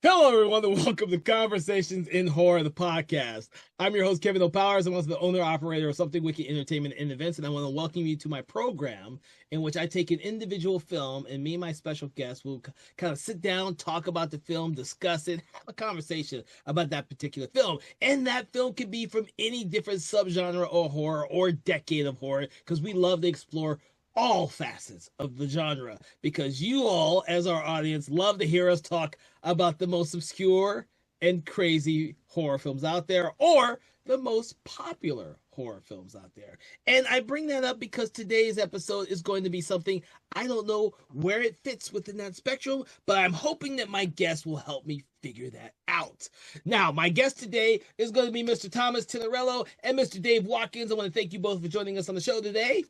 Hello, everyone, and welcome to Conversations in Horror, the podcast. I'm your host, Kevin O'Powers. I'm also the owner-operator of Something Wiki Entertainment and Events, and I want to welcome you to my program in which I take an individual film, and me and my special guest will kind of sit down, talk about the film, discuss it, have a conversation about that particular film. And that film can be from any different subgenre or horror or decade of horror, because we love to explore all facets of the genre because you all, as our audience, love to hear us talk about the most obscure and crazy horror films out there or the most popular horror films out there. And I bring that up because today's episode is going to be something I don't know where it fits within that spectrum, but I'm hoping that my guest will help me figure that out. Now, my guest today is going to be Mr. Thomas Tenorello and Mr. Dave Watkins. I want to thank you both for joining us on the show today.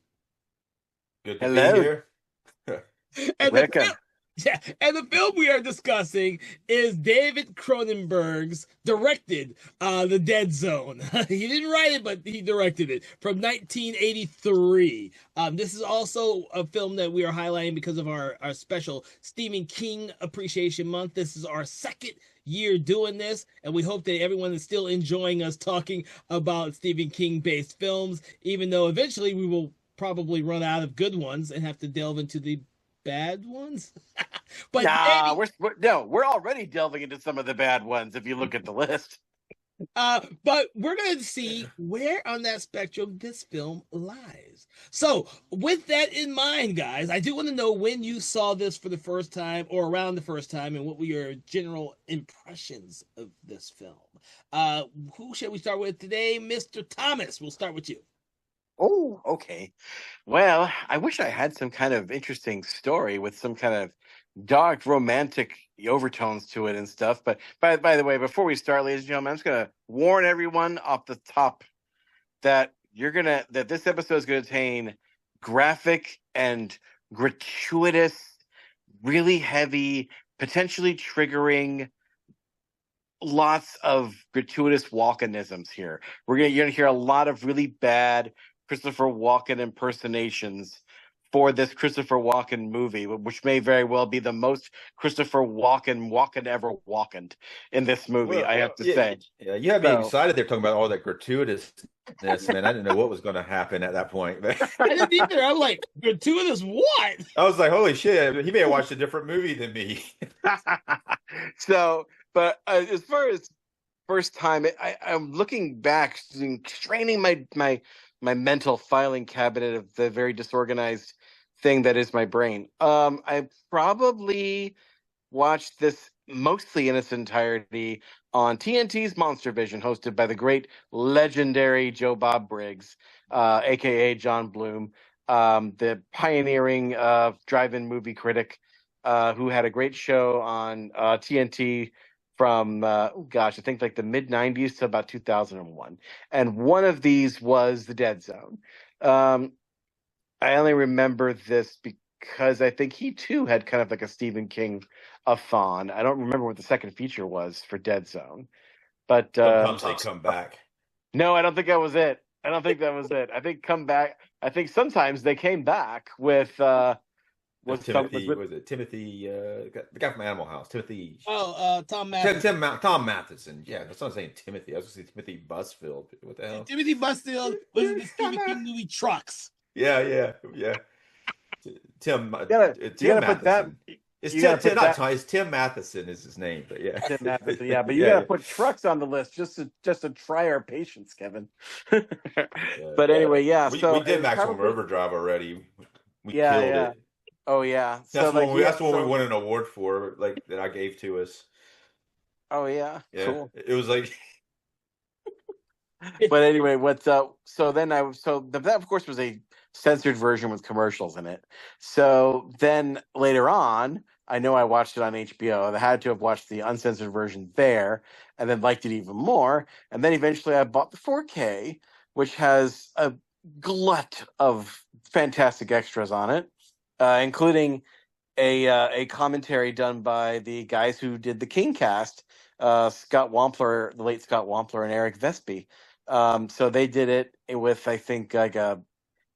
Good to be here. And Welcome. the film we are discussing is David Cronenberg's directed The Dead Zone. He didn't write it, but he directed it from 1983. This is also a film that we are highlighting because of our special Stephen King Appreciation Month. This is our second year doing this, and we hope that everyone is still enjoying us talking about Stephen King-based films, even though eventually we will probably run out of good ones and have to delve into the bad ones. But we're already delving into some of the bad ones if you look at the list. But we're going to see where on that spectrum this film lies. So, with that in mind, guys, I do want to know when you saw this for the first time or around the first time and what were your general impressions of this film. Who shall we start with today? Mr. Thomas, we'll start with you. Oh, okay. Well, I wish I had some kind of interesting story with some kind of dark romantic overtones to it and stuff. But by the way, before we start, ladies and gentlemen, I'm just gonna warn everyone off the top that this episode is gonna contain graphic and gratuitous, really heavy, potentially triggering lots of gratuitous Walkenisms here. You're gonna hear a lot of really bad Christopher Walken impersonations for this Christopher Walken movie, which may very well be the most Christopher Walken ever walkened in this movie. I have to say. Yeah, you had me excited. They're talking about all that gratuitousness, man. I didn't know what was going to happen at that point. I didn't either. I'm like, gratuitous what? I was like, holy shit! He may have watched a different movie than me. But as far as first time, I'm looking back, straining my mental filing cabinet of the very disorganized thing that is my brain. I probably watched this mostly in its entirety on TNT's Monster Vision, hosted by the great legendary Joe Bob Briggs, aka John Bloom, the pioneering drive-in movie critic who had a great show on TNT from I think like the mid 90s to about 2001. And one of these was The Dead Zone. I only remember this because I think he too had kind of like a Stephen King-a-thon. I don't remember what the second feature was for Dead Zone. But sometimes they come back. No, I don't think that was it. I don't think that was it. I think sometimes they came back with Timothy, the guy from Animal House, Timothy. Tom Matheson. Tom Matheson. Yeah, that's not saying Timothy. I was going to say Timothy Busfield. What the hell? Timothy Busfield was in the Stephen King movie Trucks. Yeah. Tim Matheson. It's Tim Matheson is his name, but yeah. Tim Matheson, yeah, but you gotta put Trucks on the list just to try our patience, Kevin. But anyway, yeah. We did Maximum Overdrive already. We killed it. Oh yeah, that's what we won an award for, like that I gave to us. Oh yeah, cool. It was like. But anyway, that of course was a censored version with commercials in it. So then later on, I know I watched it on HBO. I had to have watched the uncensored version there, and then liked it even more. And then eventually, I bought the 4K, which has a glut of fantastic extras on it. Including a commentary done by the guys who did the King cast, Scott Wampler, the late Scott Wampler, and Eric Vespi. So they did it with, I think, like a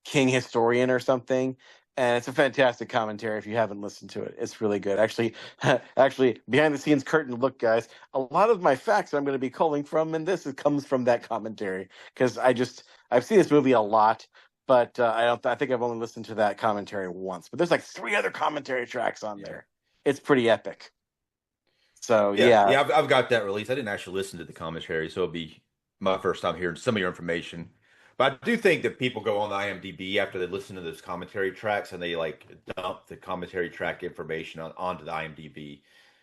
King historian or something. And it's a fantastic commentary if you haven't listened to it. It's really good. Actually, actually, behind the scenes curtain look, guys, a lot of my facts I'm going to be calling from, and this comes from that commentary because I've seen this movie a lot, but I think I've only listened to that commentary once. But there's like 3 other commentary tracks on there. It's pretty epic. So yeah. I've got that release. I didn't actually listen to the commentary, so it'll be my first time hearing some of your information. But I do think that people go on the IMDb after they listen to those commentary tracks and they like dump the commentary track information onto the IMDb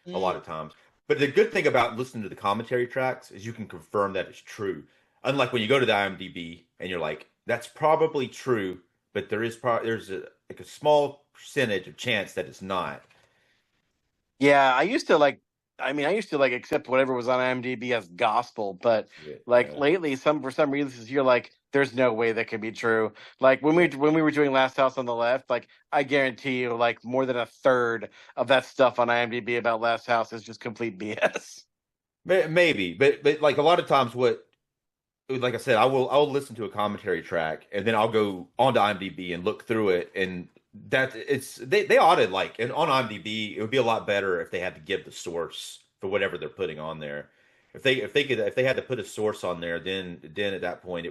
a lot of times. But the good thing about listening to the commentary tracks is you can confirm that it's true. Unlike when you go to the IMDb and you're like, that's probably true, but there's like a small percentage of chance that it's not. Yeah, I used to like accept whatever was on IMDb as gospel, but lately, for some reason, you're like, there's no way that could be true. Like when we were doing Last House on the Left, like I guarantee you, like more than a third of that stuff on IMDb about Last House is just complete BS. Maybe, but like a lot of times, like I said, I'll listen to a commentary track and then I'll go onto IMDb and look through it, and they ought to like, and on IMDb it would be a lot better if they had to give the source for whatever they're putting on there. If they had to put a source on there, then at that point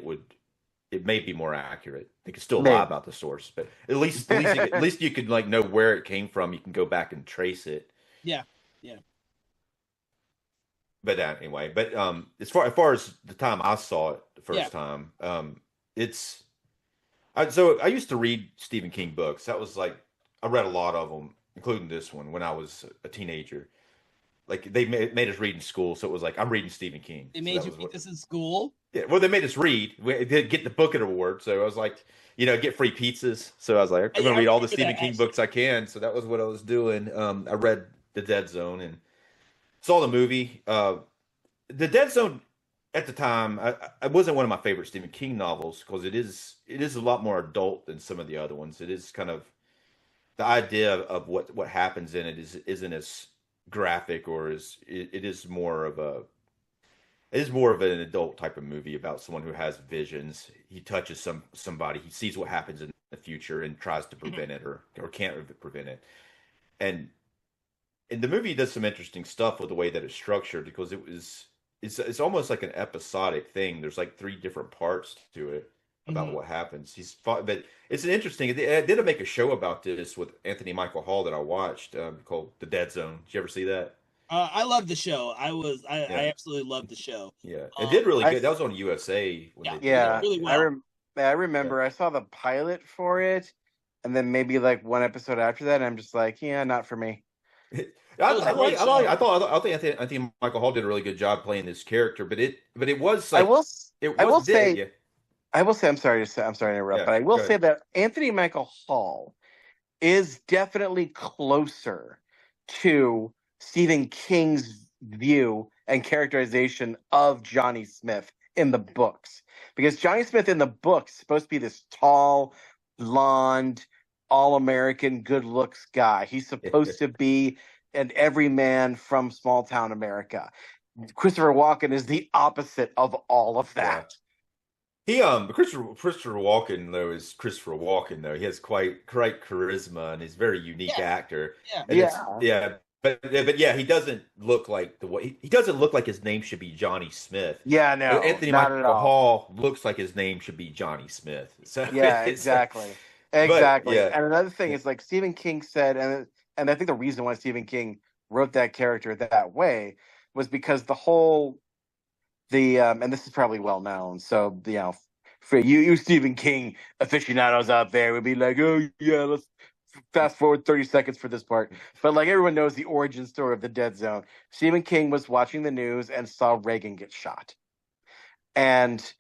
it may be more accurate. They could still lie about the source, but at least you could like know where it came from. You can go back and trace it. Yeah. But anyway, as far as the time I saw it the first time, so I used to read Stephen King books. That was like I read a lot of them, including this one when I was a teenager. Like they made us read in school, so it was like I'm reading Stephen King. They made you read this in school? Yeah, well, they made us read. We did get the book award, so I was like, get free pizzas. So I was like, I'm gonna read all the Stephen King books I can. So that was what I was doing. I read The Dead Zone and saw the movie. The Dead Zone at the time, I wasn't one of my favorite Stephen King novels because it is a lot more adult than some of the other ones. It is kind of the idea of what happens in it isn't as graphic, or it is more of an adult type of movie about someone who has visions. He touches somebody, he sees what happens in the future and tries to prevent it or can't prevent it. And the movie does some interesting stuff with the way that it's structured because it's almost like an episodic thing. There's like 3 different parts to it about what happens. But it's an interesting. I did make a show about this with Anthony Michael Hall that I watched called The Dead Zone. Did you ever see that? I love the show. I absolutely loved the show. Yeah, it did really good. That was on USA. Really well. I remember. I saw the pilot for it, and then maybe like one episode after that, and I'm just like, yeah, not for me. I think Anthony Michael Hall did a really good job playing this character, but it was like I will say, I'm sorry to interrupt, but I will say that Anthony Michael Hall is definitely closer to Stephen King's view and characterization of Johnny Smith in the books, because Johnny Smith in the books is supposed to be this tall, blonde, all-American, good looks guy. He's supposed to be an everyman from small town America. Christopher Walken is the opposite of all of that. Yeah. Christopher Walken though is Christopher Walken though. He has quite charisma and he's a very unique actor. But he doesn't look like he doesn't look like his name should be Johnny Smith. Yeah, no, Anthony Michael Hall looks like his name should be Johnny Smith. So exactly. Exactly. And another thing is like Stephen King said, and I think the reason why Stephen King wrote that character that way was because and this is probably well known. So, for you Stephen King aficionados out there would be like, oh yeah, let's fast forward 30 seconds for this part. But like everyone knows the origin story of the Dead Zone. Stephen King was watching the news and saw Reagan get shot. And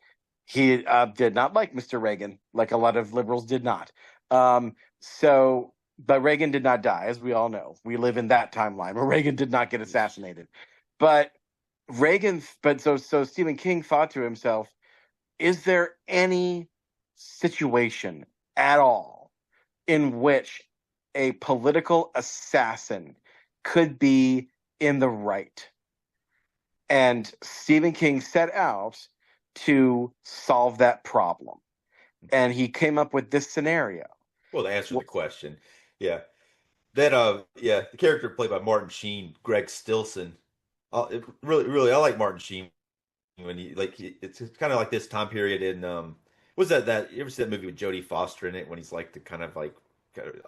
he did not like Mr. Reagan, like a lot of liberals did not. But Reagan did not die, as we all know. We live in that timeline where Reagan did not get assassinated. But so Stephen King thought to himself, is there any situation at all in which a political assassin could be in the right? And Stephen King set out to solve that problem. And he came up with this scenario. Well, to answer the question, yeah. The character played by Martin Sheen, Greg Stilson. Really, I like Martin Sheen when it's kind of like this time period in was that you ever see that movie with Jodie Foster in it when he's like the kind of like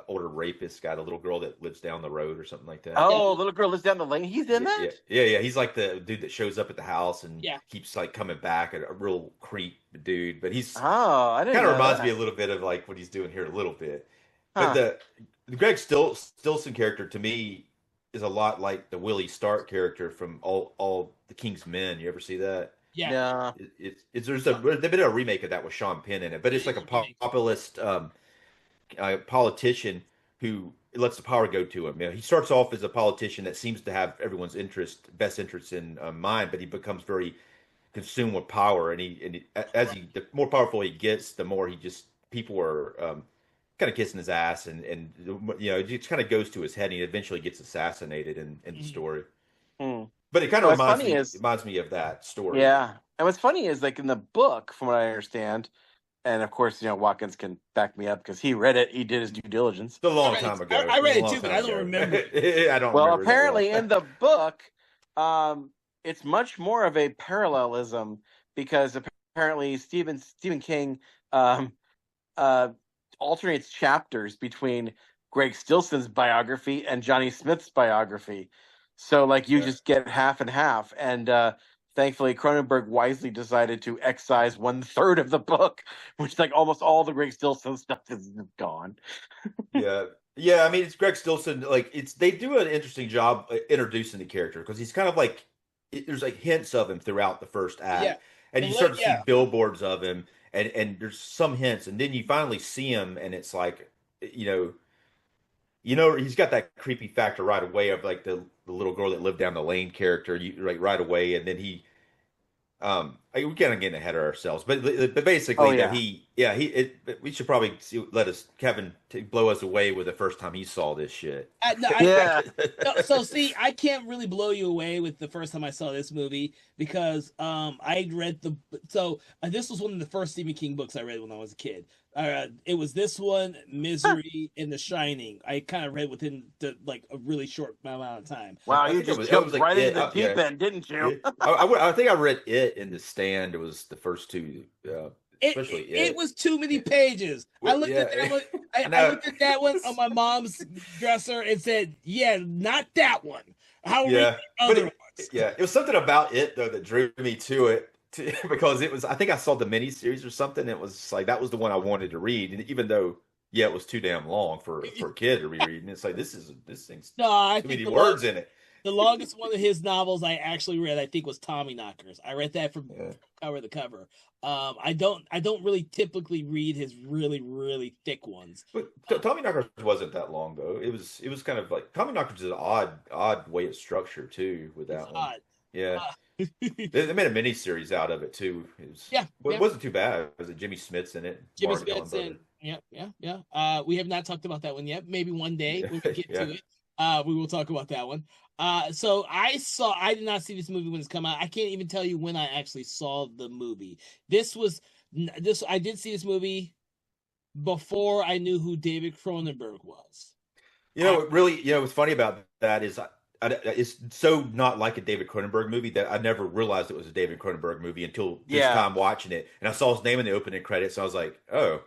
older rapist got a little girl that lives down the road or something like that. Oh, little girl lives down the lane. He's in that? Yeah. He's like the dude that shows up at the house and Yeah. keeps like coming back, a real creep dude. But he's I didn't kind of know reminds that. me a little bit of like what he's doing here a little bit. Huh. But the Greg Stilson character to me is a lot like the Willie Stark character from all the King's Men. You ever see that? Yeah. Yeah. There's been a remake of that with Sean Penn in it, but it's like a populist politician who lets the power go to him. You know, he starts off as a politician that seems to have everyone's best interests in mind, but he becomes very consumed with power, the more powerful he gets, the more people are kind of kissing his ass, and you know, it just kind of goes to his head, and he eventually gets assassinated in the story. But it kind of reminds me of that story. Yeah, and what's funny is like in the book, from what I understand, and of course, you know, Watkins can back me up because he read it. He did his due diligence. It's a long time ago. I read it too, but I don't remember. I don't. Well, remember apparently in the book, it's much more of a parallelism because apparently Stephen King alternates chapters between Greg Stilson's biography and Johnny Smith's biography. So like you just get half and half. And thankfully Cronenberg wisely decided to excise 1/3 of the book, which like almost all the Greg Stilson stuff is gone. Yeah. I mean, it's Greg Stilson. Like they do an interesting job introducing the character because he's kind of like there's like hints of him throughout the first act, and you start to see billboards of him, and there's some hints, and then you finally see him, and it's like you know he's got that creepy factor right away of like the little girl that lived down the lane character, right away, and then he we're kind of getting ahead of ourselves, but basically we should probably Kevin blow us away with the first time he saw this shit. So see, I can't really blow you away with the first time I saw this movie because I read this was one of the first Stephen King books I read when I was a kid. It was this one, Misery, and The Shining. I kind of read within like a really short amount of time. Wow, you just jumped right into the deep end, didn't you? I think I read it in The Stand. It was the first two. Especially it was too many pages. I looked at that one. I looked at that one on my mom's dresser and said, "Yeah, not that one." How read the other ones? It was something about it though that drew me to it. Because it was, I think I saw the miniseries or something. It was like that was the one I wanted to read, and even though, it was too damn long for a kid to reread, and it's like this thing's too many words in it. The longest one of his novels I actually read, I think, was Tommy Knockers. I read that from cover to cover. I don't really typically read his really, really thick ones. But Tommy Knockers wasn't that long though. It was kind of like Tommy Knockers is an odd way of structure too with that one. Odd. Yeah. They made a mini series out of it too. It wasn't too bad. Was it Jimmy Smith's in it? Jimmy Smith's in. Yeah. We have not talked about that one yet. Maybe one day when we get to it, we will talk about that one. So I did not see this movie when it's come out. I can't even tell you when I actually saw the movie. I did see this movie before I knew who David Cronenberg was. What's funny about that is it's so not like a David Cronenberg movie that I never realized it was a David Cronenberg movie until this time watching it. And I saw his name in the opening credits, so I was like, oh.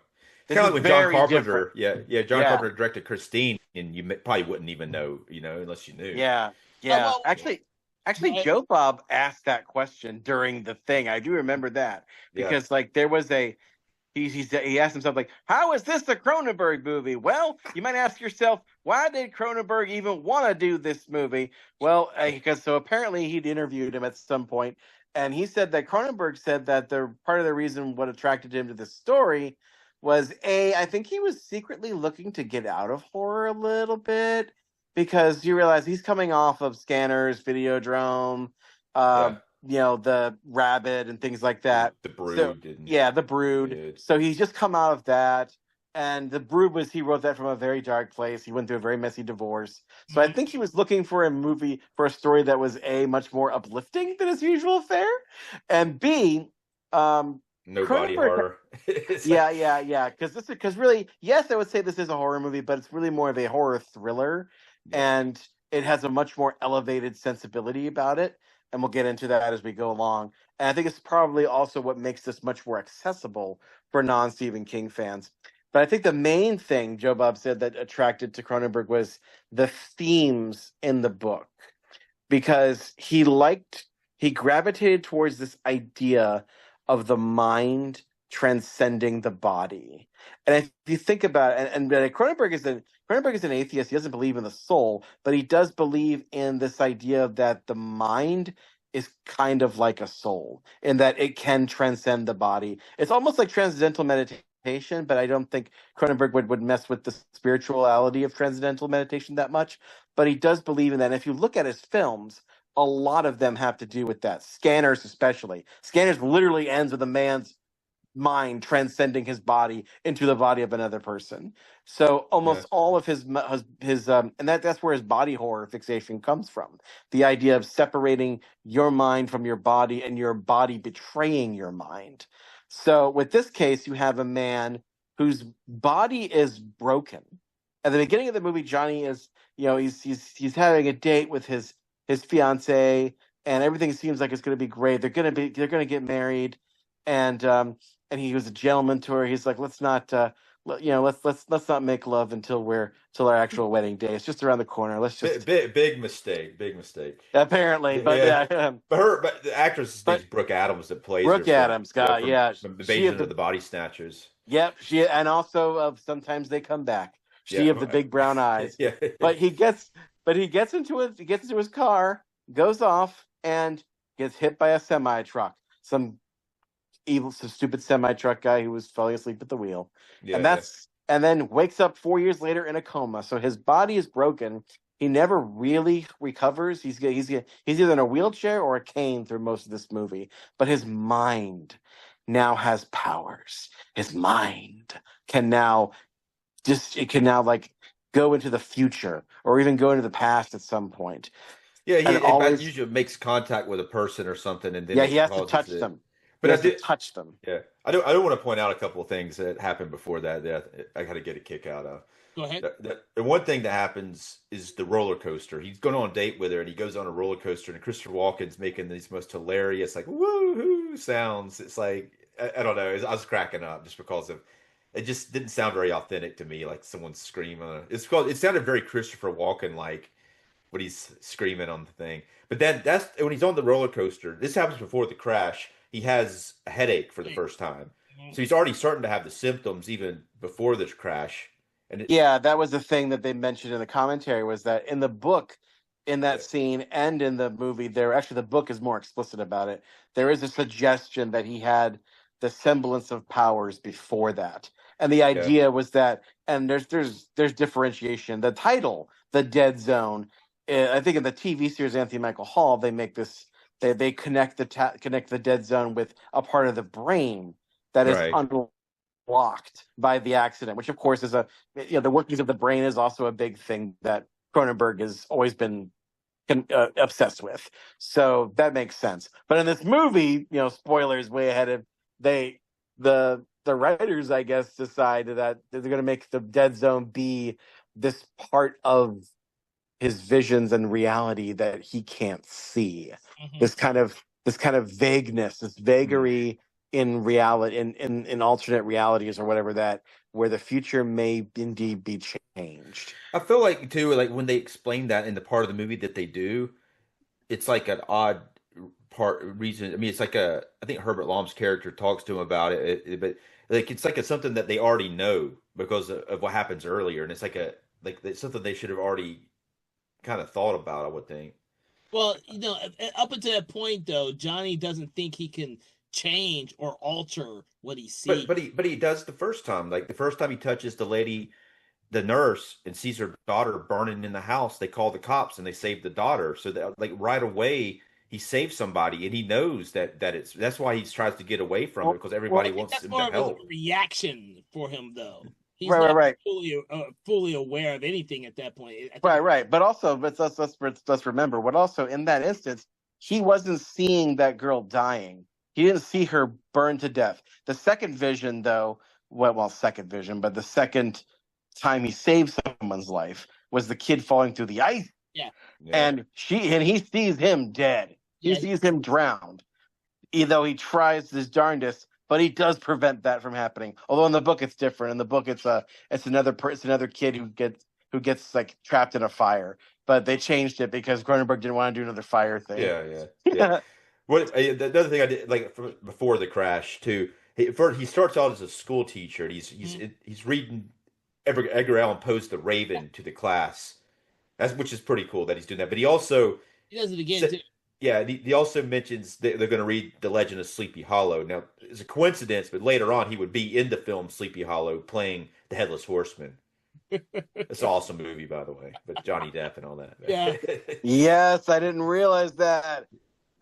Kind of like when John Carpenter, John Carpenter directed Christine, and you probably wouldn't even know, unless you knew. Yeah. Well, actually, Joe Bob asked that question during the thing. I do remember that because there was he asked himself like, how is this a Cronenberg movie? Well, you might ask yourself, why did Cronenberg even want to do this movie? Well, because apparently he'd interviewed him at some point, and he said that Cronenberg said that part of the reason what attracted him to this story was I think he was secretly looking to get out of horror a little bit because you realize he's coming off of Scanners, Videodrome, the Rabbit and things like that. The Brood. The Brood. So he's just come out of that. And The Brood he wrote that from a very dark place. He went through a very messy divorce. So I think he was looking for a story that was much more uplifting than his usual fare. And B, No body horror. Yeah. Because really, yes, I would say this is a horror movie, but it's really more of a horror thriller, Yeah. and it has a much more elevated sensibility about it. And we'll get into that as we go along. And I think it's probably also what makes this much more accessible for non-Stephen King fans. But I think the main thing Joe Bob said that attracted to Cronenberg was the themes in the book, because he gravitated towards this idea of the mind transcending the body. And if you think about it, and Cronenberg is an atheist. He doesn't believe in the soul, but he does believe in this idea that the mind is kind of like a soul, in that it can transcend the body. It's almost like transcendental meditation, but I don't think Cronenberg would mess with the spirituality of transcendental meditation that much. But he does believe in that. And if you look at his films, a lot of them have to do with that. Scanners, especially. Scanners literally ends with a man's mind transcending his body into the body of another person. So almost all of his and that's where his body horror fixation comes from. The idea of separating your mind from your body and your body betraying your mind. So with this case, you have a man whose body is broken. At the beginning of the movie, Johnny is, he's having a date with his fiance, and everything seems like it's going to be great. They're going to get married, and he was a gentleman to her. He's like, let's not let's not make love until our actual wedding day. It's just around the corner. Let's just big mistake. Apparently, but but the actress name's Brooke Adams that plays Brooke her Adams, from Invasion of the Body Snatchers. Yep, and also sometimes they come back. She of the big brown eyes. Yeah. But he gets into his car, goes off, and gets hit by a semi truck. Some stupid semi truck guy who was falling asleep at the wheel. And then wakes up 4 years later in a coma. So his body is broken. He never really recovers. He's either in a wheelchair or a cane through most of this movie. But his mind now has powers. His mind can now like go into the future or even go into the past at some point. Yeah, it usually makes contact with a person or something, and then he has to touch them. But I did touch them. Yeah, I don't want to point out a couple of things that happened before that I got to get a kick out of. Go ahead. The one thing that happens is the roller coaster. He's going on a date with her, and he goes on a roller coaster, and Christopher Walken's making these most hilarious, like woohoo sounds. It's like I don't know. I was cracking up just because of it. Just didn't sound very authentic to me, like someone screaming. It sounded very Christopher Walken like when he's screaming on the thing. But that's when he's on the roller coaster. This happens before the crash. He has a headache for the first time. So he's already starting to have the symptoms even before this crash. And that was the thing that they mentioned in the commentary, was that in the book, in that scene and in the movie, the book is more explicit about it. There is a suggestion that he had the semblance of powers before that. And the idea was that, and there's differentiation. The title, The Dead Zone, I think in the TV series Anthony Michael Hall, they make this. They connect the dead zone with a part of the brain that is unlocked by the accident, which of course is the workings of the brain is also a big thing that Cronenberg has always been obsessed with. So that makes sense. But in this movie, spoilers way ahead of the writers, I guess, decided that they're going to make the dead zone be this part of his visions and reality that he can't see. Mm-hmm. This kind of vagueness, this vagary in reality, in alternate realities or whatever, that where the future may indeed be changed. I feel like too, like when they explain that in the part of the movie that they do, it's like an odd reason. I mean, it's like I think Herbert Lom's character talks to him about it, but like it's like it's something that they already know because of what happens earlier, and it's like it's something they should have already kind of thought about, I would think. Well, up until that point, though, Johnny doesn't think he can change or alter what he sees. But he does the first time. Like the first time he touches the lady, the nurse, and sees her daughter burning in the house, they call the cops and they save the daughter. So that, like, right away he saves somebody, and he knows that's why he tries to get away from it, because everybody wants him to help. That's more of a reaction for him, though. He's right. Fully aware of anything at that point. Right. But also, let's remember what also in that instance, he wasn't seeing that girl dying. see her burn to death. The second vision, though, second vision, but the second time he saved someone's life was the kid falling through the ice. Yeah. And he sees him dead. He sees him drowned. Though he tries his darndest, but he does prevent that from happening. Although in the book it's different. In the book it's another kid who gets like trapped in a fire. But they changed it because Cronenberg didn't want to do another fire thing. Yeah. The other thing I did like before the crash too. He starts out as a school teacher. He's reading Edgar Allan Poe's The Raven to the class. Which is pretty cool that he's doing that. But he does it again too. Yeah, he also mentions they're going to read The Legend of Sleepy Hollow. Now, it's a coincidence, but later on he would be in the film Sleepy Hollow playing the Headless Horseman. It's an awesome movie, by the way, with Johnny Depp and all that. Yeah. Yes, I didn't realize that.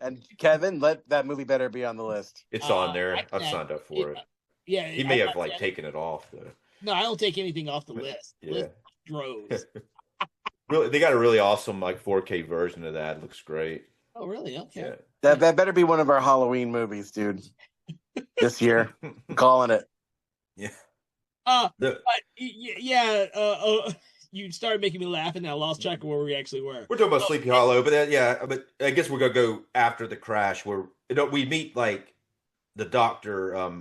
And Kevin, that movie better be on the list. It's on there. I've signed up for it. Yeah, he may have taken it off though. No, I don't take anything off the list. Yeah, list droves. Really, they got a really awesome 4K version of that. It looks great. Oh, really? Okay. Yeah. That better be one of our Halloween movies, dude. This year, I'm calling it. Yeah. You started making me laugh, and I lost track of where we actually were. We're talking about Sleepy Hollow, but but I guess we're gonna go after the crash, where we meet the doctor,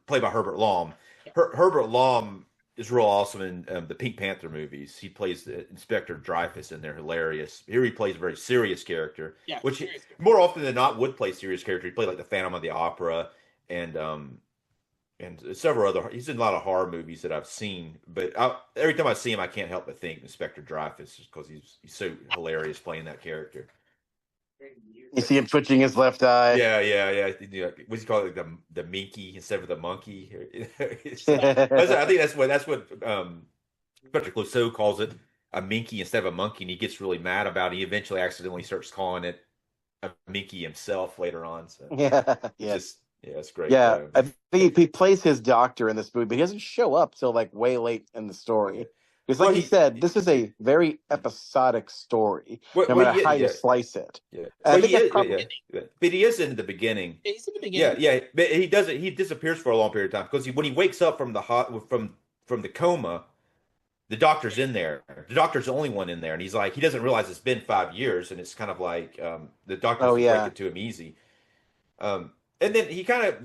played by Herbert Lom. Herbert Lom is real awesome in the Pink Panther movies. He plays Inspector Dreyfus in there, hilarious. Here he plays a very serious character, which more often than not would play serious character. He played like the Phantom of the Opera and several other. He's in a lot of horror movies that I've seen, but every time I see him, I can't help but think Inspector Dreyfus because he's so hilarious playing that character. You see him twitching his left eye. Yeah. What's he call it? The minky instead of the monkey. I think that's what Patrick Clouseau calls it, a minky instead of a monkey, and he gets really mad about it. He eventually accidentally starts calling it a minky himself later on. So it's great. Yeah, I think he plays his doctor in this movie, but he doesn't show up till way late in the story. Because he said, this is a very episodic story, no matter how you slice it. Yeah. But he is in the beginning. He's in the beginning. Yeah. But he disappears for a long period of time because when he wakes up from the coma, the doctor's in there. The doctor's the only one in there, and he's he doesn't realize it's been 5 years, and it's kind of the doctor's breaking it to him easy. And then he kind of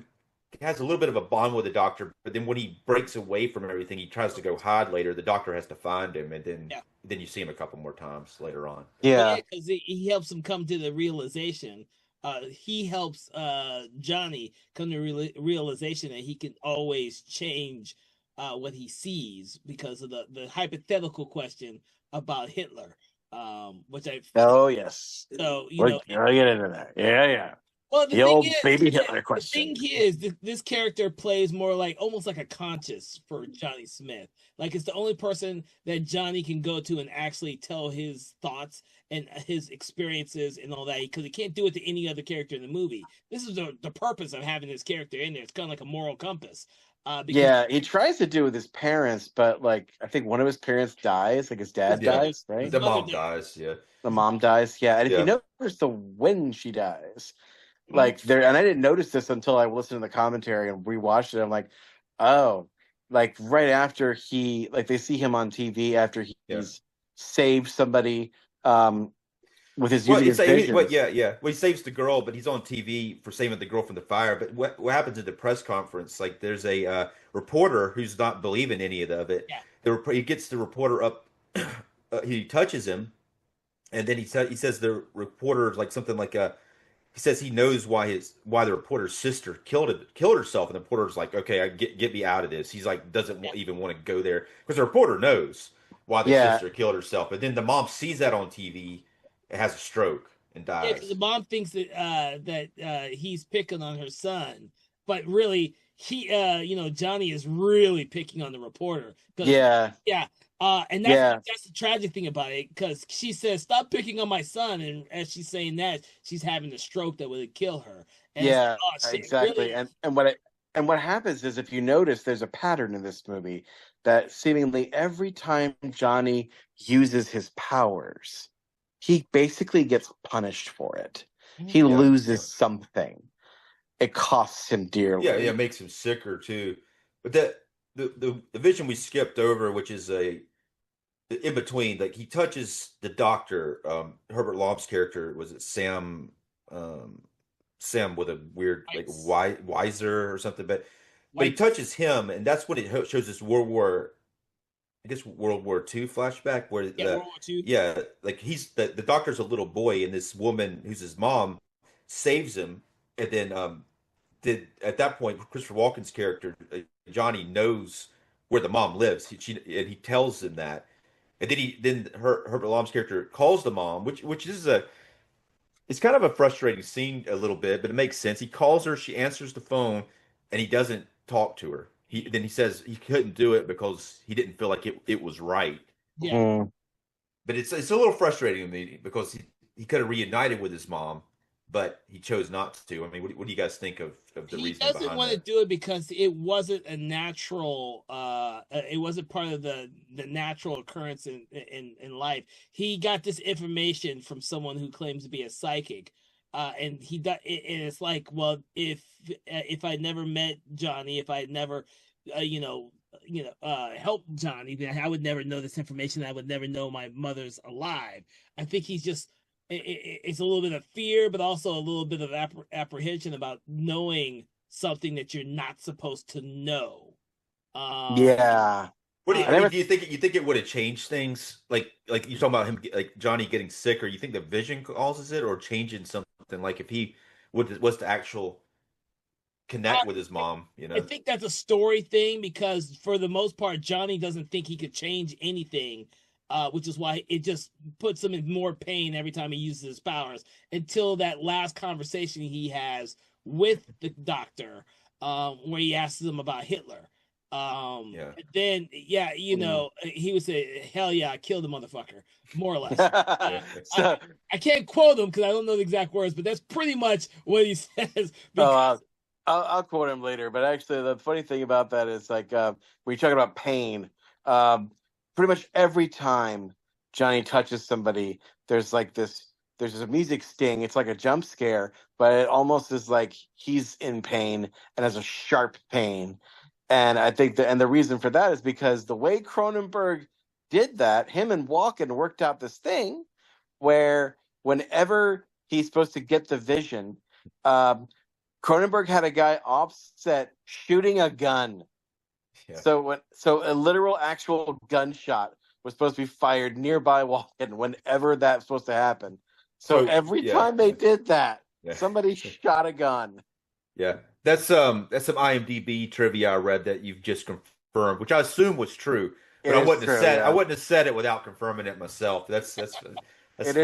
has a little bit of a bond with the doctor, but then when he breaks away from everything, he tries to go hide later. The doctor has to find him, and then you see him a couple more times later on. Yeah, because he helps him come to the realization. He helps Johnny come to realization that he can always change what he sees because of the hypothetical question about Hitler, which I. Oh yes. So I'll get into that. Yeah. Well, the old baby Hitler question. The thing is, this character plays more almost like a conscience for Johnny Smith. It's the only person that Johnny can go to and actually tell his thoughts and his experiences and all that, because he can't do it to any other character in the movie. This is the purpose of having this character in there. It's kind of like a moral compass. He tries to do it with his parents, but I think one of his parents dies, his dad dies, right? The mom dies, yeah. The mom dies, yeah. And if you notice when she dies, and I didn't notice this until I listened to the commentary and rewatched it. I'm like, oh, right after they see him on TV after he's saved somebody with his using his vision. Well, he saves the girl, but he's on TV for saving the girl from the fire. But what happens at the press conference? There's a reporter who's not believing any of it. Yeah. He gets the reporter up, he touches him, and then he says the reporter something he says he knows why the reporter's sister killed herself, and the reporter's like, okay, get me out of this. He's doesn't even want to go there because the reporter knows why the sister killed herself, but then the mom sees that on TV and has a stroke and dies. Yeah, because the mom thinks that he's picking on her son, but really Johnny is really picking on the reporter. And that's the tragic thing about it, because she says, stop picking on my son, and as she's saying that, she's having a stroke that would kill her. And exactly. Really... And what happens is, if you notice, there's a pattern in this movie that seemingly every time Johnny uses his powers, he basically gets punished for it. He loses something. it costs him dearly. Yeah, it makes him sicker too. But the vision we skipped over, which is a in between, like he touches the doctor, Herbert Lob's character, was it um Sam with a weird like Nice. Wiser or something, but he White. touches him, and that's when it shows this I guess World War II flashback where Yeah, World War II. yeah, like the doctor's a little boy, and this woman who's his mom saves him, and then did at that point Christopher Walken's character Johnny knows where the mom lives. And he tells him that, and then Herbert Lom's character calls the mom, which is it's kind of a frustrating scene a little bit, but it makes sense. He calls her, she answers the phone, and he doesn't talk to her. He says he couldn't do it because he didn't feel like it was right. Yeah. Mm. But it's a little frustrating to me because he could have reunited with his mom, but he chose not to. I mean, what do you guys think of the He reasoning doesn't behind want to that? do it because it wasn't a natural it wasn't part of the natural occurrence in life. He got this information from someone who claims to be a psychic. And and it's like, well, if I never met Johnny, if I had never helped Johnny, then I would never know this information. I would never know my mother's alive. I think he's just it's a little bit of fear, but also a little bit of apprehension about knowing something that you're not supposed to know. Yeah. What do you, I I mean, never. do you think it would have changed things? Like you're talking about him, like Johnny getting sick, or you think the vision causes it, or changing something? Like if he was to actual connect with his mom, you I know? think that's a story thing because for the most part, Johnny doesn't think he could change anything, which is why it just puts him in more pain every time he uses his powers until that last conversation he has with the doctor, where he asks him about Hitler. Yeah. Then, yeah, he would say, "Hell yeah, I killed the motherfucker," more or less. Yeah. I, So, I can't quote him because I don't know the exact words, but that's pretty much what he says. oh, Because I'll quote him later. But actually, the funny thing about that is like when you talk about pain, um, pretty much every time Johnny touches somebody, there's like this. There's a music sting. It's like a jump scare, but it almost is like he's in pain and has a sharp pain. And I think the reason for that is because the way Cronenberg did that, him and Walken worked out this thing where whenever he's supposed to get the vision, um, Cronenberg had a guy offset shooting a gun. Yeah. So a literal actual gunshot was supposed to be fired nearby Walken whenever that's supposed to happen. So every Yeah. time they did that, Yeah. somebody shot a gun. Yeah. That's some IMDb trivia I read that you've just confirmed, which I assume was true, but It is true, I yeah. wouldn't have said it without confirming it myself. That's It is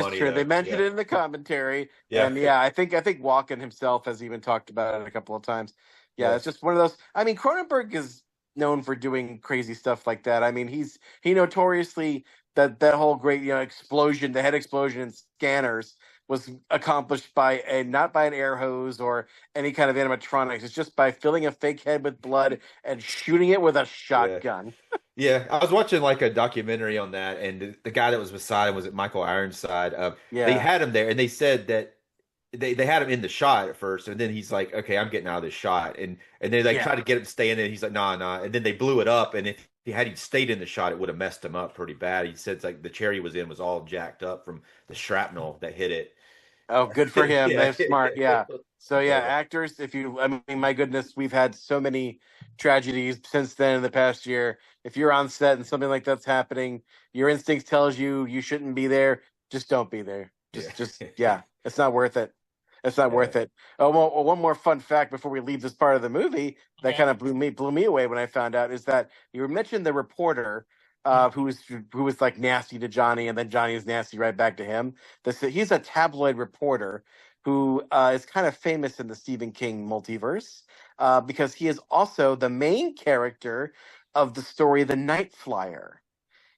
funny true. They though. mentioned Yeah. it in the commentary, Yeah. and yeah, I think Walken himself has even talked about it a couple of times. Yeah, Yeah. it's just one of those. I mean, Cronenberg is known for doing crazy stuff like that. I mean, he notoriously that whole great explosion, the head explosion in Scanners was accomplished by not by an air hose or any kind of animatronics. It's just by filling a fake head with blood and shooting it with a Yeah. shotgun. Yeah, I was watching like a documentary on that, and the guy that was beside him was it Michael Ironside. They Yeah, had him there, and they said that they had him in the shot at first, and then he's like, "Okay, I'm getting out of this shot," and they like tried yeah. to get him to stay in it. He's like, "Nah, nah," and then they blew it up, and if he had he stayed in the shot, it would have messed him up pretty bad. He said like the chair he was in was all jacked up from the shrapnel that hit it. Oh, good for him. Yeah, They're smart. Yeah. So yeah, yeah, actors, I mean, my goodness, we've had so many tragedies since then in the past year. If you're on set and something like that's happening, your instincts tells you you shouldn't be there. Just don't be there. yeah, Yeah, it's not worth it. It's not yeah. worth it. Oh, well, one more fun fact before we leave this part of the movie that okay, kind of blew me away when I found out is that you mentioned the reporter who was like nasty to Johnny, and then Johnny is nasty right back to him. He's a tabloid reporter who is kind of famous in the Stephen King multiverse because he is also the main character of the story The Night Flyer.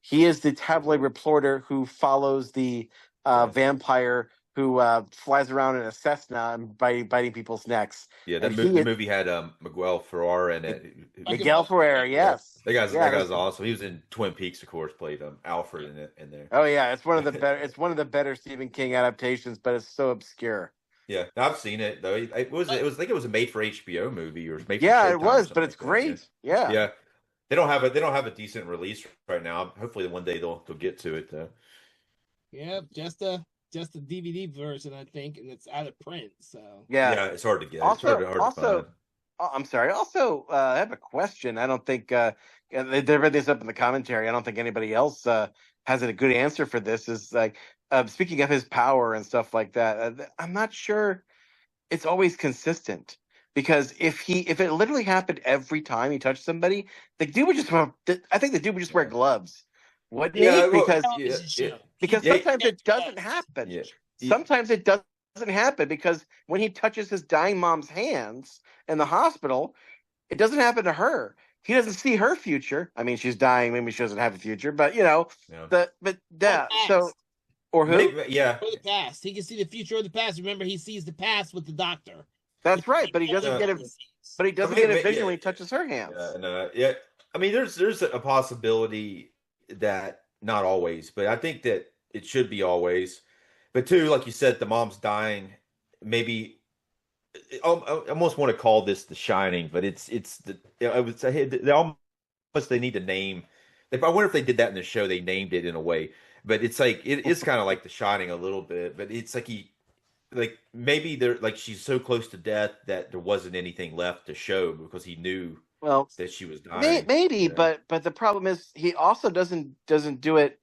He is the tabloid reporter who follows the Yeah. vampire who flies around in a Cessna and biting people's necks. Yeah, And the movie had Miguel Ferrer in it. Miguel Ferrer, Yeah, yes. that guy's awesome. He was in Twin Peaks, of course, played Alfred in there. Oh yeah, it's one of the better. It's one of the better Stephen King adaptations, but it's so obscure. Yeah, I've seen it though. I think it was a made for HBO movie or made for Yeah, it Showtime or was, something but it's like that. Yeah, great. Yeah. yeah. They don't have a decent release right now. Hopefully, one day they'll get to it though. Yeah, just a DVD version, I think, and it's out of print. So Yeah. Yeah, it's hard to get. It's Also, hard to find. also, I'm sorry. Also, I have a question. I don't think they read this up in the commentary. I don't think anybody else has a good answer for this. Is like speaking of his power and stuff like that. I'm not sure it's always consistent because if it literally happened every time he touched somebody, the dude would just I think the dude would just wear Yeah, gloves, wouldn't he? yeah, well, yeah, television yeah, show. Because yeah, sometimes it doesn't happen. yeah. Sometimes it doesn't happen because when he touches his dying mom's hands in the hospital, it doesn't happen to her. He doesn't see her future. I mean, she's dying. Maybe she doesn't have a future, but Yeah. but Or the yeah. So past. or who? Maybe, yeah. Or the past. He can see the future or the past. Remember, he sees the past with the doctor. That's right. But he doesn't Uh, get a but he doesn't get a vision when he touches her hands. Yeah. I mean, there's a possibility that not always, but I think that it should be always. But too, like you said, the mom's dying. Maybe I almost want to call this The Shining, but it's the I would say they almost they need to name. I wonder if they did that in the show. They named it in a way, but it's like it is kind of like The Shining a little bit. But it's like like maybe they're like she's so close to death that there wasn't anything left to show because he knew Well, that she was dying. maybe, Yeah. but the problem is he also doesn't do it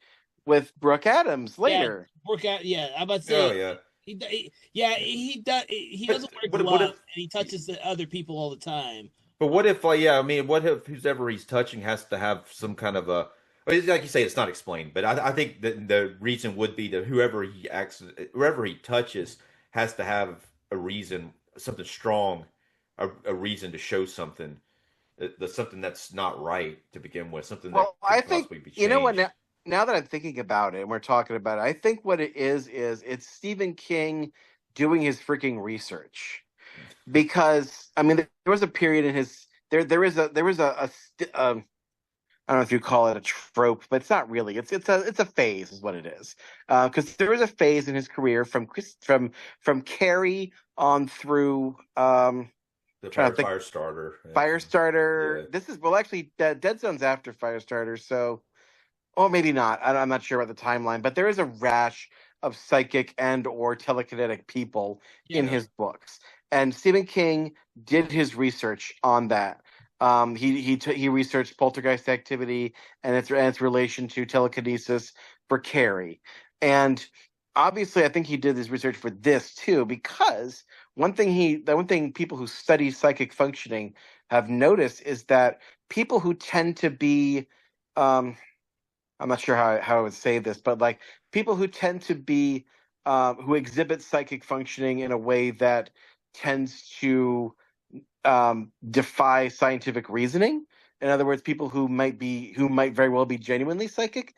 with Brooke Adams Yeah, later. work out. Yeah, I'm about to Oh say. yeah. Yeah, he does. He doesn't wear What gloves, if? and he touches the other people all the time. But what if? Yeah, I mean, what if whoever he's touching has to have some kind of a. Like you say, it's not explained, but I think that the reason would be that whoever he touches has to have a reason, something strong, a reason to show something, something that's not right to begin with, something that Well, I could think possibly be you know what changed. now that I'm thinking about it and we're talking about it, I think what it is it's Stephen King doing his freaking research. Because I mean there was a period in his I don't know if you call it a trope, but it's not really. It's a phase, is what it is. Because there was a phase in his career from Carrie on through The trying to think Firestarter. Yeah. Firestarter. This is well actually Dead Zone's after Firestarter, so or maybe not. I'm not sure about the timeline, but there is a rash of psychic and or telekinetic people in Yeah, his books, and Stephen King did his research on that. He researched poltergeist activity and its relation to telekinesis for Carrie, and obviously I think he did his research for this too because the one thing people who study psychic functioning have noticed is that people who tend to be I'm not sure how I would say this, but like people who tend to be who exhibit psychic functioning in a way that tends to defy scientific reasoning. In other words, people who might very well be genuinely psychic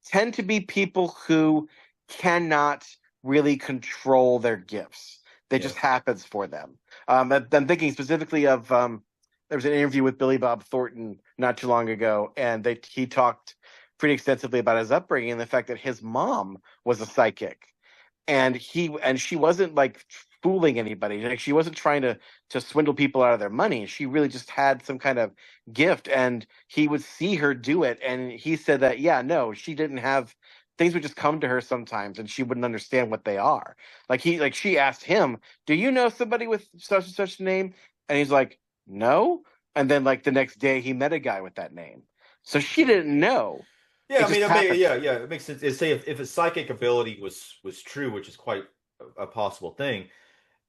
tend to be people who cannot really control their gifts. They Yeah. just happens for them. I'm thinking specifically of there was an interview with Billy Bob Thornton not too long ago, and he talked pretty extensively about his upbringing and the fact that his mom was a psychic, and she wasn't like fooling anybody. Like she wasn't trying to swindle people out of their money. She really just had some kind of gift, and he would see her do it, and he said that yeah, no, she didn't have things would just come to her sometimes and she wouldn't understand what they are. She asked him, "Do you know somebody with such and such a name?" And he's like, "No." And then like the next day he met a guy with that name. So she didn't know. Yeah, It I mean, just happened. yeah, it makes sense. Say if a psychic ability was true, which is quite a possible thing,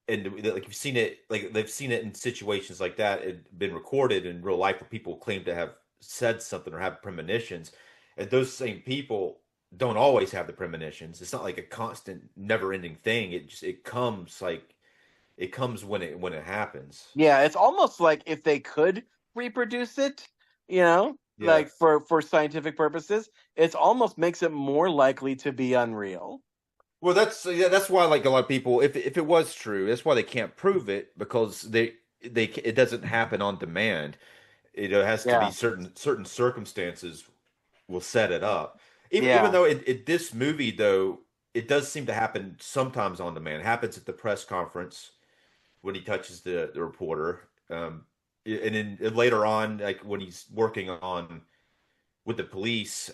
and like you've seen it, like they've seen it in situations like that, it been recorded in real life where people claim to have said something or have premonitions, and those same people don't always have the premonitions. It's not like a constant, never-ending thing. It comes when it happens. Yeah, it's almost like if they could reproduce it, Yeah. like for scientific purposes, it almost makes it more likely to be unreal. Well, that's why like a lot of people, if it was true, that's why they can't prove it because they it doesn't happen on demand. It has to be Yeah, certain circumstances will set it up. Even yeah, though this movie though it does seem to happen sometimes on demand. It happens at the press conference when he touches the reporter. And then later on, like when he's working on with the police,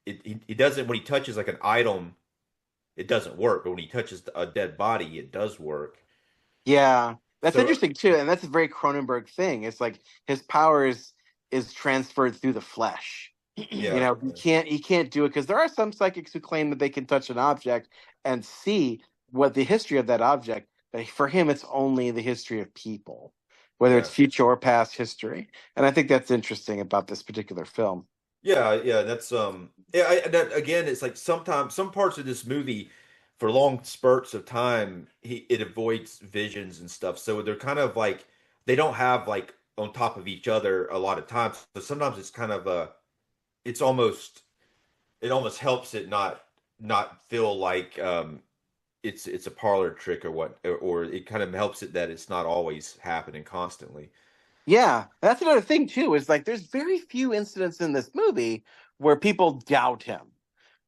he doesn't, when he touches like an item, it doesn't work. But when he touches a dead body, it does work. Yeah, that's So interesting too, and that's a very Cronenberg thing. It's like his powers is transferred through the flesh. You yeah, know, he can't do it because there are some psychics who claim that they can touch an object and see what the history of that object. But for him, it's only the history of people, whether it's yeah. future or past history. And I think that's interesting about this particular film. Yeah, that's yeah, that again, it's like sometimes some parts of this movie for long spurts of time it avoids visions and stuff. So they're kind of like they don't have like on top of each other a lot of times. So sometimes it's kind of it's almost it almost helps it not feel like it's a parlor trick or what or it kind of helps it that it's not always happening constantly. Yeah, that's another thing too. Is like there's very few incidents in this movie where people doubt him.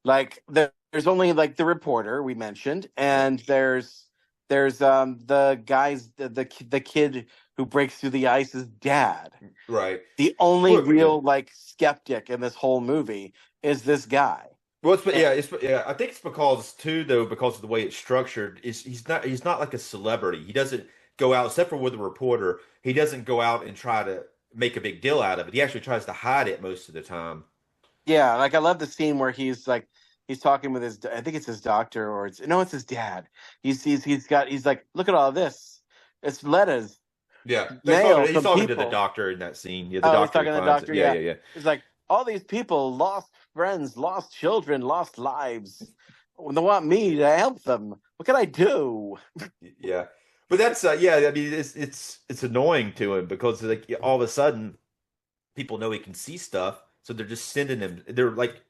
Like there's only like the reporter we mentioned, Yeah. and there's the guys the kid who breaks through the ice's dad. Right. The only Well, yeah. real like skeptic in this whole movie is this guy. Well, And- yeah. I think it's because too, though, because of the way it's structured. Is he's not like a celebrity. He doesn't go out, except for with a reporter. He doesn't go out and try to make a big deal out of it. He actually tries to hide it most of the time. yeah, like I love the scene where he's talking with his I think it's his doctor or it's his dad. He's like, look at all this. It's letters, Yeah, mail he's from talking to the people. doctor in that scene. Yeah, the Oh, he's doctor talking to the finds it. doctor. Yeah, Yeah, yeah, yeah. he's like, all these people lost friends, lost children, lost lives. They want me to help them. What can I do? Yeah. But that's yeah. I mean, it's annoying to him because like all of a sudden people know he can see stuff, so they're just sending him. They're like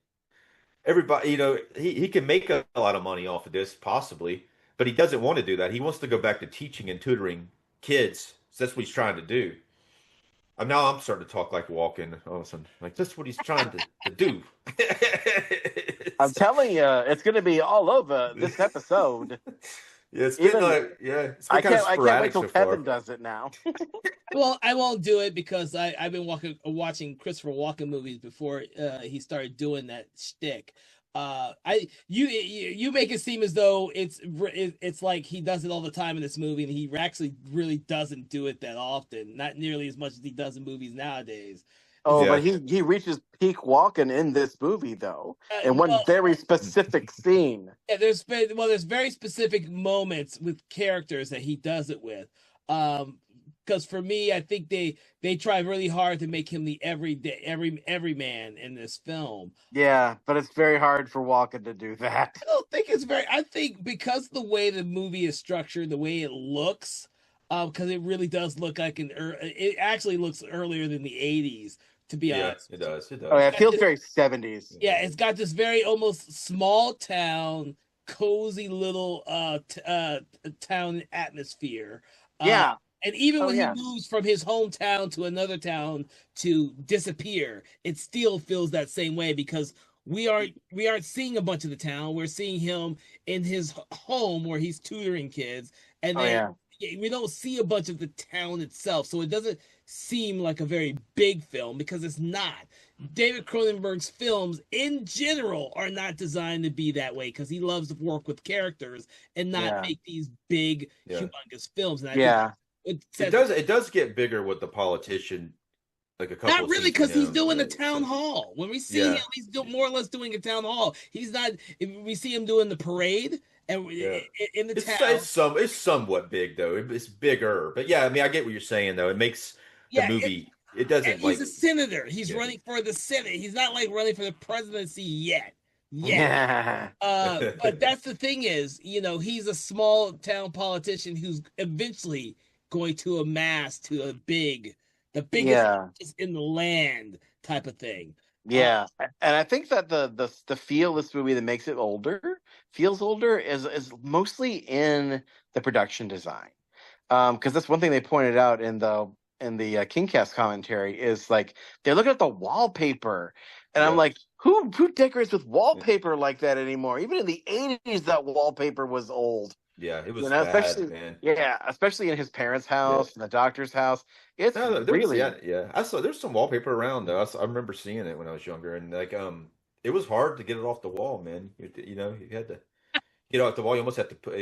everybody, he can make a lot of money off of this, possibly, but he doesn't want to do that. He wants to go back to teaching and tutoring kids. So that's what he's trying to do. Now I'm starting to talk like Walken all of a sudden. Like that's what he's trying to do. I'm telling you, it's going to be all over this episode. Yeah, it's been Even it's been kind of I can't wait sporadic till so far. Kevin does it now. Well, I won't do it because I've been watching Christopher Walken movies before he started doing that shtick. You make it seem as though it's like he does it all the time in this movie, and he actually really doesn't do it that often, not nearly as much as he does in movies nowadays. Oh, Yeah. but he reaches peak Walken in this movie though, in one Well, very specific scene. yeah, there's very specific moments with characters that he does it with. Because for me, I think they try really hard to make him the every man in this film. Yeah, but it's very hard for Walken to do that. I don't think it's very. I think because the way the movie is structured, the way it looks, because it really does look like it actually looks earlier than the '80s. To be Yeah, honest, it does. It does. Oh, yeah, it feels very 70s. yeah, it's got this very almost small town, cozy little town atmosphere. Yeah. And even Oh, when yeah. he moves from his hometown to another town to disappear, it still feels that same way because we aren't seeing a bunch of the town. We're seeing him in his home where he's tutoring kids, and Oh, then yeah. we don't see a bunch of the town itself. So it doesn't seem like a very big film because it's not. David Cronenberg's films in general are not designed to be that way because he loves to work with characters and not Yeah. make these big, Yeah. humongous films. And I Yeah. think It does get bigger with the politician, like a couple. not of really scenes because with he's him. doing Yeah, the town so- hall. When we see Yeah. him, he's more or less doing a town hall. He's not. We see him doing the parade and Yeah. in the It's town. it's somewhat big though. It's bigger, but yeah, I mean, I get what you're saying though. It makes the Yeah, movie. It and doesn't he's like. a senator. He's Yeah. running for the Senate. He's not like running for the presidency yet. Yeah. But that's the thing is, he's a small town politician who's eventually going to amass to the biggest Yeah. in the land type of thing. Yeah. And I think that the feel of this movie that makes it feels older is mostly in the production design. Because that's one thing they pointed out in the Kingcast commentary is like they're looking at the wallpaper And Yeah. I'm like, who decorates with wallpaper like that anymore? Even in the 80s, that wallpaper was old. Yeah, it was You know, bad, man. especially in his parents' Yeah. house, and the doctor's house. It's No, there was really yeah. I saw there's some wallpaper around though. I remember seeing it when I was younger, and like it was hard to get it off the wall, man. You know, you had to get it off the wall. You almost had to put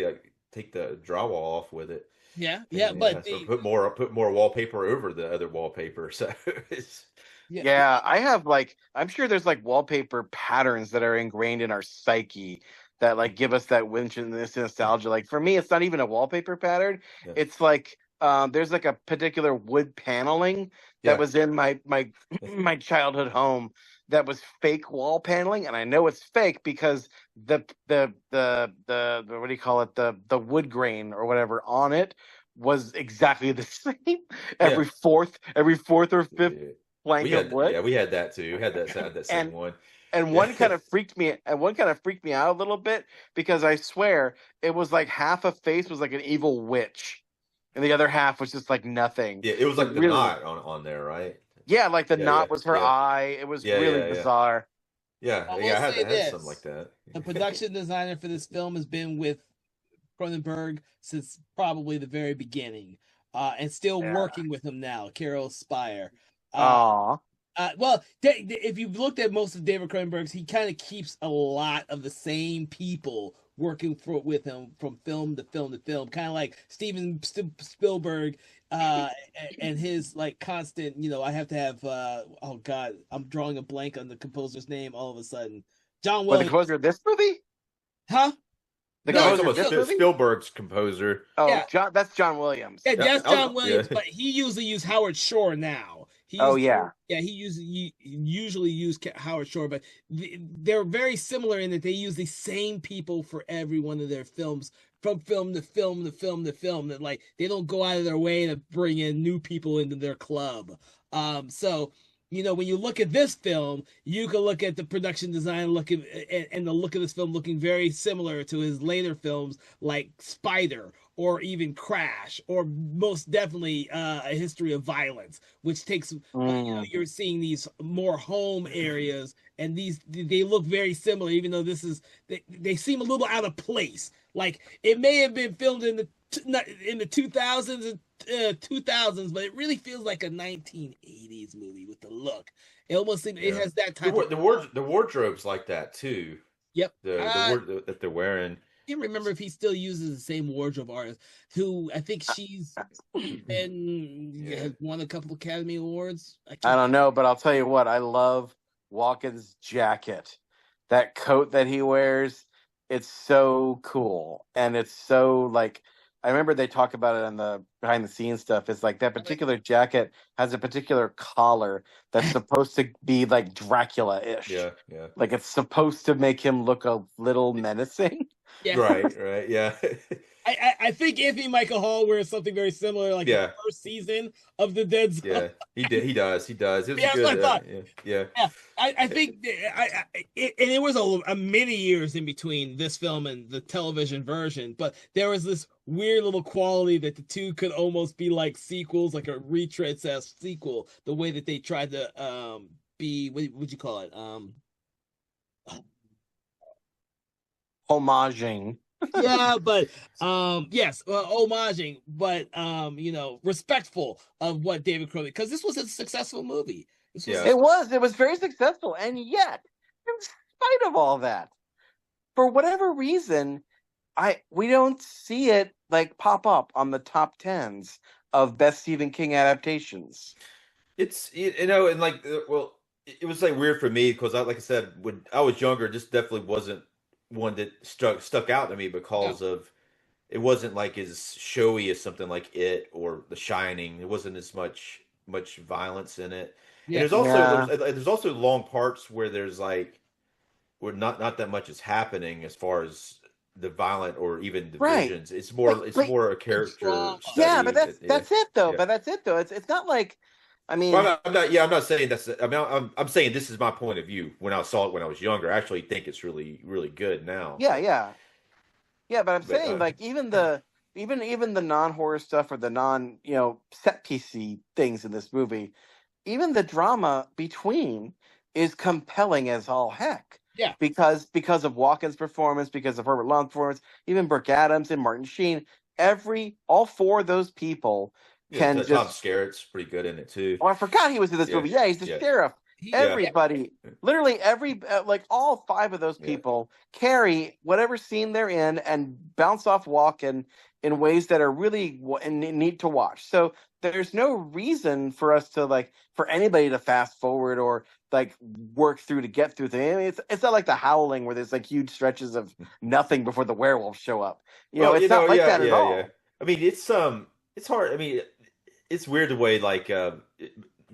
take the drywall off with it. Yeah, yeah, And but yeah, so put more wallpaper over the other wallpaper. So it's yeah, yeah. I have like I'm sure there's like wallpaper patterns that are ingrained in our psyche that like give us that winch and this nostalgia. Like for me, it's not even a wallpaper pattern. yeah, It's like there's like a particular wood paneling that yeah, was in my my childhood home that was fake wall paneling, and I know it's fake because the what do you call it, the wood grain or whatever on it was exactly the same yeah. every fourth or fifth Yeah. plank of wood. We had that too. We had that same and one. and Yeah, one kind of freaked me out a little bit because I swear it was like half a face was like an evil witch and the other half was just like nothing. yeah. It was It like the really, knot on there, right? yeah, like the Yeah, yeah, knot was her yeah, eye. It was yeah, really yeah, yeah, bizarre. yeah, I will yeah. say I had something like this: that. the production designer for this film has been with Cronenberg since probably the very beginning, and still Yeah. working with him now, Carol Spire. Uh, Aw. well, if you've looked at most of David Cronenberg's, he kind of keeps a lot of the same people working with him from film to film to film, kind of like Steven Spielberg, and his like constant. You know, I have to have. Oh God, I'm drawing a blank on the composer's name all of a sudden. John What, the Williams, composer of this movie? huh? The No, it's composer of almost this movie? Spielberg's composer. Oh, Yeah, That's John Williams. yeah, Yeah, that's John yeah, Williams, but he usually use Howard Shore now. Oh yeah. He usually use Howard Shore, but they're very similar in that they use the same people for every one of their films, from film to film to film to film. That like they don't go out of their way to bring in new people into their club. So you know when you look at this film, you can look at the production design, and the look of this film looking very similar to his later films like Spider or even Crash, or most definitely A History of Violence, which takes you're seeing these more home areas, and they look very similar, even though they seem a little out of place. Like it may have been filmed in the 2000s and 2000s, but it really feels like a 1980s movie with the look. It almost seems it yeah. has that type of The wardrobe's like that too. Yep. The ward that they're wearing. Can't remember if he still uses the same wardrobe artist who I think she's has won a couple Academy Awards. I don't know, but I'll tell you what, I love Walken's jacket. That coat that he wears, it's so cool. And it's so like I remember they talk about it on the behind the scenes stuff. It's like that particular jacket has a particular collar that's supposed to be like Dracula-ish. Yeah, yeah. Like it's supposed to make him look a little menacing. Yeah. Right, yeah. I think Anthony Michael Hall wears something very similar, like the first season of the Dead Zone. Yeah, he does. It was Yeah, good. that's what I thought. Yeah. I think and it was a many years in between this film and the television version, but there was this weird little quality that the two could almost be like sequels, like a retread-esque sequel. The way that they tried to be, what would you call it? Homaging. Yeah, but yes, homaging, but respectful of what David Crowley, because this was a successful movie. It was very successful, and yet, in spite of all that, for whatever reason, we don't see it like pop up on the top tens of best Stephen King adaptations. It's and like well, it was like weird for me because like I said, when I was younger, this definitely wasn't one that stuck out to me because of it wasn't like as showy as something like It or The Shining. It wasn't as much violence in it. And there's also long parts where there's like where not that much is happening as far as the violent or even the visions. It's more a character study. Yeah, but that's it though. But that's it though. It's not like I mean, well, I'm not saying that's. I mean, I'm saying this is my point of view. When I saw it when I was younger, I actually think it's really, really good now. Yeah. But I'm saying like even the non-horror stuff or the non set piecey things in this movie, even the drama between is compelling as all heck. Yeah. Because of Walken's performance, because of Herbert Long's performance, even Burke Adams and Martin Sheen, all four of those people can Tom just. Skerritt's pretty good in it too. Oh, I forgot he was in this movie. Yeah, he's the sheriff. Everybody, literally like all five of those people carry whatever scene they're in and bounce off Walken in ways that are really neat to watch. So there's no reason for us to for anybody to fast forward or work through to get through things. I mean, it's not like The Howling where there's huge stretches of nothing before the werewolves show up. It's not like that at all. I mean, it's hard. I mean, it's weird the way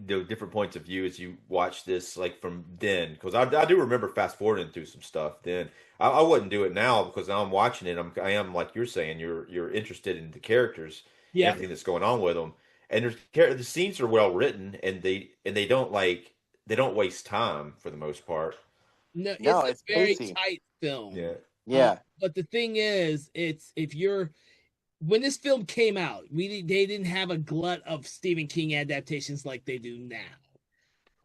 different points of view as you watch this from then, because I do remember fast forwarding through some stuff then. I wouldn't do it now because now I'm watching it. I am like you're saying, you're interested in the characters, everything that's going on with them, and the scenes are well written, and they don't waste time for the most part. No, it's a very tight film. Yeah. But the thing is, when this film came out, they didn't have a glut of Stephen King adaptations like they do now.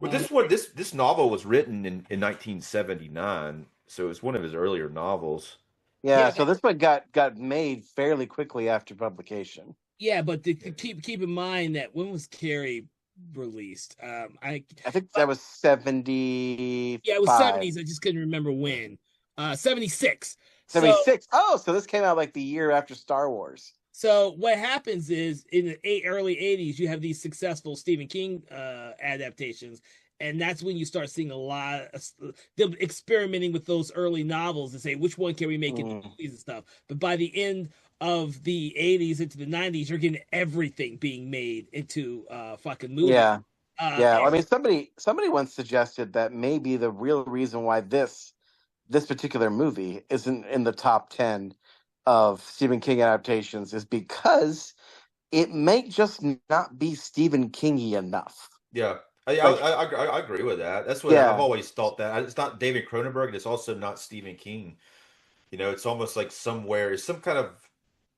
Well, this novel was written in 1979, so it's one of his earlier novels. Yeah, so this one got made fairly quickly after publication. Yeah, but keep in mind that when was Carrie released? I think that was 70. Yeah, it was 70s. I just couldn't remember when. 76. 76. So this came out the year after Star Wars. So what happens is in the early 80s, you have these successful Stephen King adaptations. And that's when you start seeing a lot of them experimenting with those early novels and say, which one can we make into movies and stuff. But by the end of the 80s into the 90s, you're getting everything being made into fucking movies. Yeah. I mean, somebody once suggested that maybe the real reason why this particular movie isn't in the top 10 of Stephen King adaptations is because it may just not be Stephen Kingy enough. Yeah. I agree with that. That's what I've always thought, that it's not David Cronenberg, and it's also not Stephen King. It's almost like it's some kind of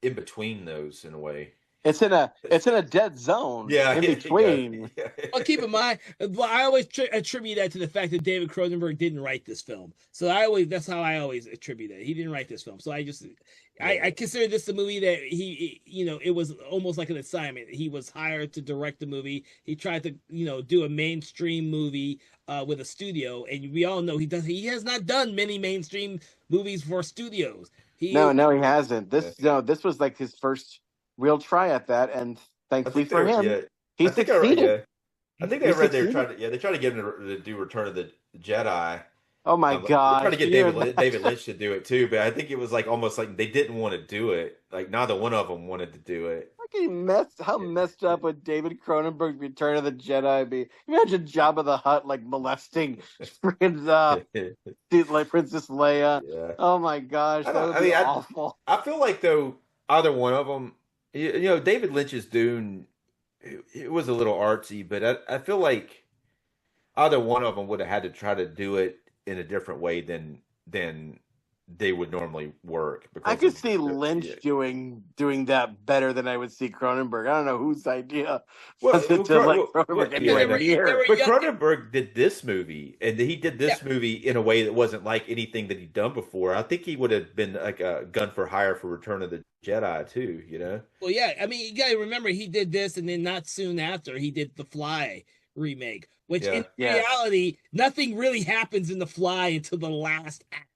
in between those in a way. It's in a dead zone. In between. Well, keep in mind, I always attribute that to the fact that David Cronenberg didn't write this film. So that's how I always attribute it. He didn't write this film. So I consider this the movie that he it was almost like an assignment. He was hired to direct the movie. He tried to do a mainstream movie with a studio, and we all know he has not done many mainstream movies for studios. No, he hasn't. This was his first real try at that, and thankfully for him, he succeeded. I think they read they tried to get him to do Return of the Jedi. Oh my God! They tried to get David Lynch to do it too, but I think it was almost like they didn't want to do it. Neither one of them wanted to do it. How messed up would David Cronenberg's Return of the Jedi be? Imagine Jabba the Hutt molesting Princess Leia. Yeah. Oh my gosh, that would be awful. I feel like though either one of them, David Lynch's Dune, it was a little artsy, but I feel like either one of them would have had to try to do it in a different way than they would normally work. I could see Lynch doing that better than I would see Cronenberg. I don't know whose idea was it to let Cronenberg anyway here. But Cronenberg did this movie, and he did this movie in a way that wasn't like anything that he'd done before. I think he would have been like a gun for hire for Return of the Jedi too, Well, yeah, I mean, you gotta remember he did this, and then not soon after he did The Fly remake, which in reality, nothing really happens in The Fly until the last act.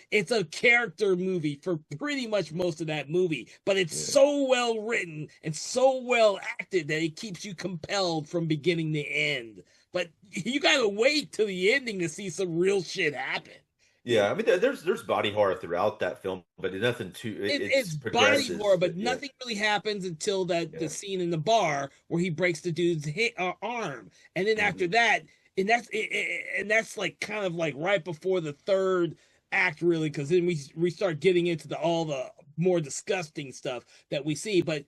It's a character movie for pretty much most of that movie, but it's so well written and so well acted that it keeps you compelled from beginning to end. But you gotta wait till the ending to see some real shit happen. Yeah, I mean, there's body horror throughout that film, but nothing too. It's body horror, but nothing really happens until the scene in the bar where he breaks the dude's arm, and then after that, and that's kind of right before the third act, really, because then we start getting into all the more disgusting stuff that we see. But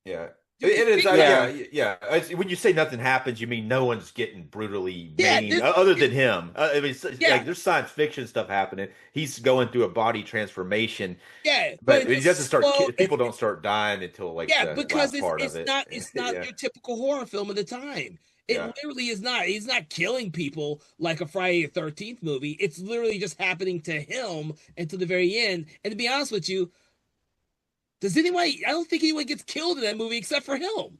it is. When you say nothing happens, you mean no one's getting brutally maimed other than him. I mean, there's science fiction stuff happening. He's going through a body transformation. Yeah, but he doesn't start. People don't start dying until the because last part of it. It's not your typical horror film of the time. It literally is not. He's not killing people like a Friday the 13th movie. It's literally just happening to him until the very end. And to be honest with you, does anybody? I don't think anyone gets killed in that movie except for him.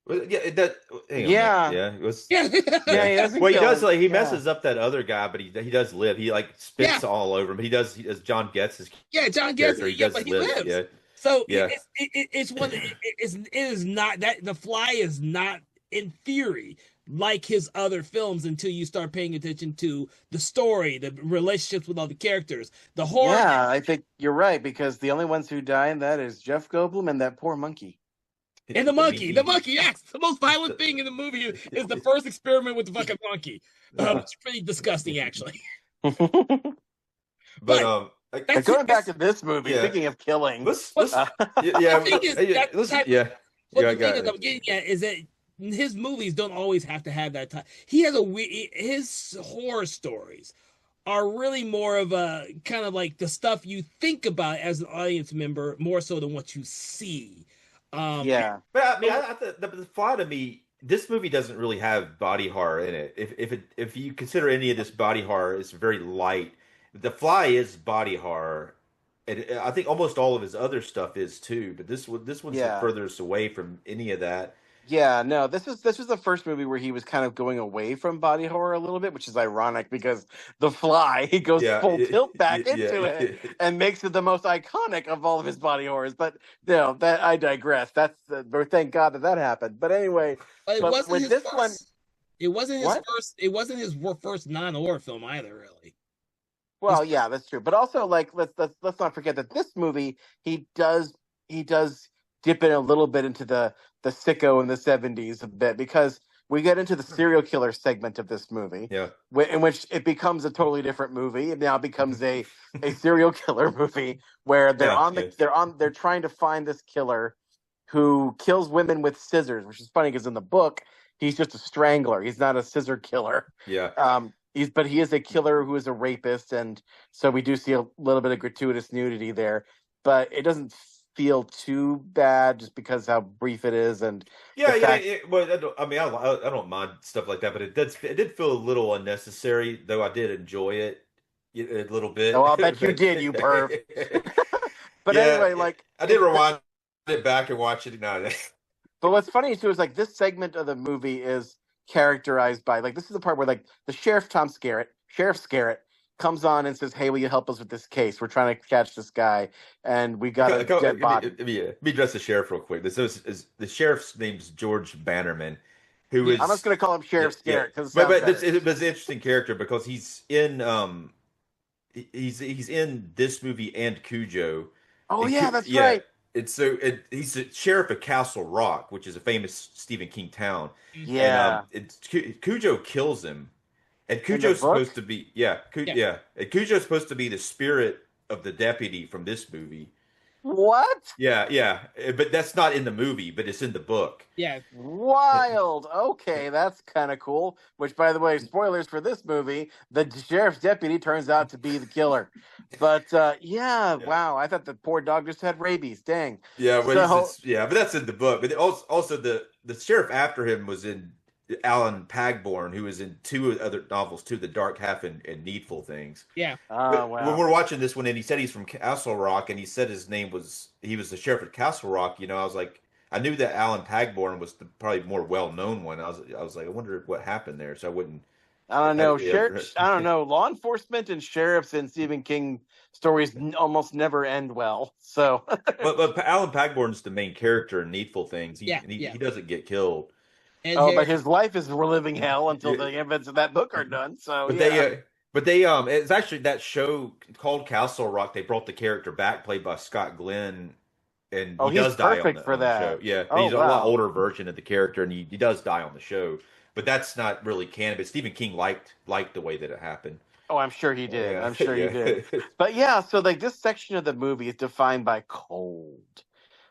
Well, yeah, that. Hang on, Yeah. yeah, it was. Yeah, Yeah, he doesn't Well, he kill does him. like he Yeah. messes up that other guy, but he does live. He like spits Yeah. all over him. He does John Getz' yeah. John gets character. it. He Yeah, does but he live. lives. Yeah, So yeah. it's one. It is not that the Fly is not in theory like his other films until you start paying attention to the story, the relationships with all the characters, the horror. Yeah, I think you're right because the only ones who die in that is Jeff Goldblum and that poor monkey. And the monkey, yes, the most violent thing in the movie is the first experiment with the fucking monkey. It's pretty disgusting, actually. But going back to this movie, speaking of killing, let's the thing is, I'm getting at is that his movies don't always have to have that type. He has his horror stories are really more of a kind of like the stuff you think about as an audience member more so than what you see. Yeah, but I mean, the Fly to me, this movie doesn't really have body horror in it. If you consider any of this body horror, it's very light. The Fly is body horror, and I think almost all of his other stuff is too. But this one's the furthest away from any of that. Yeah, no, this was the first movie where he was kind of going away from body horror a little bit, which is ironic because The Fly, he goes full tilt back into it and makes it the most iconic of all of his body horrors. But that I digress. That's thank God that happened. But anyway, it wasn't his this first, one. It wasn't his first. It wasn't his first non-horror film either, really. Well, yeah, that's true. But also, like, let's not forget that this movie he does dip in a little bit into the sicko in the 70s a bit because we get into the serial killer segment of this movie, in which it becomes a totally different movie. It now becomes a serial killer movie where they're trying to find this killer who kills women with scissors, which is funny because in the book he's just a strangler. He's not a scissor killer. Yeah. But he is a killer who is a rapist, and so we do see a little bit of gratuitous nudity there. But it doesn't feel too bad just because how brief it is, and well, I don't mind stuff like that, but it did feel a little unnecessary, though I did enjoy it a little bit. Oh, I'll bet you did, you perv. But anyway, like I did rewind it back and watch it now. But what's funny too is like this segment of the movie is characterized by like this is the part where like the Sheriff Scarrett comes on and says, "Hey, will you help us with this case? We're trying to catch this guy, and we got a dead body." Let me address the sheriff real quick. The sheriff's name's George Bannerman, who is. I'm just going to call him Sheriff Scarrett because but it's an interesting character because he's in he's in this movie and Cujo. Oh yeah, that's right. He's the sheriff of Castle Rock, which is a famous Stephen King town. Yeah, and Cujo kills him. And Cujo's supposed to be And Cujo's supposed to be the spirit of the deputy from this movie. What? Yeah. But that's not in the movie, but it's in the book. Yeah. Wild. Okay, that's kind of cool. Which, by the way, spoilers for this movie, the sheriff's deputy turns out to be the killer. But wow, I thought the poor dog just had rabies. Dang. Yeah, but but that's in the book. But also the sheriff after him was in Alan Pagborn, who was in two other novels too, The Dark Half and Needful Things. Yeah. Wow. When we're watching this one, and he said he's from Castle Rock, and he said he was the sheriff of Castle Rock. I was like, I knew that Alan Pagborn was the probably more well known one. I was like, I wonder what happened there. So I wouldn't. I don't know. I don't know. Law enforcement and sheriffs in Stephen King stories almost never end well. So, but Alan Pagborn's the main character in Needful Things. He doesn't get killed. But his life is living hell until the events of that book are done. So, it's actually that show called Castle Rock. They brought the character back, played by Scott Glenn, and he does die on the show. Yeah, he's a lot older version of the character, and he does die on the show. But that's not really canon. But Stephen King liked the way that it happened. Oh, I'm sure he did. Yeah. I'm sure he did. But so like this section of the movie is defined by cold.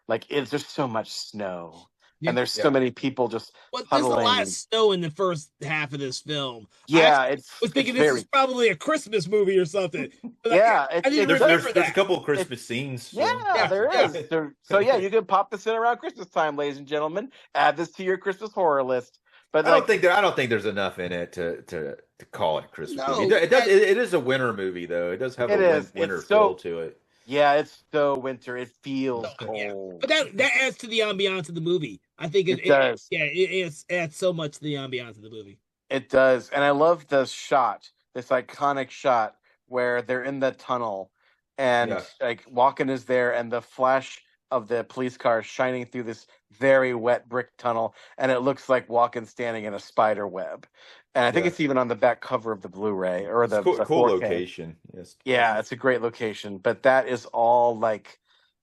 Like there's so much snow. And there's so many people just there's a lot of snow in the first half of this film. Yeah, I was thinking this is probably a Christmas movie or something. There's a couple of Christmas scenes. Yeah, there is. So you can pop this in around Christmas time, ladies and gentlemen. Add this to your Christmas horror list. But I don't think there's enough in it to call it a Christmas movie. No, It is a winter movie though. It does have it a is. winter It's feel so to it. yeah. It's so winter. It no, feels yeah, cold. but that adds to the ambiance of the movie. I think It does. it adds so much to the ambiance of the movie. It does. And I love the shot, this iconic shot where they're in the tunnel and Yeah, like Walken is there and the flash of the police car shining through this very wet brick tunnel and it looks like Walken standing in a spider web. And I think yeah. it's even on the back cover of the Blu-ray or It's the cool 4K. location. Yes. Yeah, it's a great location, but that is all like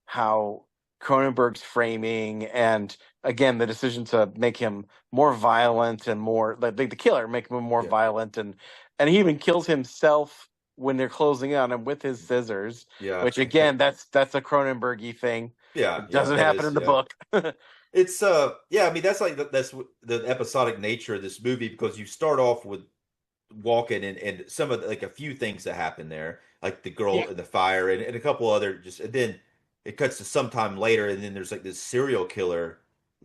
how Cronenberg's framing and again the decision to make him more violent and more like the killer make him more Yeah. violent and he even kills himself when they're closing in on him with his scissors, Yeah. which again that's a Cronenbergy thing. Yeah. It Yeah. doesn't That happen is. in the Yeah. book. It's yeah. I mean, that's like that's the episodic nature of this movie because you start off with walking and some of like a few things that happen there, like the girl Yeah, in the fire and a couple other just and then it cuts to sometime later and then there's like this serial killer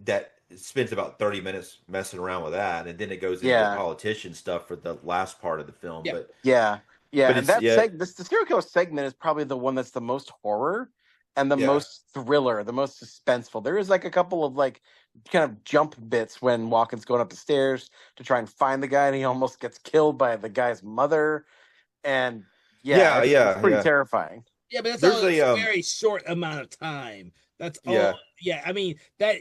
that spends about 30 minutes messing around with that and then it goes into the Yeah. politician stuff for the last part of the film. yeah, Yeah, yeah, and It's that yeah, the serial killer segment is probably the one that's the most horror and the yeah. most thriller, the most suspenseful. There is like a couple of like kind of jump bits when Walken's going up the stairs to try and find the guy, and he almost gets killed by the guy's mother. And yeah, Yeah, it's yeah, pretty yeah. terrifying. yeah. But that's all There's in a a very short amount of time. That's all. yeah, Yeah, I mean that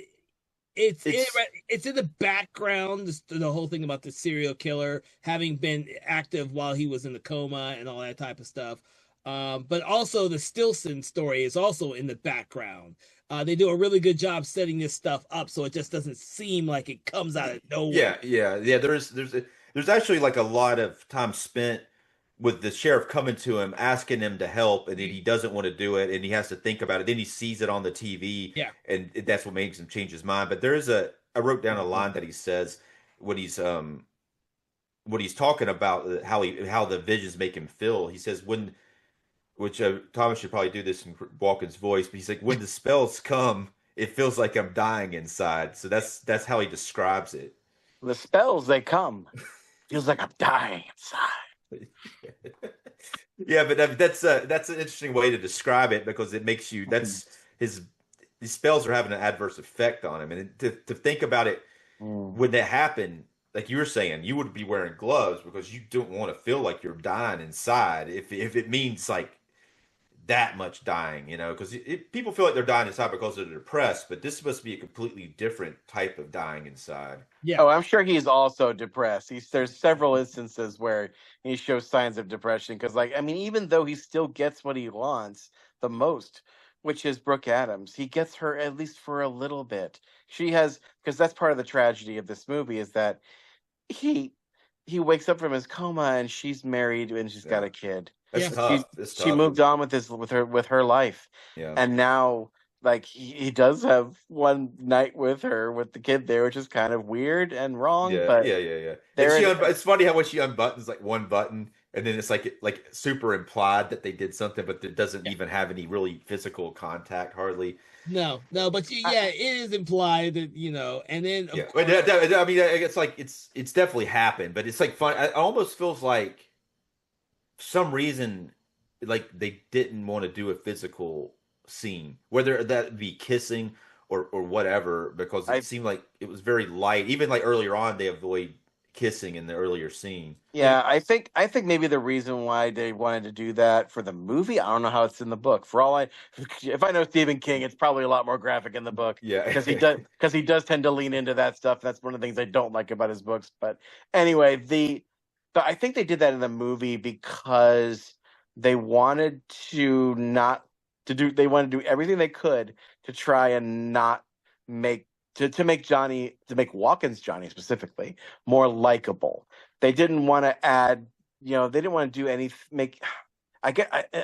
it's it's in the background. The whole thing about the serial killer having been active while he was in the coma and all that type of stuff. But also the Stilson story is also in the background. They do a really good job setting this stuff up so it just doesn't seem like it comes out of nowhere. yeah. There's actually like a lot of time spent with the sheriff coming to him, asking him to help, and then he doesn't want to do it, and he has to think about it. Then he sees it on the TV, Yeah, and that's what makes him change his mind. But there is I wrote down a Mhm. line that he says when he's talking about how the visions make him feel. He says which Thomas should probably do this in Walken's voice, but he's like, when the spells come, it feels like I'm dying inside. So that's how he describes it. The spells they come feels like I'm dying inside. Yeah, but that's an interesting way to describe it because it makes you that's his these spells are having an adverse effect on him, and to think about it Mm. when that happened, like you were saying, you would be wearing gloves because you don't want to feel like you're dying inside. If it means like that much dying, because people feel like they're dying inside because they're depressed, but this must be a completely different type of dying inside. yeah, Oh, I'm sure he's also depressed. There's several instances where he shows signs of depression because, like, I mean, even though he still gets what he wants the most, which is Brooke Adams, he gets her at least for a little bit. She has because that's part of the tragedy of this movie is that he he wakes up from his coma and she's married and she's got Yeah, a kid. that's yeah, She tough. It's she tough. moved on with her life, Yeah, and now like he does have one night with her with the kid there, which is kind of weird and wrong, but yeah. And there it it's is. funny how when she unbuttons like one button, and then it's like super implied that they did something, but it doesn't yeah. even have any really physical contact hardly. No, but I, yeah, it is implied that and then of Yeah, but course, I mean, it's like it's definitely happened, but it's like fun. It almost feels like for some reason like they didn't want to do a physical scene, whether that be kissing or whatever, because it I seemed like it was very light. Even like earlier on, they avoid kissing in the earlier scene. yeah, yeah, I think maybe the reason why they wanted to do that for the movie, I don't know how it's in the book. For all I, if I know Stephen King, it's probably a lot more graphic in the book Yeah, because he does tend to lean into that stuff. That's one of the things I don't like about his books. But anyway, but I think they did that in the movie because they wanted to not to do they wanted to do everything they could to try and not make to make Johnny to make Walken's Johnny specifically more likable. They didn't want to add, they didn't want to do any make. I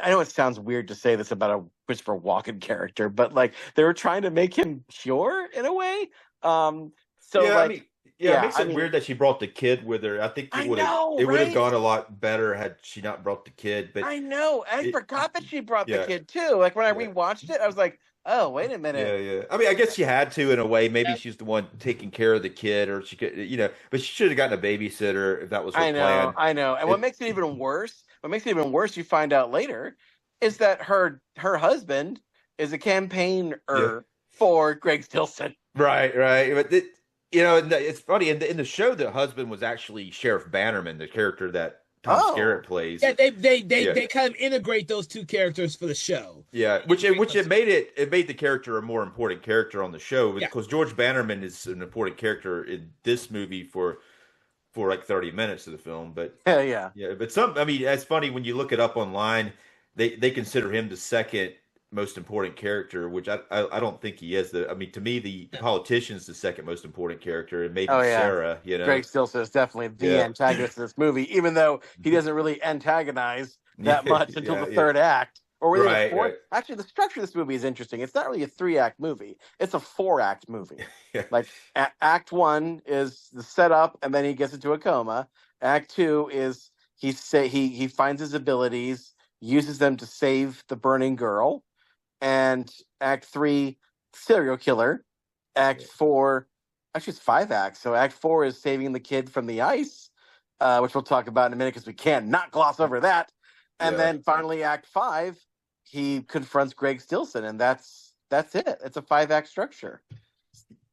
know it sounds weird to say this about a Christopher Walken character, but like they were trying to make him pure in a way. So yeah. I like mean, Yeah, it makes it weird that she brought the kid with her. I think I know, it would have right? gone a lot better had she not brought the kid. But I know. I forgot that she brought the yeah, kid too. Like when I yeah, rewatched it, I was like, oh, wait a minute. yeah. I mean, I guess she had to in a way. Maybe she's the one taking care of the kid, or she could, but she should have gotten a babysitter if that was her plan. I know. And what makes it even worse, you find out later, is that her husband is a Yeah. campaigner for Greg Stilson. Right. But it's funny in the show. The husband was actually Sheriff Bannerman, the character that Tom Skerritt plays. Yeah, they kind of integrate those two characters for the show. Yeah, which it made the character a more important character on the show because George Bannerman is an important character in this movie for like 30 minutes of the film. But yeah. But I mean, it's funny when you look it up online, they consider him the second most important character, which I don't think he is. I mean, to me, the politician's the second most important character, and maybe Sarah. Greg Stilson is definitely the antagonist of this movie, even though he doesn't really antagonize that much until the third act. Or really the fourth. Right. Actually, the structure of this movie is interesting. It's not really a 3-act movie. It's a 4-act movie. Like Act 1 is the setup, and then he gets into a coma. Act 2 is he finds his abilities, uses them to save the burning girl. And Act 3, serial killer. Act 4, actually it's 5 acts. So Act 4 is saving the kid from the ice, which we'll talk about in a minute because we can't not gloss over that. And then finally, Act 5, he confronts Greg Stilson, and that's it. It's a 5-act structure.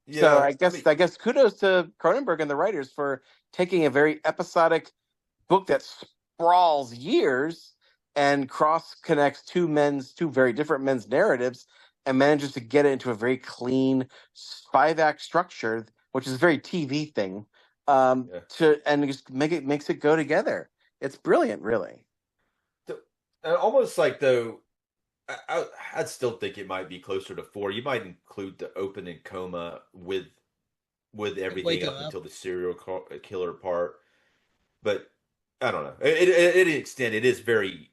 Yeah, so I guess kudos to Cronenberg and the writers for taking a very episodic book that sprawls years and cross connects two very different men's narratives and manages to get it into a very clean 5-act structure, which is a very TV thing, and just makes it go together. It's brilliant, really. Almost like though, I'd still think it might be closer to 4. You might include the opening coma with everything up until the serial killer part, but I don't know. At an extent, it is very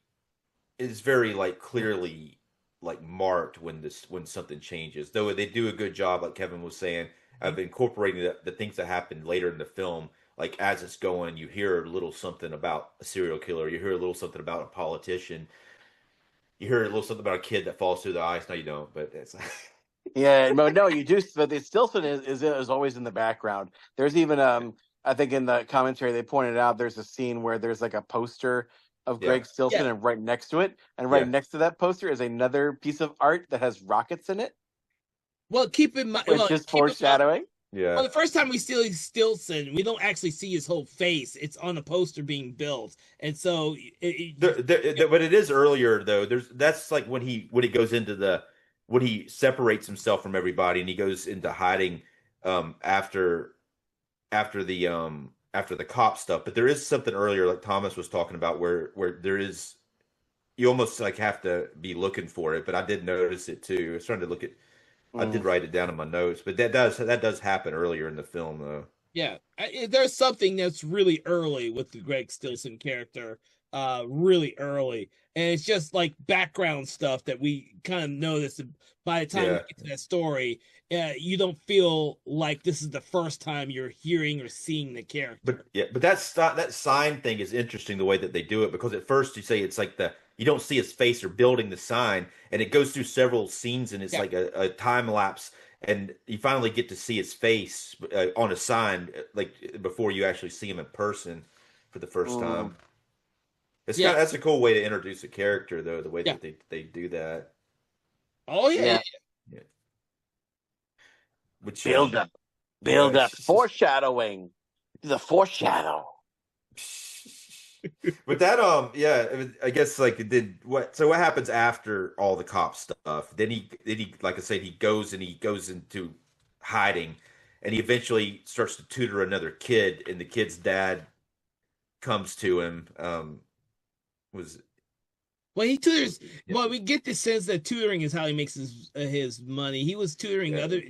like clearly like marked when something changes. Though they do a good job, like Kevin was saying, of incorporating the things that happen later in the film. Like as it's going, you hear a little something about a serial killer. You hear a little something about a politician. You hear a little something about a kid that falls through the ice. No, you don't. But it's no, you do. But the Stilson is always in the background. There's even I think in the commentary they pointed out there's a scene where there's like a poster of Greg Stilson, and right next to it, and right next to that poster is another piece of art that has rockets in it. Well, keep in mind, which is foreshadowing. Yeah. Well, the first time we see Stilson, we don't actually see his whole face. It's on the poster being built, and so. But it is earlier though. That's like when he goes into when he separates himself from everybody and he goes into hiding after the cop stuff. But there is something earlier, like Thomas was talking about, where there is, you almost like have to be looking for it. But I did notice it too. I was trying to look at. I did write it down in my notes, but that does happen earlier in the film, though. Yeah, there's something that's really early with the Greg Stilson character, really early, and it's just like background stuff that we kind of notice. By the time we get to that story, you don't feel like this is the first time you're hearing or seeing the character. But that sign thing is interesting the way that they do it, because at first you say it's like you don't see his face or building the sign, and it goes through several scenes, and it's like a time lapse, and you finally get to see his face on a sign, like before you actually see him in person for the first time. That's a cool way to introduce a character, though, the way that they do that. Oh yeah. Which build up, foreshadowing, the foreshadow. But that I guess like it did what. So what happens after all the cop stuff? Then he like I said, he goes into hiding, and he eventually starts to tutor another kid, and the kid's dad comes to him. Well, he tutors. Well, we get the sense that tutoring is how he makes his money. He was tutoring other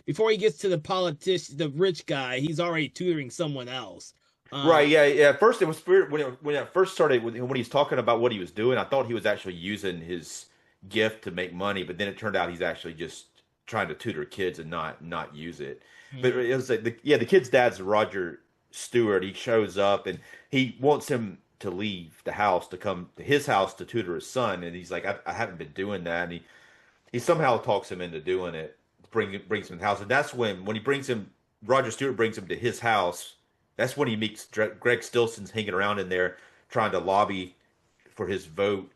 before he gets to the politician, the rich guy. He's already tutoring someone else. Right, yeah. At first, it was weird when it first started. When he's talking about what he was doing, I thought he was actually using his gift to make money, but then it turned out he's actually just trying to tutor kids and not use it. But Mhm. it was like the kid's dad's Roger Stewart. He shows up and he wants him to leave the house to come to his house to tutor his son, and he's like, I haven't been doing that, and he somehow talks him into doing it, brings him to the house, and that's when he brings him, Roger Stewart brings him to his house. That's when he meets Greg Stilson's hanging around in there trying to lobby for his vote,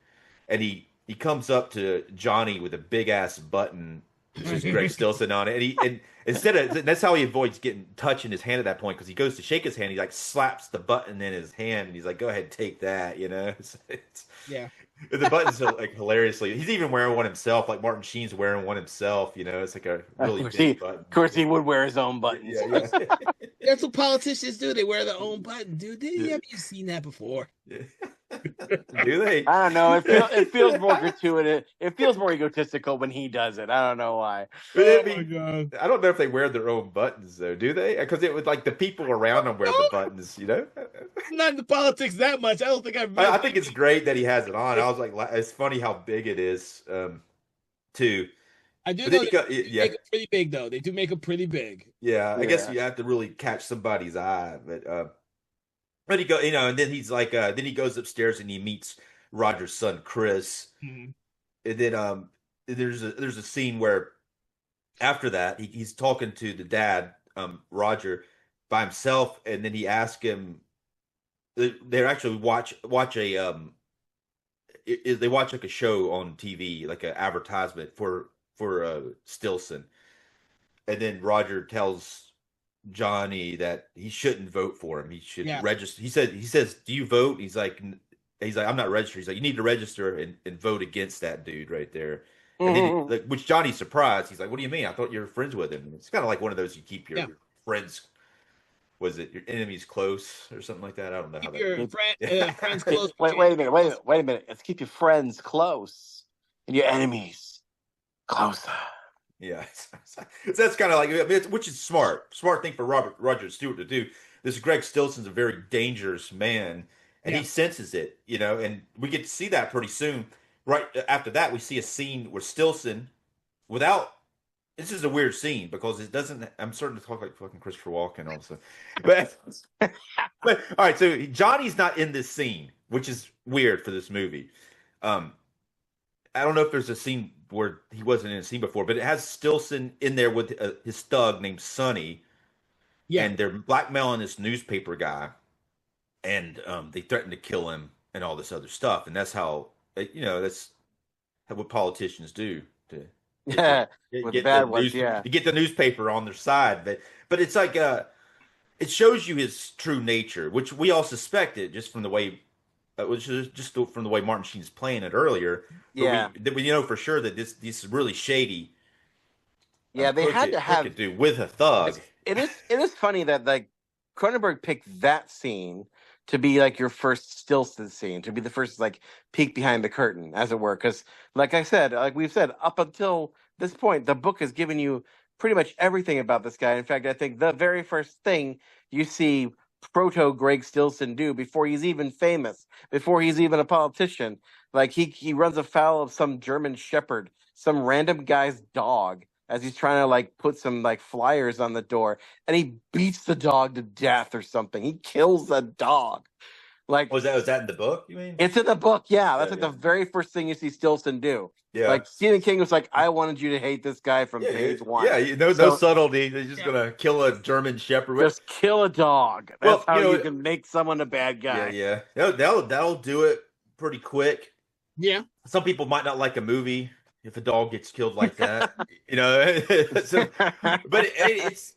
and he comes up to Johnny with a big ass button that says Greg Stilson on it, and instead of that's how he avoids getting touch in his hand at that point, because he goes to shake his hand, he like slaps the button in his hand, and he's like, "Go ahead, take that," you know. Yeah. The button's like hilariously. He's even wearing one himself, like Martin Sheen's wearing one himself. You know, it's like a really big button. Of course, he would wear his own buttons. Yeah. That's what politicians do. They wear their own button, dude. Have you seen that before? Yeah. Do they? I don't know. It feels more gratuitous. It feels more egotistical when he does it. I don't know why. Oh my God. I don't know if they wear their own buttons though. Do they? Because it was like the people around them wear the buttons. You know. I'm not into politics that much. I don't think I've. I think it's great that he has it on. I was like, it's funny how big it is, too. I do But know then they make it pretty big, though. They do make it pretty big. Yeah, I guess you have to really catch somebody's eye, but he go, and then he's like, then he goes upstairs and he meets Roger's son Chris, Mhm. and then there's a scene where after that he's talking to the dad, Roger, by himself, and then he asks him, they actually watch a they watch like a show on TV, like an advertisement for Stilson, and then Roger tells Johnny that he shouldn't vote for him. He should register. He says, "Do you vote?" He's like, I'm not registered. He's like, you need to register and vote against that dude right there. And then, which Johnny's surprised. He's like, "What do you mean? I thought you were friends with him." And it's kind of like one of those you keep your friends. Was it your enemies close or something like that? I don't know. Keep how your friends close. Wait a minute. Let's keep your friends close and your enemies closer. Yeah, so that's kind of like, which is smart thing for Roger Stewart to do. This Greg Stilson's a very dangerous man, and he senses it, and we get to see that pretty soon. Right after that, we see a scene where Stilson, without, this is a weird scene because it doesn't. I'm starting to talk like fucking Christopher Walken also, but all right. So Johnny's not in this scene, which is weird for this movie. I don't know if there's a scene where he wasn't in a scene before, but it has Stilson in there with his thug named Sonny, and they're blackmailing this newspaper guy, and they threaten to kill him and all this other stuff, and that's how that's what politicians do to get the newspaper on their side. But it's like it shows you his true nature, which we all suspected just from the way. Which is just from the way Martin Sheen's playing it earlier. But we know for sure that this is really shady. Yeah, they had to have do with a thug. It is funny that like Cronenberg picked that scene to be like your first Stilson scene, to be the first like peek behind the curtain, as it were. Because like I said, like we've said, up until this point, the book has given you pretty much everything about this guy. In fact, I think the very first thing you see proto Greg Stilson do before he's even famous, before he's even a politician, like he runs afoul of some German shepherd, some random guy's dog, as he's trying to like put some like flyers on the door, and he beats the dog to death or something. He kills the dog. Like, was that in the book? You mean it's in the book? Yeah, that's the very first thing you see Stilson do. Yeah, like Stephen King was like, I wanted you to hate this guy from page one. Yeah, no subtlety. They're just gonna kill a German shepherd. Just kill a dog. That's how you can make someone a bad guy. Yeah. That'll do it pretty quick. Yeah. Some people might not like a movie if a dog gets killed like that. But it's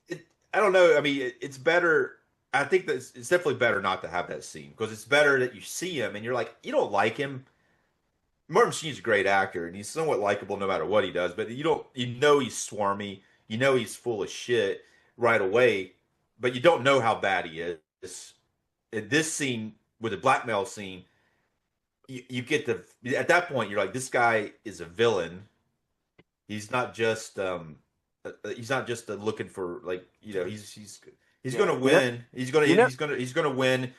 I don't know. I mean, it's better. I think that it's definitely better not to have that scene, because it's better that you see him and you're like, you don't like him. Martin Sheen's a great actor and he's somewhat likable no matter what he does, but he's swarmy, he's full of shit right away, but you don't know how bad he is. In this scene, with the blackmail scene, you get at that point you're like, this guy is a villain. He's not just looking for, like, he's going to win. He's going to win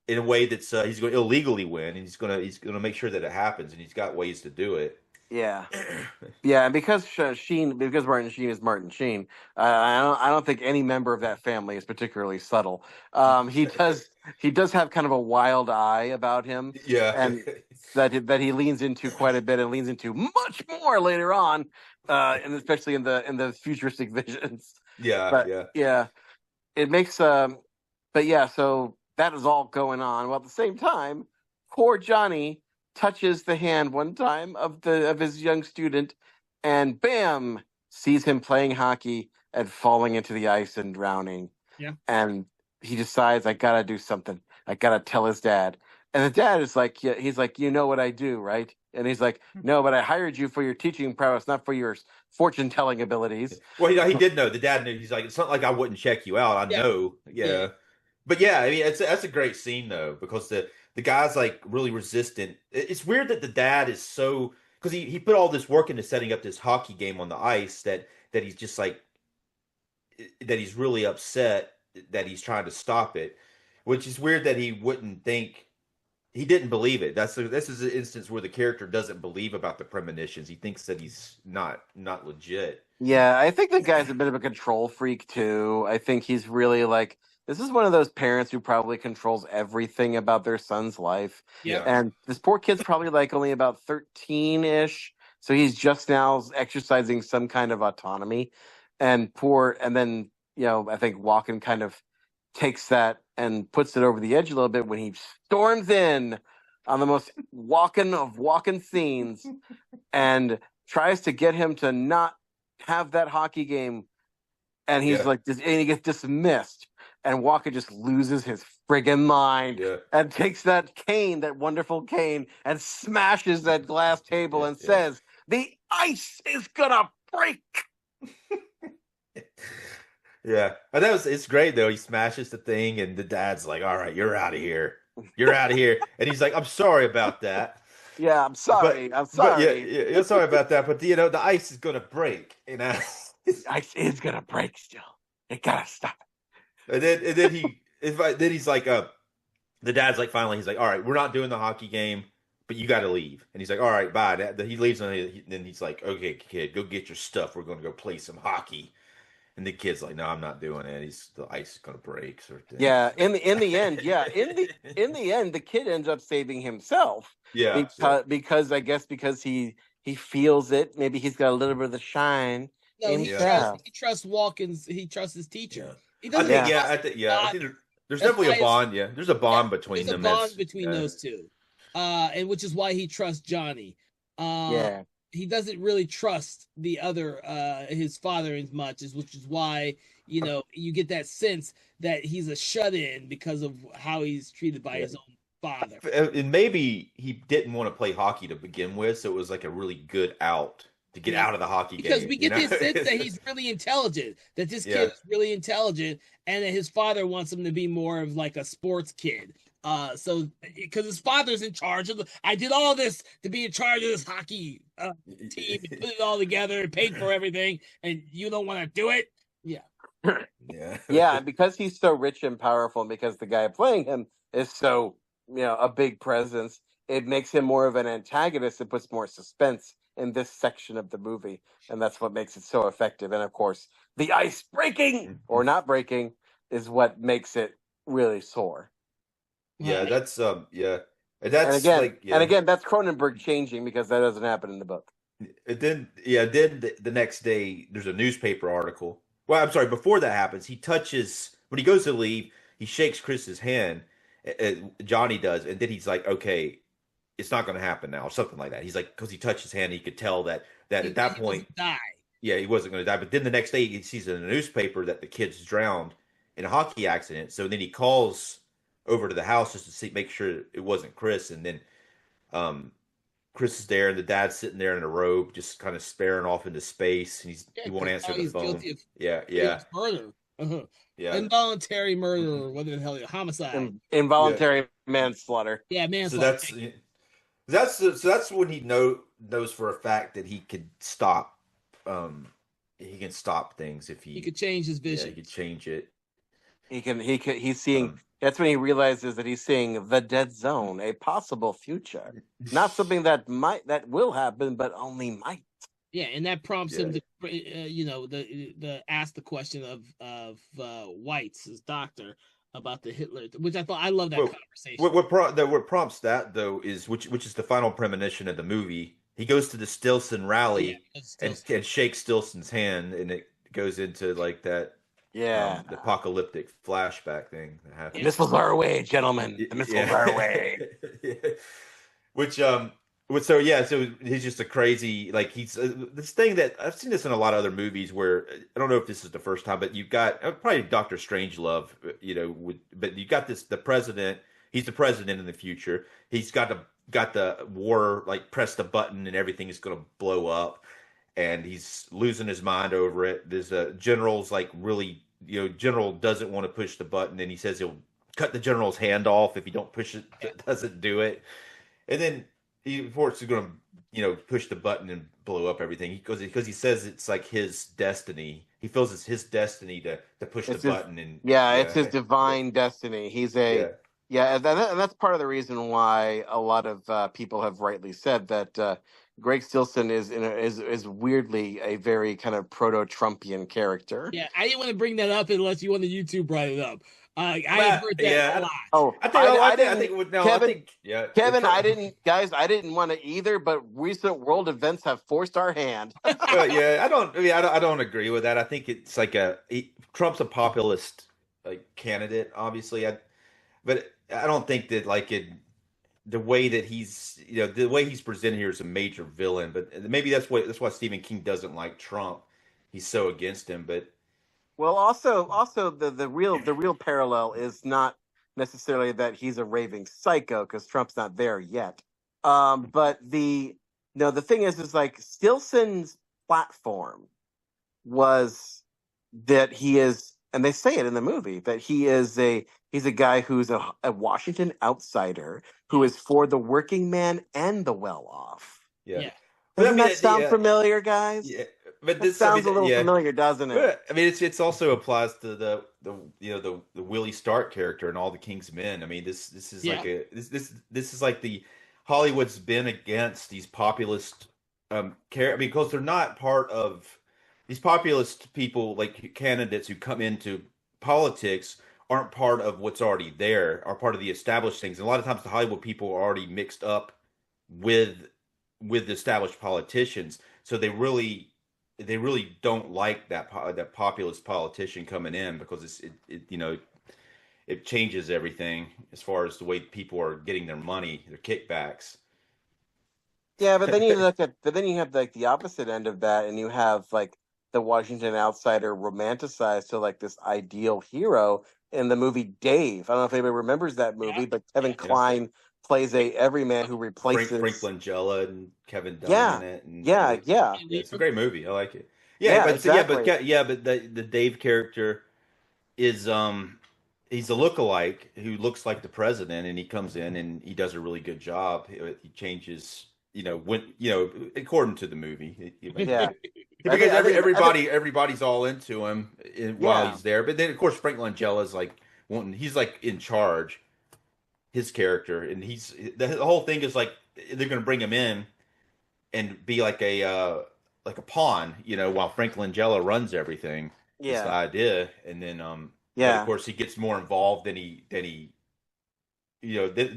in a way that's he's going to illegally win, and he's going to make sure that it happens, and he's got ways to do it. Yeah. Yeah, and because because Martin Sheen is Martin Sheen, I don't think any member of that family is particularly subtle. He does have kind of a wild eye about him, Yeah. and that he leans into quite a bit and leans into much more later on, and especially in the futuristic visions. Yeah, But yeah. yeah, it makes but yeah, so that is all going on. While at the same time, poor Johnny touches the hand one time of his young student, and bam, sees him playing hockey and falling into the ice and drowning. Yeah. And he decides, I gotta do something. I gotta tell his dad. And the dad is like, yeah, he's like, you know what I do, right? And he's like, no, but I hired you for your teaching prowess, not for your fortune telling abilities. Well, he did know. The dad knew. He's like, it's not like I wouldn't check you out. I Yeah. know. Yeah. But yeah, I mean, that's a great scene though, because the guy's like really resistant. It's weird that the dad is so, because he put all this work into setting up this hockey game on the ice, that he's just like, that he's really upset that he's trying to stop it, which is weird that he wouldn't think. He didn't believe it. This is an instance where the character doesn't believe about the premonitions. He thinks that he's not legit. Yeah, I think the guy's a bit of a control freak too. I think he's really like, this is one of those parents who probably controls everything about their son's life. Yeah. And this poor kid's probably like only about 13-ish, so he's just now exercising some kind of autonomy. And then, I think Walken kind of takes that and puts it over the edge a little bit when he storms in on the most Walken of Walken scenes and tries to get him to not have that hockey game, and he's like, and he gets dismissed, and Walker just loses his friggin' mind and takes that cane, that wonderful cane, and smashes that glass table and says, "The ice is gonna break." Yeah, but it's great though. He smashes the thing, and the dad's like, "All right, you're out of here. You're out of here." And he's like, "I'm sorry about that." Yeah, I'm sorry. I'm But sorry. yeah, sorry about that. But the ice is gonna break. The ice is gonna break still. It gotta stop. Then he's like, the dad's like, finally, he's like, "All right, we're not doing the hockey game, but you got to leave." And he's like, "All right, bye." He leaves, and then he's like, "Okay, kid, go get your stuff. We're gonna go play some hockey." And the kid's like, "No, I'm not doing it. The ice is gonna break." Sort of thing. Yeah, in the end, in the end, the kid ends up saving himself. Yeah, because I guess because he feels it. Maybe he's got a little bit of the shine. No, he trusts Walken's. He trusts his teacher. He doesn't. I think there's definitely a bond. Yeah, there's a bond between them. There's a bond between those two, and which is why he trusts Johnny. He doesn't really trust the other, his father as much, which is why you get that sense that he's a shut-in because of how he's treated by his own father. And maybe he didn't want to play hockey to begin with, so it was like a really good out to get out of the hockey game. Because we get the sense that he's really intelligent, that this kid is really intelligent, and that his father wants him to be more of like a sports kid. So because his father's in charge of I did all this to be in charge of this hockey team and put it all together and paid for everything, and you don't want to do it. Yeah, because he's so rich and powerful, and because the guy playing him is so a big presence, it makes him more of an antagonist. It puts more suspense in this section of the movie, and that's what makes it so effective. And of course, the ice breaking or not breaking is what makes it really soar. Yeah, that's and again, that's Cronenberg changing, because that doesn't happen in the book. Then the next day there's a newspaper article. Well, I'm sorry, before that happens, when he goes to leave, he shakes Chris's hand, Johnny does, and then he's like, "Okay, it's not going to happen now," or something like that. He's like, because he touched his hand, he could tell that at that point, he wasn't going to die. But then the next day, he sees in the newspaper that the kid's drowned in a hockey accident. So then he calls over to the house just to make sure it wasn't Chris. And then Chris is there, and the dad's sitting there in a robe, just kind of staring off into space. And he won't answer the phone. Murder. Involuntary murder, or whatever the hell, homicide. Involuntary manslaughter. Yeah, manslaughter. So that's when he knows for a fact that he could stop. He can stop things if he could change his vision. He could change it. He's seeing That's when he realizes that he's seeing the dead zone, a possible future, not something that will happen, but only might. Yeah, and that prompts him to, the ask the question of White's his doctor about the Hitler, which I love that conversation. What prompts that though is which is the final premonition of the movie. He goes to the Stilson rally and shakes Stilson's hand, and it goes into like that the apocalyptic flashback thing that happens. The missiles are away, gentlemen. The missiles are away. So he's just a crazy, like, he's this thing that I've seen this in a lot of other movies where I don't know if this is the first time, but you've got probably Dr. Strangelove, but you got the president. He's the president in the future. He's got the war, like, press the button and everything is going to blow up, and he's losing his mind over it. There's a general's like really, general doesn't want to push the button, and he says he'll cut the general's hand off if he don't push it, doesn't do it, and then he forces going to push the button and blow up everything because he says it's like his destiny. He feels it's his destiny to push the button and it's his divine destiny. He's and that's part of the reason why a lot of people have rightly said that Greg Stilson is weirdly a very kind of proto-Trumpian character. Yeah, I didn't want to bring that up unless you on the YouTube brought it up. I have heard that a lot. Oh, Kevin, I didn't want to either, but recent world events have forced our hand. I don't agree with that. I think it's like Trump's a populist candidate, obviously. But I don't think that the way that he's presented here is a major villain. But maybe that's why Stephen King doesn't like Trump. He's so against him, but. Well, also the real parallel is not necessarily that he's a raving psycho because Trump's not there yet. But the thing is like Stilson's platform was that he is, and they say it in the movie, that he's a guy who's a Washington outsider who is for the working man and the well-off. Yeah. Doesn't that sound familiar, guys? Yeah. But this sounds a little familiar, doesn't it? But, I mean, it's also applies to the Willie Stark character and all the King's Men. I mean, this is like this is like the Hollywood's been against these populist because they're not part of these populist people, like candidates who come into politics aren't part of what's already there, are part of the established things. And a lot of times the Hollywood people are already mixed up with the established politicians, so they really don't like that populist politician coming in because it changes everything as far as the way people are getting their money, their kickbacks. Yeah, but then you have like the opposite end of that, and you have like the Washington outsider romanticized to like this ideal hero in the movie Dave. I don't know if anybody remembers that movie, but Kevin Kline plays a everyman who replaces Frank Langella and Kevin Dunn in it. And, it's a great movie. I like it. But the Dave character is he's a lookalike who looks like the president, and he comes in and he does a really good job. He changes, according to the movie. Because everybody's all into him while he's there. But then of course Frank Langella's he's like in charge. His character, and the whole thing is like they're going to bring him in and be like a pawn, while Frank Langella runs everything. Yeah, that's the idea. And then of course he gets more involved than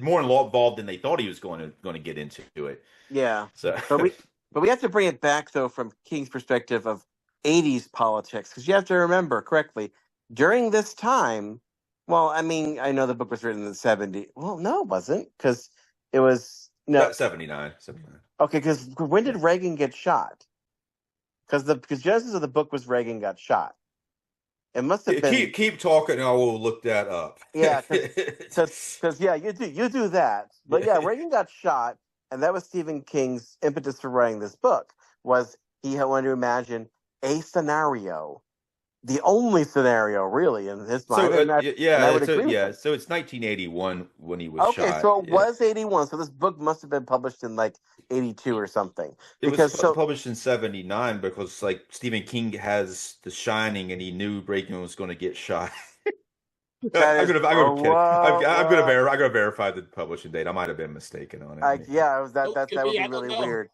more involved than they thought he was going to get into it. Yeah. So, but we have to bring it back though from King's perspective of 80s politics, because you have to remember correctly during this time. Well, I mean, I know the book was written in the 70s. Well, no, it wasn't, because it was 79. Okay, because when did Reagan get shot? Because Genesis of the book was Reagan got shot. It must have been. Keep talking, and I will look that up. Yeah, because you do that. But Reagan got shot, and that was Stephen King's impetus for writing this book. Was he wanted to imagine a scenario. The only scenario, really, in his mind. So it's 1981 when he was shot. Okay, so it was 81. So this book must have been published in 82 or something. It was published in 79 because Stephen King has The Shining, and he knew Reagan was going to get shot. I'm gonna kid. I'm gonna whoa. verify the publishing date. I might have been mistaken on it. That would be really weird.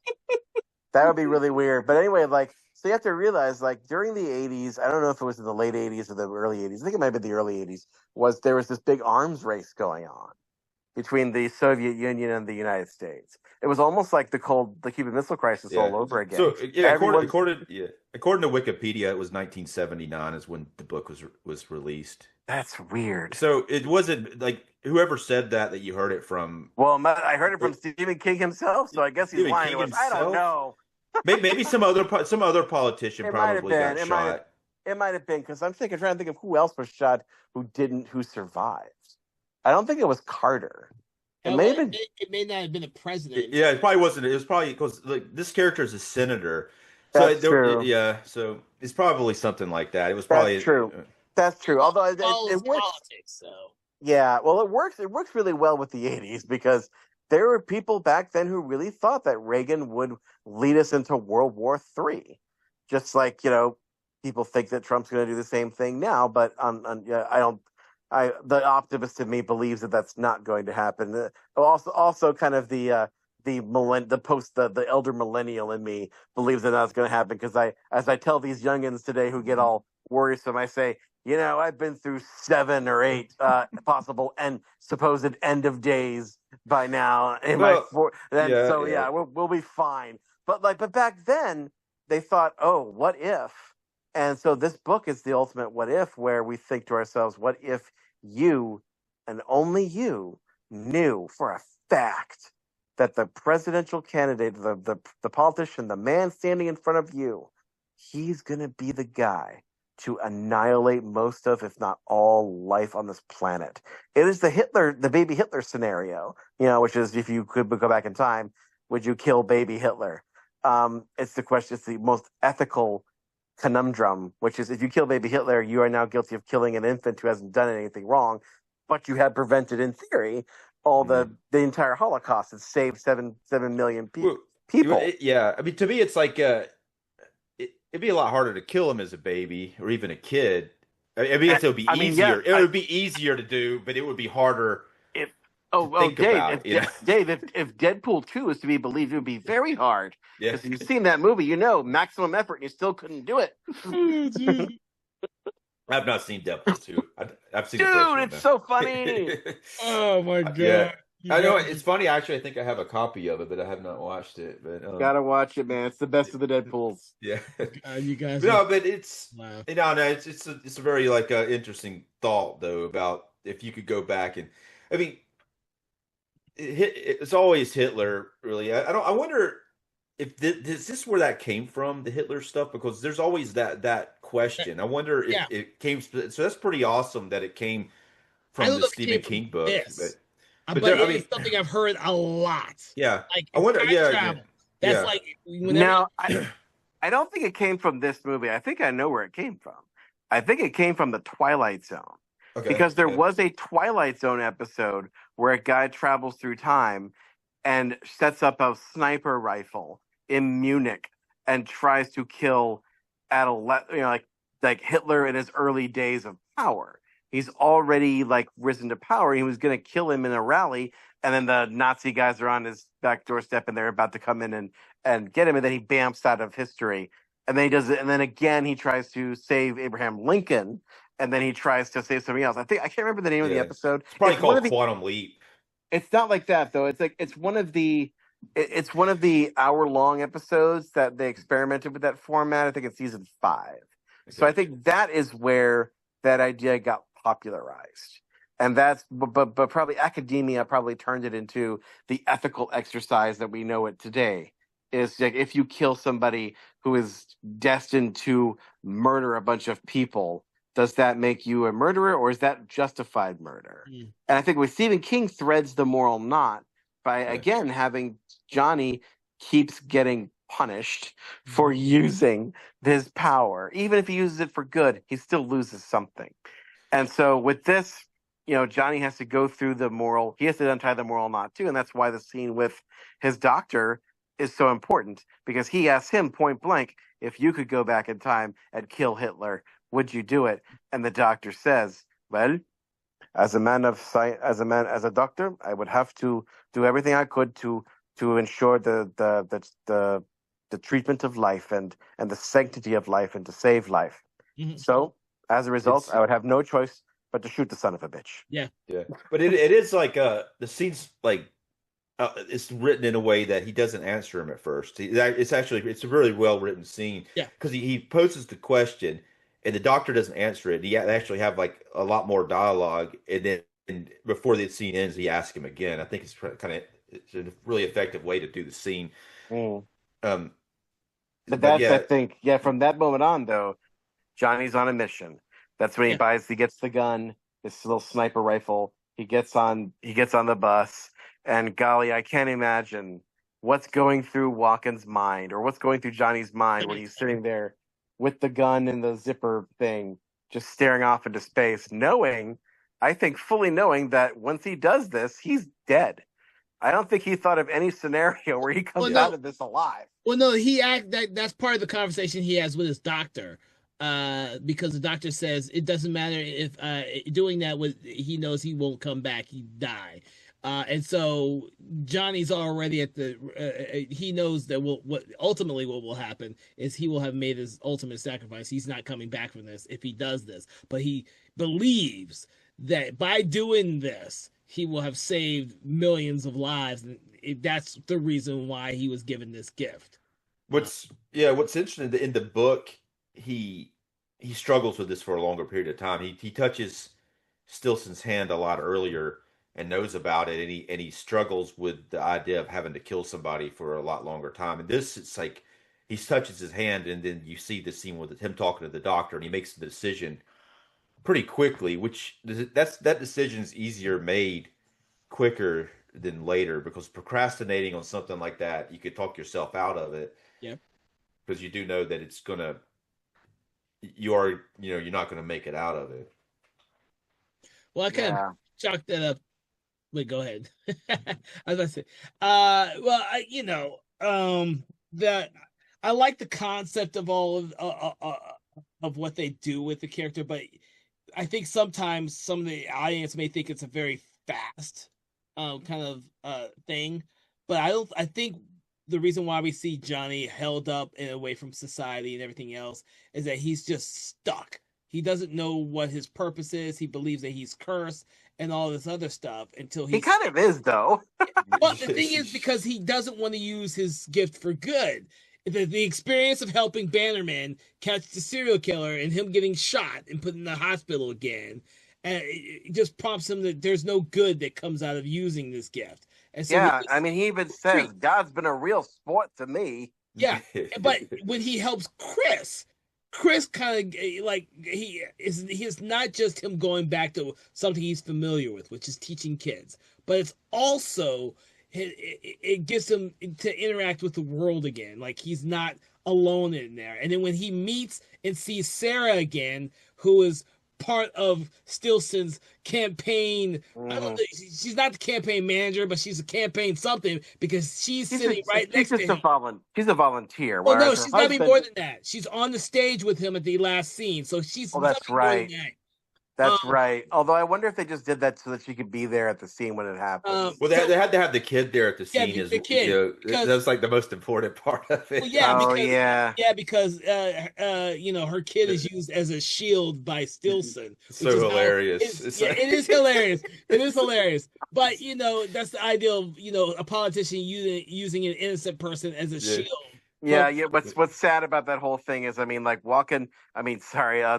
That would be really weird. But anyway, like, so you have to realize, like, during the 80s, I don't know if it was in the late 80s or the early 80s. I think it might have been the early 80s. There was this big arms race going on between the Soviet Union and the United States. It was almost like the Cuban Missile Crisis all over again. So yeah, according to Wikipedia, it was 1979 is when the book was released. That's weird. So it wasn't like whoever said that you heard it from. Well, I heard it from Stephen King himself, so I guess he's lying to us. I don't know. Maybe some other politician probably got shot. It might have been because I'm trying to think of who else was shot who survived. I don't think it was Carter. It may not have been a president. Yeah, it probably wasn't. It was probably because like this character is a senator. That's true. Yeah, so it's probably something like that. It was probably That's true. That's true. Although it works. Politics, so. Yeah, well, it works. It works really well with the 80s because there were people back then who really thought that Reagan would lead us into World War III. Just like, people think that Trump's going to do the same thing now, but the optimist in me believes that that's not going to happen. Also kind of the elder millennial in me believes that that's going to happen because as I tell these youngins today who get all worrisome, I say, I've been through 7 or 8 possible and supposed end of days by now. We'll be fine. But back then they thought, oh, what if? And so this book is the ultimate what if, where we think to ourselves, what if you and only you knew for a fact that the presidential candidate, the politician, the man standing in front of you, he's going to be the guy to annihilate most of, if not all, life on this planet. It is the baby Hitler scenario, which is if you could go back in time, would you kill baby Hitler? It's the question. It's the most ethical conundrum, which is if you kill baby Hitler, you are now guilty of killing an infant who hasn't done anything wrong, but you have prevented, in theory, all the entire Holocaust and saved 7 million people. Yeah, I mean, to me, it's like it'd be a lot harder to kill him as a baby or even a kid. I mean, it would be easier. It would be easier to do, but it would be harder. Dave, if Deadpool 2 is to be believed, it would be very hard. Because if you've seen that movie, maximum effort, and you still couldn't do it. I've not seen Deadpool 2. I've seen Dude, it's so funny. Oh my god. Yeah. I know it's funny. Actually, I think I have a copy of it, but I have not watched it. But gotta watch it, man. It's the best of the Deadpools. Yeah, you guys. But it's it's a very interesting thought though about if you could go back and I mean, it's always Hitler. Really, I wonder if is this where that came from, the Hitler stuff? Because there's always that question. I wonder if it came. So that's pretty awesome that it came from the Stephen King book. But it's something I've heard a lot. Yeah, like I wonder. Travel. That's like now. I don't think it came from this movie. I think I know where it came from. I think it came from the Twilight Zone. Okay, because there was a Twilight Zone episode where a guy travels through time and sets up a sniper rifle in Munich and tries to kill like Hitler in his early days of power. He's already risen to power. He was going to kill him in a rally, and then the Nazi guys are on his back doorstep, and they're about to come in and get him, and then he bamps out of history. And then he does it, and then again he tries to save Abraham Lincoln, and then he tries to save somebody else. I can't remember the name of the episode. It's probably called Quantum Leap. It's not like that though. It's one of the hour-long episodes that they experimented with that format. I think it's season 5. Okay. So I think that is where that idea got popularized, and that's but probably academia probably turned it into the ethical exercise that we know it today. Is like if you kill somebody who is destined to murder a bunch of people, does that make you a murderer, or is that justified murder? And I think with Stephen King threads the moral knot by again having Johnny keeps getting punished for using his power. Even if he uses it for good, he still loses something. And so with this, Johnny has to go through he has to untie the moral knot too. And that's why the scene with his doctor is so important, because he asks him point blank, if you could go back in time and kill Hitler, would you do it? And the doctor says, well, as a man of science, as a doctor, I would have to do everything I could to ensure the treatment of life and the sanctity of life and to save life. Mhm. So as a result, I would have no choice but to shoot the son of a bitch. Yeah. But it is like the scene's like it's written in a way that he doesn't answer him at first. It's a really well written scene Yeah. because he poses the question and the doctor doesn't answer it. They actually have like a lot more dialogue, and then before the scene ends, he asks him again. I think it's a really effective way to do the scene. Mm. Um, But but that's, I yeah, think, from that moment on, though, Johnny's on a mission. That's when he gets the gun, this little sniper rifle. He gets on the bus, and golly, I can't imagine what's going through Walken's mind or what's going through Johnny's mind when he's sitting there with the gun and the zipper thing, just staring off into space, fully knowing that once he does this, he's dead. I don't think he thought of any scenario where he comes out of this alive. Well, no, that's part of the conversation he has with his doctor. Because the doctor says it doesn't matter if doing that he knows he won't come back, he'd die. And so Johnny's already at he knows that what ultimately what will happen is he will have made his ultimate sacrifice. He's not coming back from this if he does this, but he believes that by doing this, he will have saved millions of lives, and that's the reason why he was given this gift. what's interesting in the book, he struggles with this for a longer period of time. He touches Stilson's hand a lot earlier and knows about it, and he struggles with the idea of having to kill somebody for a lot longer time. And this, it's like he touches his hand, and then you see the scene with him talking to the doctor, and he makes the decision pretty quickly. That decision is easier made quicker than later, because procrastinating on something like that, you could talk yourself out of it. Yeah, because you do know that you're not gonna make it out of it. well, I kind of chalked that up. Wait, go ahead. As I said, well, that I like the concept of all of what they do with the character, but I think sometimes some of the audience may think it's a very fast kind of thing, but I think the reason why we see Johnny held up and away from society and everything else is that he's just stuck. He doesn't know what his purpose is. He believes that he's cursed and all this other stuff until he kind of is, though. Well, the thing is, because he doesn't want to use his gift for good. The experience of helping Bannerman catch the serial killer and him getting shot and put in the hospital again, it just prompts him that there's no good that comes out of using this gift. And so he even says, God's been a real sport to me. Yeah, but when he helps Chris kind of like he is not just him going back to something he's familiar with, which is teaching kids, but it's also it gets him to interact with the world again. Like he's not alone in there. And then when he meets and sees Sarah again, who is part of Stilson's campaign. I don't know, she's not the campaign manager, but she's a campaign something because she's sitting right next to him. She's a volunteer. Oh no, she's nothing more than that. She's on the stage with him at the last scene, so she's that's right. That's right. Although I wonder if they just did that so that she could be there at the scene when it happened. Well, they had to have the kid there at the scene. Yeah, the kid. That's like the most important part of it. Well, because her kid is used as a shield by Stilson. So hilarious. It is hilarious. It is hilarious. But that's the ideal of a politician using an innocent person as a shield. Yeah. What's sad about that whole thing is,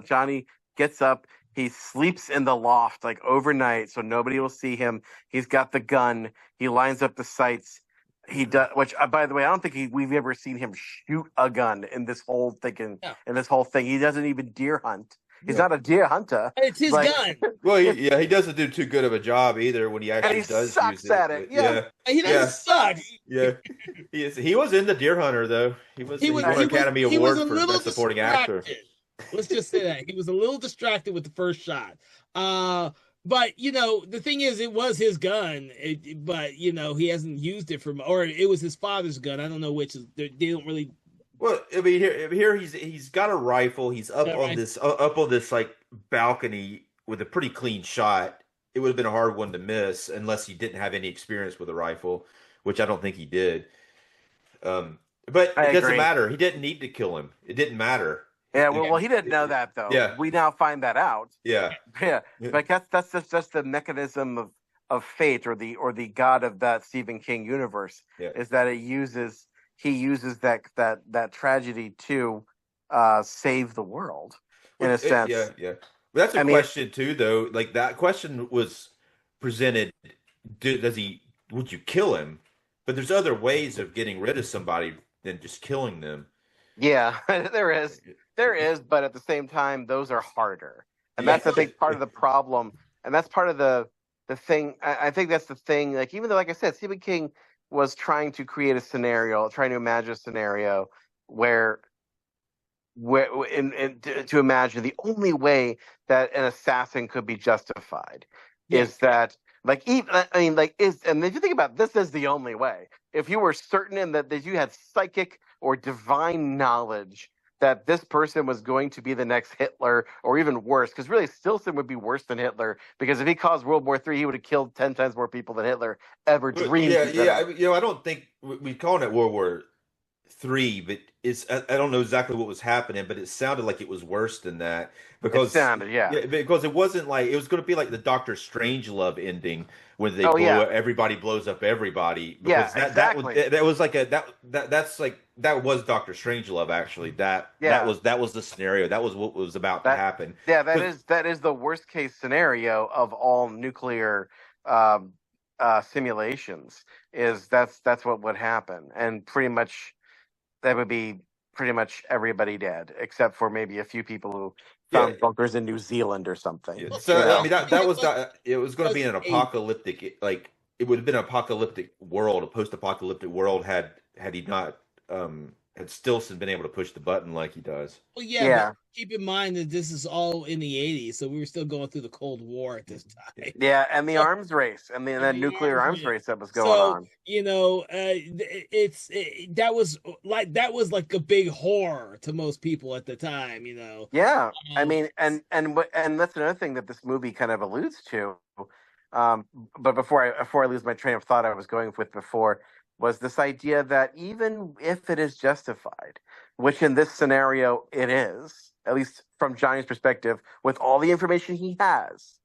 Johnny gets up. He sleeps in the loft like overnight, so nobody will see him. He's got the gun. He lines up the sights. He does, which by the way, I don't think we've ever seen him shoot a gun in this whole thing. In this whole thing, he doesn't even deer hunt. He's not a deer hunter. It's his gun. Well, he doesn't do too good of a job either when he actually does sucks use at it. He doesn't suck. Yeah, he was in the Deer Hunter though. He won an Academy Award for Best Supporting Actor. Let's just say that he was a little distracted with the first shot. But the thing is, it was his gun, but he hasn't used it or it was his father's gun. I don't know which. They don't really. Well, I mean, here he's got a rifle. He's up on this like balcony with a pretty clean shot. it would have been a hard one to miss unless he didn't have any experience with a rifle, which I don't think he did. But I it doesn't agree. matter. He didn't need to kill him. It didn't matter. Yeah, well, he didn't know that though. Yeah, We now find that out. yeah, Yeah, yeah. but that's just the mechanism of fate, or the god of that Stephen King universe, Yeah. is that he uses that tragedy to save the world in a sense. Yeah, yeah. But that's a I mean, question too, though. Like that question was presented. Does he? Would you kill him? But there's other ways of getting rid of somebody than just killing them. yeah, there is, but at the same time, those are harder, and Yeah, that's I think part of the problem, and that's part of the thing. I think that's the thing. Like even though, like I said, Stephen King was trying to create a scenario, trying to imagine a scenario where to imagine the only way that an assassin could be justified is that, like, even I mean, like, is and if you think about it, this is the only way. If you were certain in that you had psychic or divine knowledge that this person was going to be the next Hitler, or even worse, because really Stilson would be worse than Hitler, because if he caused World War III, he would have killed 10 times more people than Hitler ever dreamed. yeah, yeah. I don't think we call it World War III, but I don't know exactly what was happening, but it sounded like it was worse than that It because sounded, yeah. because it wasn't like it was going to be like the Doctor Strangelove ending when they Oh yeah, everybody blows up everybody yeah, because exactly. that was like that's like that was Doctor Strangelove actually Yeah, that was the scenario, that was what was about to that happen. yeah, 'Cause- that is the worst case scenario of all nuclear simulations. Is that's what would happen, and pretty much that would be pretty much everybody dead, except for maybe a few people who yeah, found bunkers in New Zealand or something. yeah. You So I know? mean that was it was going to be an A apocalyptic like it would have been an apocalyptic world, a post-apocalyptic world had he not had Stilson been able to push the button like he does. Well, yeah, but Yeah, keep in mind that this is all in the '80s, so we were still going through the Cold War at this Yeah. time. yeah, and the So, arms race, and and the the nuclear arms arms race. race that was going So on. that was like a big horror to most people at the time. Yeah, I Um, mean, and that's another thing that this movie kind of alludes to. Um, but before I lose my train of thought, I was going with before was this idea that even if it is justified, which in this scenario it is, at least from Johnny's perspective, with all the information he has,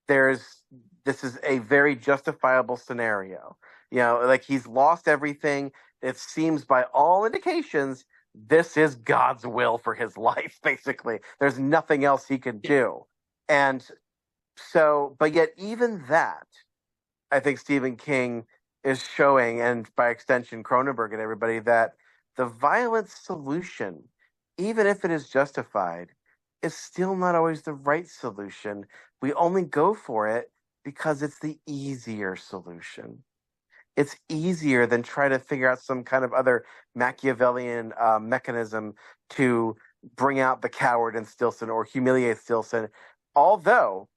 there's this is a very justifiable scenario. Like he's lost everything. It seems by all indications this is God's will for his life, basically. There's nothing else he can do. And so, but yet even that, I think Stephen King is showing, and by extension Cronenberg and everybody, that the violent solution, even if it is justified, is still not always the right solution. We only go for it because it's the easier solution. It's easier than try to figure out some kind of other Machiavellian mechanism to bring out the coward in Stilson or humiliate Stilson. Although,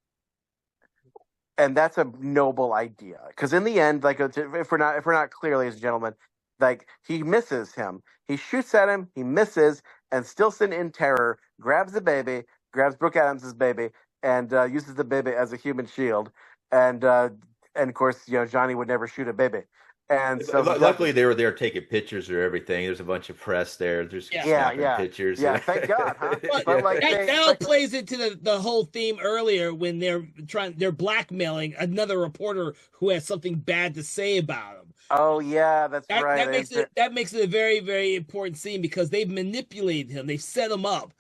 and that's a noble idea, because in the end, like if we're not clear, ladies and gentlemen, like he misses him. He shoots at him, he misses, and Stilson in terror grabs the baby, grabs Brooke Adams's baby, and uses the baby as a human shield. And of course, Johnny would never shoot a baby, and so he Luckily, doesn't. they were there taking pictures of everything. There's a bunch of press there. There's yeah. Yeah, snapping yeah, pictures. yeah. Thank God, huh? But But like that all but plays into the whole theme earlier when they're blackmailing another reporter who has something bad to say about him. oh yeah, that's That right. that makes it a very, very important scene because they've manipulated him. They've set him up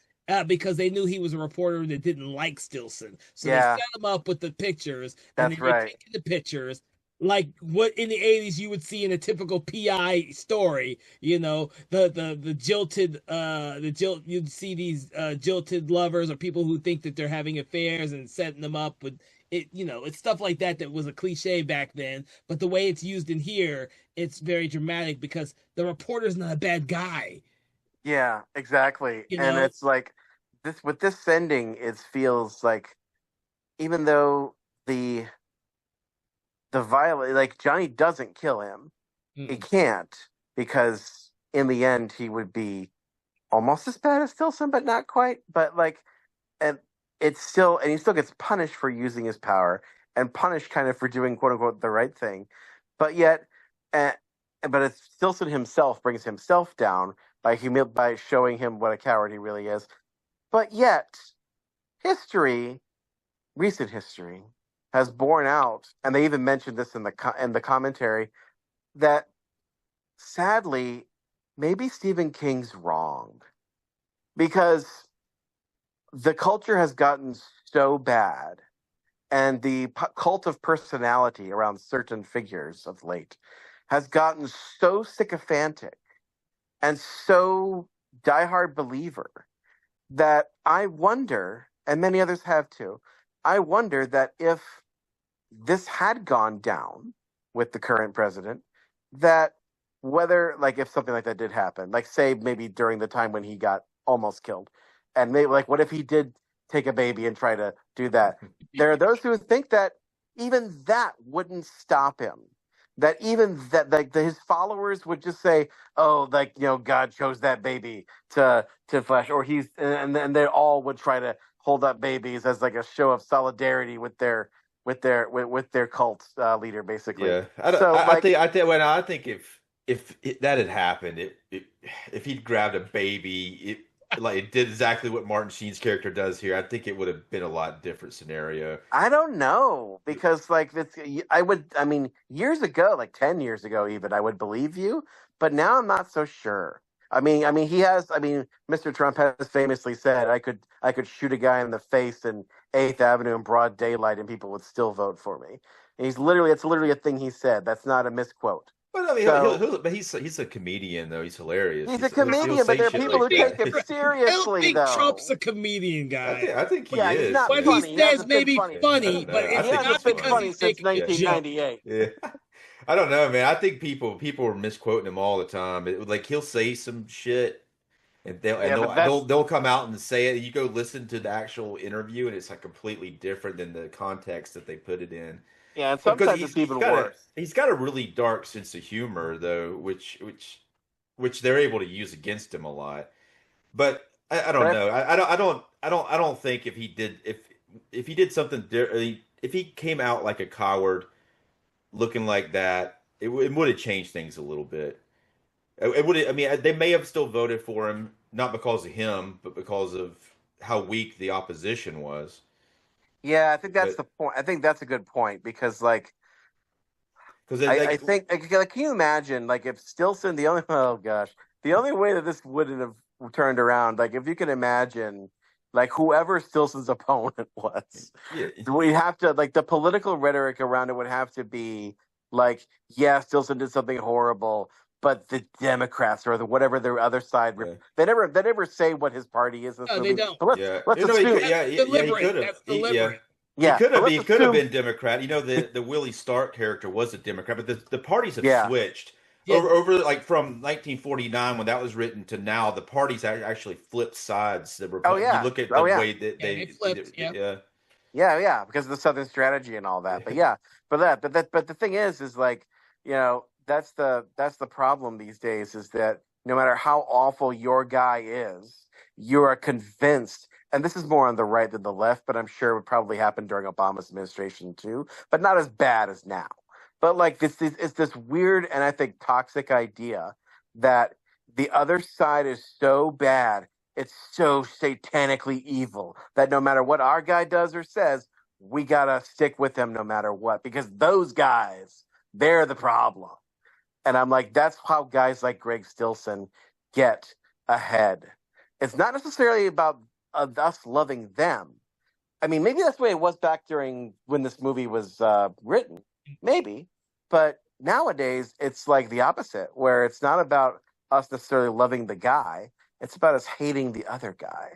because they knew he was a reporter that didn't like Stilson. So they set Yeah, him up with the pictures, and that's then they're right. taking the pictures like what in the '80s you would see in a typical PI story. The jilted you'd see these jilted lovers or people who think that they're having affairs and setting them up with it. It's stuff like that was a cliche back then. But the way it's used in here, it's very dramatic because the reporter's not a bad guy. Yeah, exactly. You And know, it's like this with this sending, it feels like even though the violent, like Johnny doesn't kill him, he Mm-mm. can't, because in the end he would be almost as bad as Stilson, but not quite. But like, and it's still, and he still gets punished for using his power. and punished kind of for doing quote unquote the right thing, but yet, uh, but it's Stilson himself brings himself down by showing him what a coward he really is. But yet, history, recent history, has borne out, and they even mentioned this in the commentary, that sadly, maybe Stephen King's wrong because the culture has gotten so bad, and the cult of personality around certain figures of late has gotten so sycophantic and so diehard believer that I wonder, and many others have too, I wonder that if this had gone down with the current president, that whether, like, if something like that did happen, like, say, maybe during the time when he got almost killed, and maybe, like, what if he did take a baby and try to do that? There are those who think that even that wouldn't stop him. That even that, like, his followers would just say, "Oh, like, God chose that baby to flesh," or and they all would try to hold up babies as like a show of solidarity with their cult leader, basically. Yeah, So, like, I think if that had happened, if he'd grabbed a baby, it did exactly what Martin Sheen's character does here. I think it would have been a lot different scenario. I don't know because, like, I mean, years ago, like 10 years ago, even I would believe you, but now I'm not so sure. Mr. Trump has famously said, I could shoot a guy in the face in 8th Avenue in broad daylight and people would still vote for me. And it's literally a thing he said. That's not a misquote. But I mean, So but he's a comedian though. He's hilarious. he's a He'll comedian, but say there are shit people who like take that. him I don't seriously, think Trump's though. a comedian guy. I think he Yeah, he's is. not What funny. he He says hasn't may been be funny. I funny, don't but know. I it's He think not hasn't he's been because funny. funny he's since making a joke. 1998. Yeah. I don't know, man. I think people are misquoting him all the time. Like he'll say some shit and Yeah, but that's they'll come out and say it. You go listen to the actual interview and it's like completely different than the context that they put it in. yeah, and Because sometimes it's even worse. he's got a really dark sense of humor though, which they're able to use against him a lot. But I don't But know. I don't think if he did something if he came out like a coward looking like that, it would have changed things a little bit. It would. I mean, they may have still voted for him, not because of him, but because of how weak the opposition was. yeah, I think that's But the point. I think that's a good point because, like, because I think, like, can you imagine, like, if Stilson, oh gosh, the only way that this wouldn't have turned around, like, if you can imagine, like, whoever Stilson's opponent was, yeah, we have to, like, the political rhetoric around it would have to be like, yeah, Stilson did something horrible, but the Democrats or whatever their other side, yeah, they never say what his party is in this No, they movie. don't. But yeah. let's You know, he assume, could, That's he deliberate. could have. That's Yeah, deliberate. yeah, but let's he could have assume, been Democrat. You know, the Willie Stark character was a Democrat, but the parties have yeah, switched Yeah, over like from 1949 when that was written to now. The parties actually flipped sides. oh You yeah, look at oh the yeah. way that yeah, they flipped. Yeah. Yeah, yeah, because of the Southern strategy and all that. But yeah, but the thing is like, that's the problem these days is that no matter how awful your guy is, you are convinced, and this is more on the right than the left, but I'm sure it would probably happen during Obama's administration too, but not as bad as now. But like it's this weird and I think toxic idea that the other side is so bad, it's so satanically evil that no matter what our guy does or says, we gotta stick with him no matter what because those guys, they're the problem. And I'm like, that's how guys like Greg Stilson get ahead. It's not necessarily about us loving them. I mean, maybe that's the way it was back during when this movie was written, maybe. But nowadays, it's like the opposite, where it's not about us necessarily loving the guy; it's about us hating the other guy,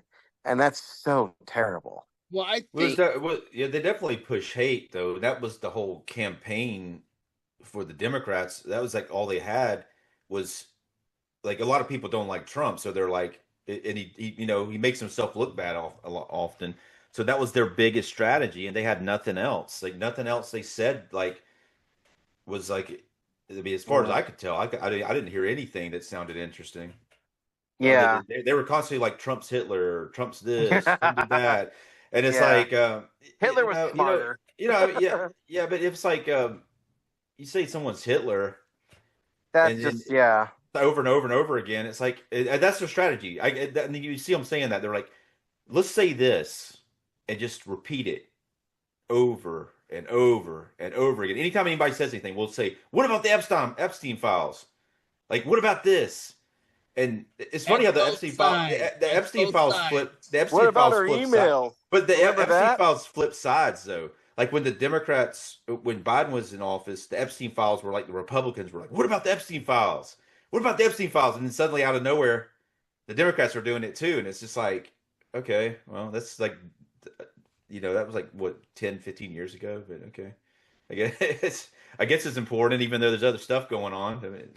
and that's so terrible. Well, I Was think that? Yeah, they definitely push hate though. That was the whole campaign for the Democrats. That was like all they had was like a lot of people don't like Trump, so they're like, and he makes himself look bad often. So that was their biggest strategy, and they had nothing else. Like nothing else they said was like. I mean, as far as Mm. I could tell, I didn't hear anything that sounded interesting. Yeah, They were constantly like Trump's Hitler, Trump's this, Trump did that, and it's yeah. like Hitler was you know smarter. yeah. But if it's like you say someone's Hitler, That's and just yeah. over and over and over again, it's like that's their strategy. And you see them saying that they're like, let's say this and just repeat it over and over and over again. Anytime anybody says anything, we'll say, "What about the Epstein files? Like, what about this?" And it's funny how the Epstein files flip. The What Epstein about files our flip side, email? but the Remember Epstein that? files flip sides though. Like when the Democrats, when Biden was in office, the Epstein files were like the Republicans were like, "What about the Epstein files? What about the Epstein files?" And then suddenly out of nowhere, the Democrats are doing it too, and it's just like, okay, well, that's like, that was like what 10, 15 years ago, but okay. I guess it's important, even though there's other stuff going on. I mean,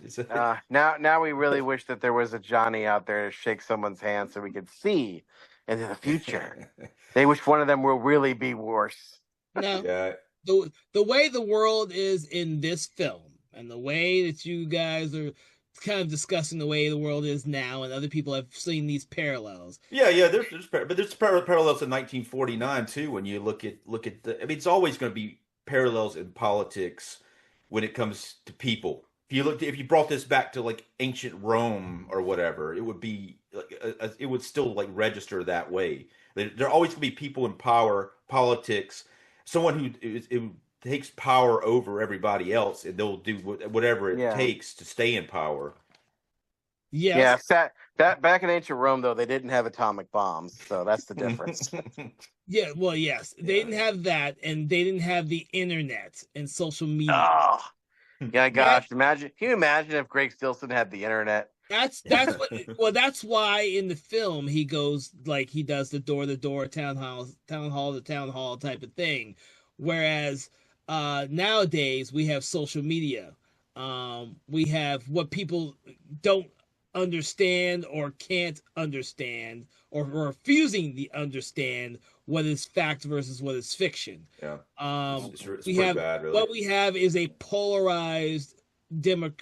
Now we really wish that there was a Johnny out there to shake someone's hand so we could see into the future. They wish one of them will really be worse. No, yeah. The way the world is in this film, and the way that you guys are kind of discussing the way the world is now, and other people have seen these parallels. Yeah. There's parallels in 1949 too. When you look at I mean, it's always going to be parallels in politics when it comes to people. If you brought this back to like ancient Rome or whatever, it would be it would still like register that way. There always going to be people in power, politics, someone who takes power over everybody else, and they'll do whatever it takes to stay in power. Yes. Yeah, back in ancient Rome, though, they didn't have atomic bombs, so that's the difference. Yeah, well, yes, they didn't have that, and they didn't have the internet and social media. Oh, yeah, gosh! Can you imagine if Greg Stilson had the internet? That's that's why in the film he goes like he does the door town hall to town hall type of thing, whereas nowadays we have social media. We have what people don't understand or can't understand or refusing to understand what is fact versus what is fiction. Yeah. It's we have bad, really. What we have is a polarized democracy,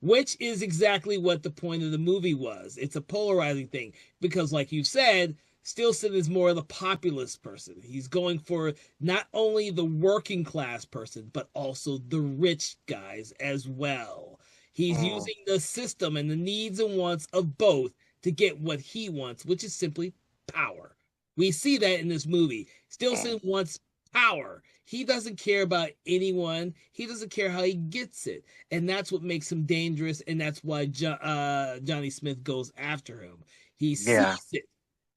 which is exactly what the point of the movie was. It's a polarizing thing because, like you said, Stilson is more of the populist person. He's going for not only the working class person, but also the rich guys as well. He's using the system and the needs and wants of both to get what he wants, which is simply power. We see that in this movie. Stilson wants power. He doesn't care about anyone. He doesn't care how he gets it. And that's what makes him dangerous. And that's why Johnny Smith goes after him. He sees it.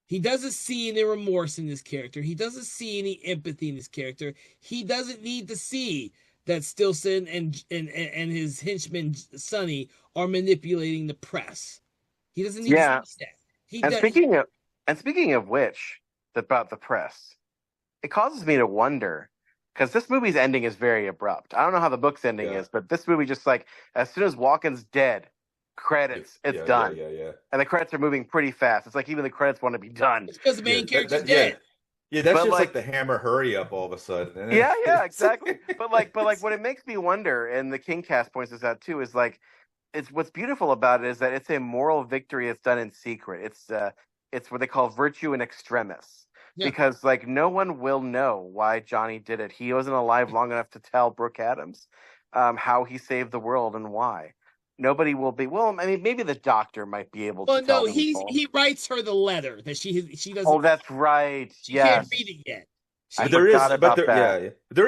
He doesn't see any remorse in this character. He doesn't see any empathy in this character. He doesn't need to see that Stilson and his henchman Sonny are manipulating the press. He doesn't need to see that. Speaking of which, about the press, it causes me to wonder because this movie's ending is very abrupt. I don't know how the book's ending is, but this movie just like as soon as Walken's dead, credits, it's done. Yeah. And the credits are moving pretty fast. It's like even the credits want to be done. It's because the main character's dead. Yeah, that's just like the Hammer hurry up all of a sudden. Yeah, exactly. but what it makes me wonder, and the King cast points this out too, is like it's what's beautiful about it is that it's a moral victory that's done in secret. It's what they call virtue in extremis. Yeah. Because like no one will know why Johnny did it. He wasn't alive long enough to tell Brooke Adams how he saved the world and why. Nobody will be. Well, I mean, maybe the doctor might be able to. Well, no, he writes her the letter that she doesn't. Oh, that's right. She can't read it yet. There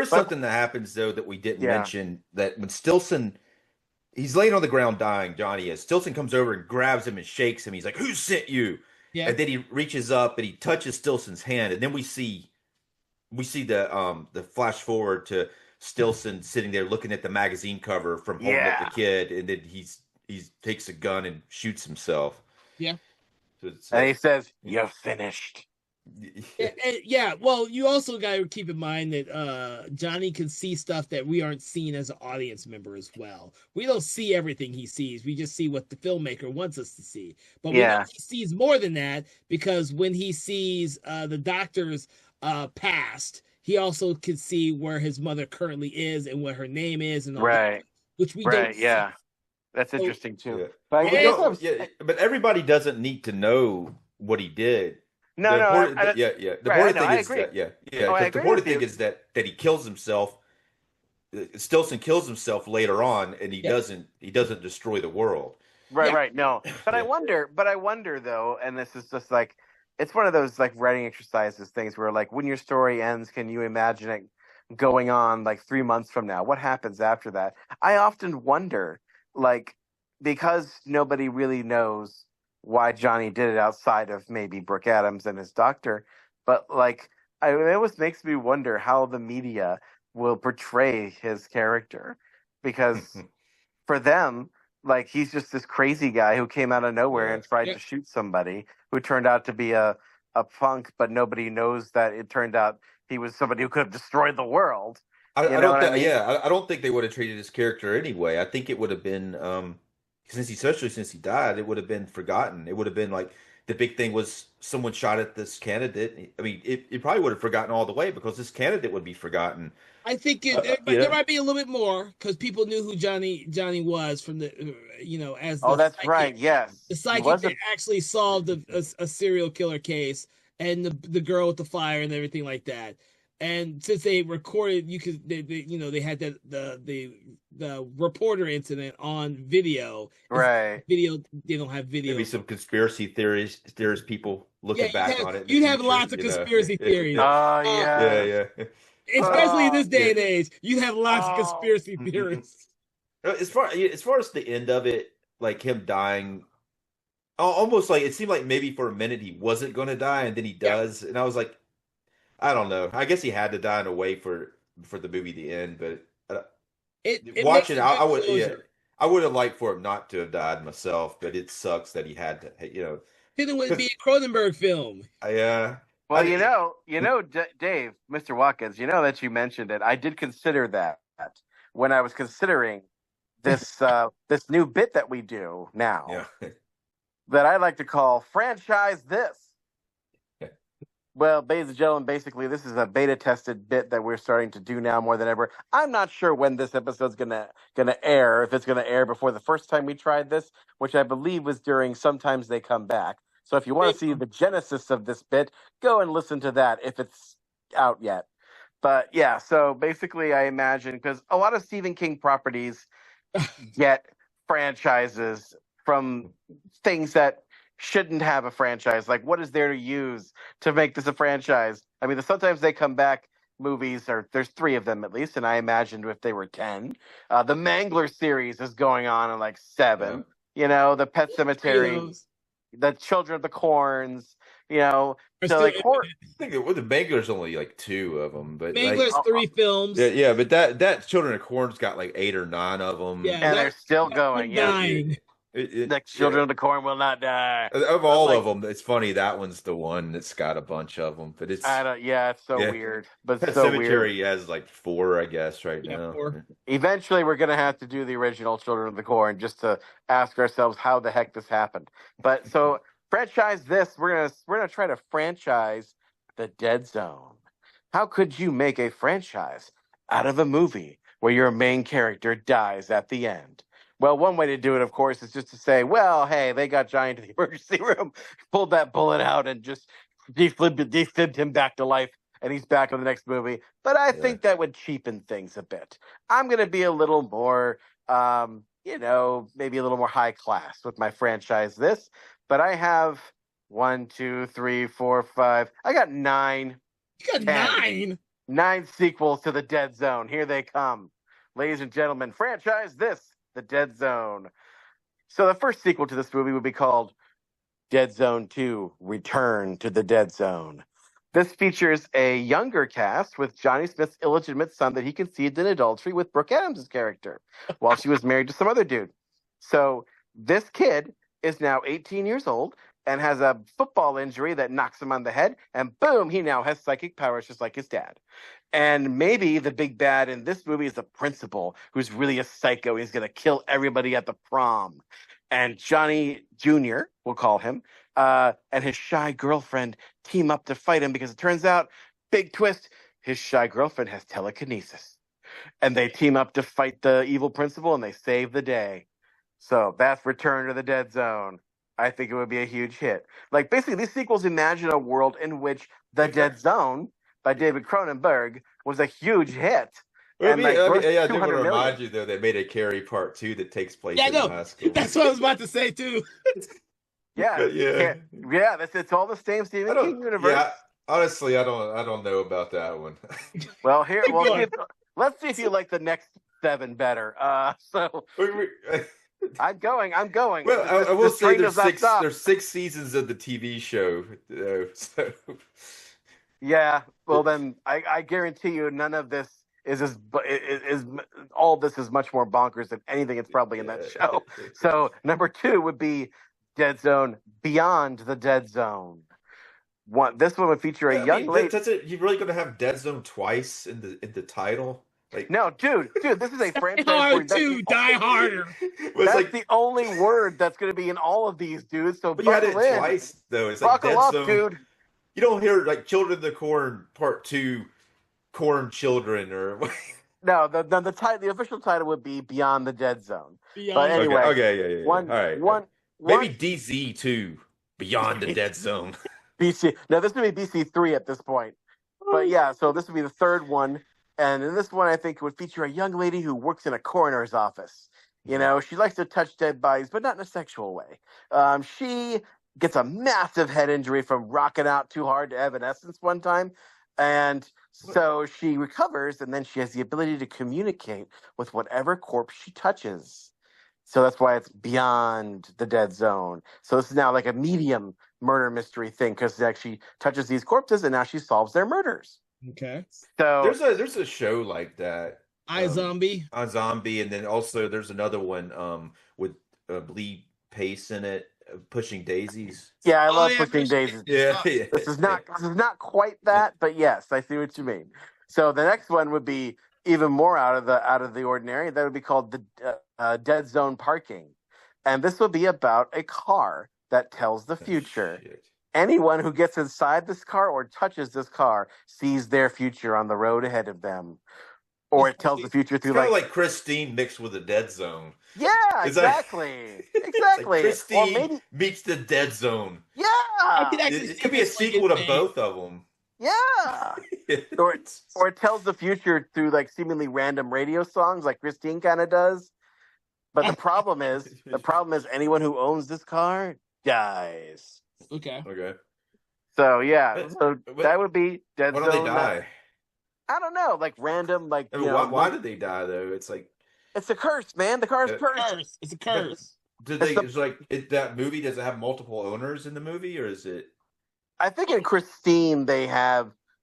is something that happens though that we didn't mention. That when Stilson, he's laying on the ground dying. Johnny is. Stilson comes over and grabs him and shakes him. He's like, "Who sent you?" Yeah. And then he reaches up and he touches Stilson's hand, and then we see the flash forward to Stilson sitting there looking at the magazine cover from holding up the kid, and then he takes a gun and shoots himself. Yeah. So and he says, "You're finished." Yeah. Well, you also got to keep in mind that Johnny can see stuff that we aren't seeing as an audience member as well. We don't see everything he sees. We just see what the filmmaker wants us to see. But we know he sees more than that because when he sees the doctor's past, he also can see where his mother currently is and what her name is and all that, which we don't see. Yeah. That's interesting too. Yeah. But everybody doesn't need to know what he did. No, The no, important, I, yeah, yeah. The right. I important know. thing I is agree. that, yeah, Oh, I because the agree important with thing you. is that he kills himself. Stilson kills himself later on, and he Yeah. doesn't destroy the world. Right, Yeah. right. No, Yeah. but I wonder though, and this is just like it's one of those like writing exercises things where like when your story ends, can you imagine it going on like 3 months from now? What happens after that? I often wonder, like, because nobody really knows why Johnny did it outside of maybe Brooke Adams and his doctor, but like, it always makes me wonder how the media will portray his character because for them, like he's just this crazy guy who came out of nowhere Yeah. and tried Yeah. to shoot somebody who turned out to be a punk, but nobody knows that it turned out he was somebody who could have destroyed the world. You I know don't what I think, mean? yeah, I don't think they would have treated his character anyway. I think it would have been, especially since he died, it would have been forgotten. It would have been like the big thing was someone shot at this candidate. I mean, it probably would have forgotten all the way because this candidate would be forgotten. I think You there know, might be a little bit more because people knew who Johnny was from the as Oh, the that's psychic, right. Yes, the he psychic was that a actually solved a serial killer case, and the girl with the fire and everything like that. And since they recorded, they had the reporter incident on video. It's right. video. They don't have maybe video. some conspiracy theorist people Yeah, looking back on it in the you'd have future. lots of conspiracy theories. Oh Uh, Yeah, yes. yeah. Especially in Oh, this day and age, you'd have lots of oh. conspiracy theories. As far as the end of it, like him dying, almost like it seemed like maybe for a minute he wasn't going to die, and then he Yeah, does, and I was like, I don't know. I guess he had to die in a way for the movie to end, but it makes watching, a good I would, yeah, closure. I would have liked for him not to have died myself, but it sucks that he had to, Then it would be because a Cronenberg film. Well, Dave, Mr. Watkins, you know that you mentioned it. I did consider that when I was considering this new bit that we do now yeah, that I like to call franchise this. Well, ladies and gentlemen, basically this is a beta tested bit that we're starting to do now more than ever. I'm not sure when this episode's gonna air, if it's gonna air before the first time we tried this, which I believe was during Sometimes They Come Back. So if you want to see the genesis of this bit, go and listen to that if it's out yet. But yeah, so basically I imagine because a lot of Stephen King properties get franchises from things that shouldn't have a franchise. Like, what is there to use to make this a franchise? I mean, Sometimes They Come Back movies are there's three of them at least, and I imagined if they were 10. The Mangler series is going on in like yeah. seven. You know, the Pet Three of Cemetery, those the Children of the Corns. You know, are so still like horror. I think the Mangler's only like two of them, but like, Mangler's three yeah, films. yeah, but that Children of Corn's got like 8 or 9 of them. Yeah, And that they're still that's going. Yep. undying. The Yeah. Children of the Corn will not die. Of But all like of them, it's funny that one's the one that's got a bunch of them. But I don't. Yeah, it's so yeah, weird, but Pet so weird. Cemetery has like 4, I guess, right Yeah, now. four. Eventually, we're gonna have to do the original Children of the Corn just to ask ourselves how the heck this happened. But so franchise this. We're gonna try to franchise the Dead Zone. How could you make a franchise out of a movie where your main character dies at the end? Well, one way to do it, of course, is just to say, well, hey, they got Johnny to the emergency room, pulled that bullet out, and just defibbed him back to life, and he's back in the next movie. But I Yeah. think that would cheapen things a bit. I'm going to be a little more, maybe a little more high class with my franchise this. But I have 1, 2, 3, 4, 5. I got 9. You got 10. nine. 9 sequels to the Dead Zone. Here they come. Ladies and gentlemen, franchise this, the Dead Zone. So the first sequel to this movie would be called Dead Zone 2, Return to the Dead Zone. This features a younger cast with Johnny Smith's illegitimate son that he conceived in adultery with Brooke Adams' character while she was married to some other dude. So this kid is now 18 years old and has a football injury that knocks him on the head, and boom, he now has psychic powers just like his dad. And maybe the big bad in this movie is the principal, who's really a psycho. He's going to kill everybody at the prom. And Johnny Jr., we'll call him, and his shy girlfriend team up to fight him because it turns out, big twist, his shy girlfriend has telekinesis. And they team up to fight the evil principal and they save the day. So that's Return to the Dead Zone. I think it would be a huge hit. Like, basically, these sequels imagine a world in which The Dead Zone by David Cronenberg was a huge hit. Well, And like grossed yeah, I do want to 200 million. remind you though they made a Carrie Part 2 that takes place Yeah, in no, high school. that's what I was about to say too. Yeah, yeah. It's all the same Stephen King universe. Yeah, honestly, I don't know about that one. Well, let's see if you like the next 7 better. So I'm going. Well, I will say there's 6 seasons of the TV show, so. Yeah, well then I guarantee you none of this is all this is much more bonkers than anything that's probably in that show. So number 2 would be Dead Zone Beyond the Dead Zone. This one would feature a young lady. That's it. You're really going to have Dead Zone twice in the title? Like, no, dude, this is a franchise. Hard to Die Harder. That's the only word that's going to be in all of these, dude. So but you had it twice, though. It's like buckle up, dude. You don't hear like Children of the Corn Part 2, Corn Children, or no. The official title would be Beyond the Dead Zone. But anyway, okay, yeah. All right, maybe DZ 2, Beyond the Dead Zone. BC. No, this would be BC 3 at this point. But yeah, so this would be the third one, and in this one, I think it would feature a young lady who works in a coroner's office. You know, she likes to touch dead bodies, but not in a sexual way. She gets a massive head injury from rocking out too hard to Evanescence one time. And so she recovers, and then she has the ability to communicate with whatever corpse she touches. So that's why it's Beyond the Dead Zone. So this is now like a medium murder mystery thing, because she touches these corpses, and now she solves their murders. Okay. So there's a show like that. iZombie. iZombie, and then also there's another one with Lee Pace in it. Pushing Daisies. Yeah, I love Pushing Daisies. Yeah. This is not quite that, but yes, I see what you mean. So the next one would be even more out of the ordinary. That would be called the Dead Zone Parking, and this will be about a car that tells the future. Anyone who gets inside this car or touches this car sees their future on the road ahead of them. Or it tells the future through kind of like Christine mixed with a Dead Zone. Yeah, exactly. Exactly. Like Christine meets the Dead Zone. Yeah. It could be a sequel to both of them. Yeah. or it tells the future through like seemingly random radio songs like Christine kind of does. But the problem is anyone who owns this car dies. Okay. So yeah, that would be Dead Zone. Why don't they die? I don't know, like random, like. Why did they die though? It's like it's a curse, man. The car's cursed. It's a curse. That movie? Does it have multiple owners in the movie, or is it? I think in Christine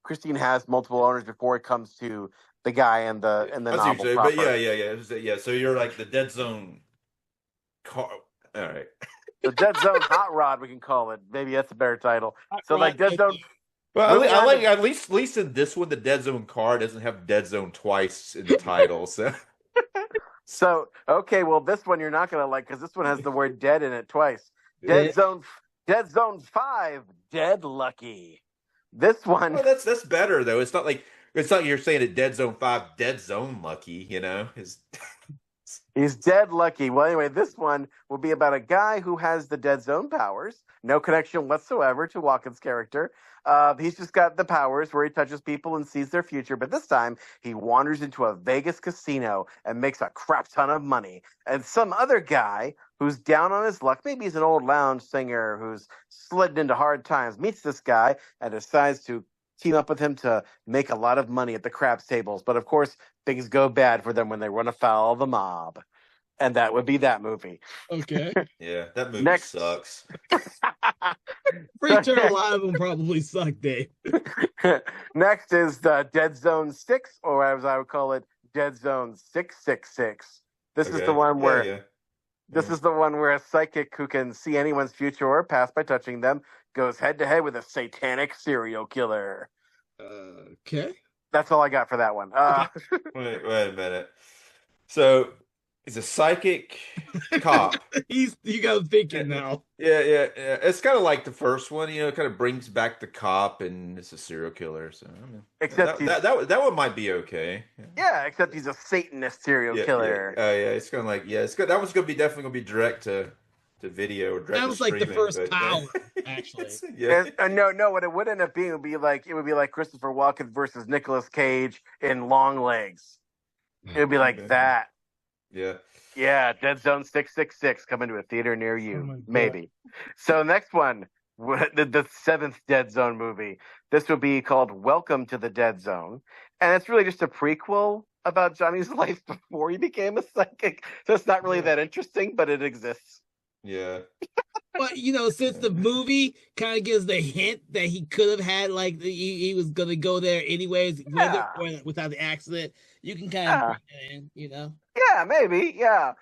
Christine has multiple owners before it comes to the guy in the novel. But yeah. So you're like the Dead Zone car. All right. The Dead Zone Hot Rod, we can call it. Maybe that's a better title. So like Dead Zone. Well, I like at least in this one, the Dead Zone car doesn't have Dead Zone twice in the title. So okay, well this one you're not gonna like because this one has the word "dead" in it twice. Dead Zone 5, Dead Lucky. This one. Well, that's better though. It's not like you're saying at Dead Zone 5, Dead Zone Lucky. You know, he's dead lucky. Well, anyway, this one will be about a guy who has the Dead Zone powers. No connection whatsoever to Walken's character. He's just got the powers where he touches people and sees their future. But this time, he wanders into a Vegas casino and makes a crap ton of money. And some other guy who's down on his luck, maybe he's an old lounge singer who's slid into hard times, meets this guy and decides to team up with him to make a lot of money at the craps tables. But of course, things go bad for them when they run afoul of the mob. And that would be that movie. Okay. Yeah, that movie sucks. Pretty sure a lot of them probably suck, Dave. Next is the Dead Zone 6, or as I would call it, Dead Zone 666. This is the one where this is the one where a psychic who can see anyone's future or past by touching them goes head to head with a satanic serial killer. Okay. That's all I got for that one. Wait a minute. So he's a psychic cop. You got him thinking now. Yeah. It's kind of like the first one, you know. It kind of brings back the cop, and it's a serial killer. So I mean, except that one might be okay. Yeah, except he's a Satanist serial killer. Yeah. It's kind of like it's good. That one's definitely gonna be direct to to video or direct Sounds to like the streaming. first But, Power, actually. yeah. No, what it would end up being would be like Christopher Walken versus Nicolas Cage in Long Legs. It would be like that. Yeah. Yeah, Dead Zone 666 coming to a theater near you, maybe. So next one, the seventh Dead Zone movie. This would be called Welcome to the Dead Zone, and it's really just a prequel about Johnny's life before he became a psychic. So it's not really that interesting, but it exists. Yeah. But since the movie kind of gives the hint that he could have had, like, he was gonna go there anyways, whether or without the accident, you can kind of bring it in. Yeah, maybe. Yeah.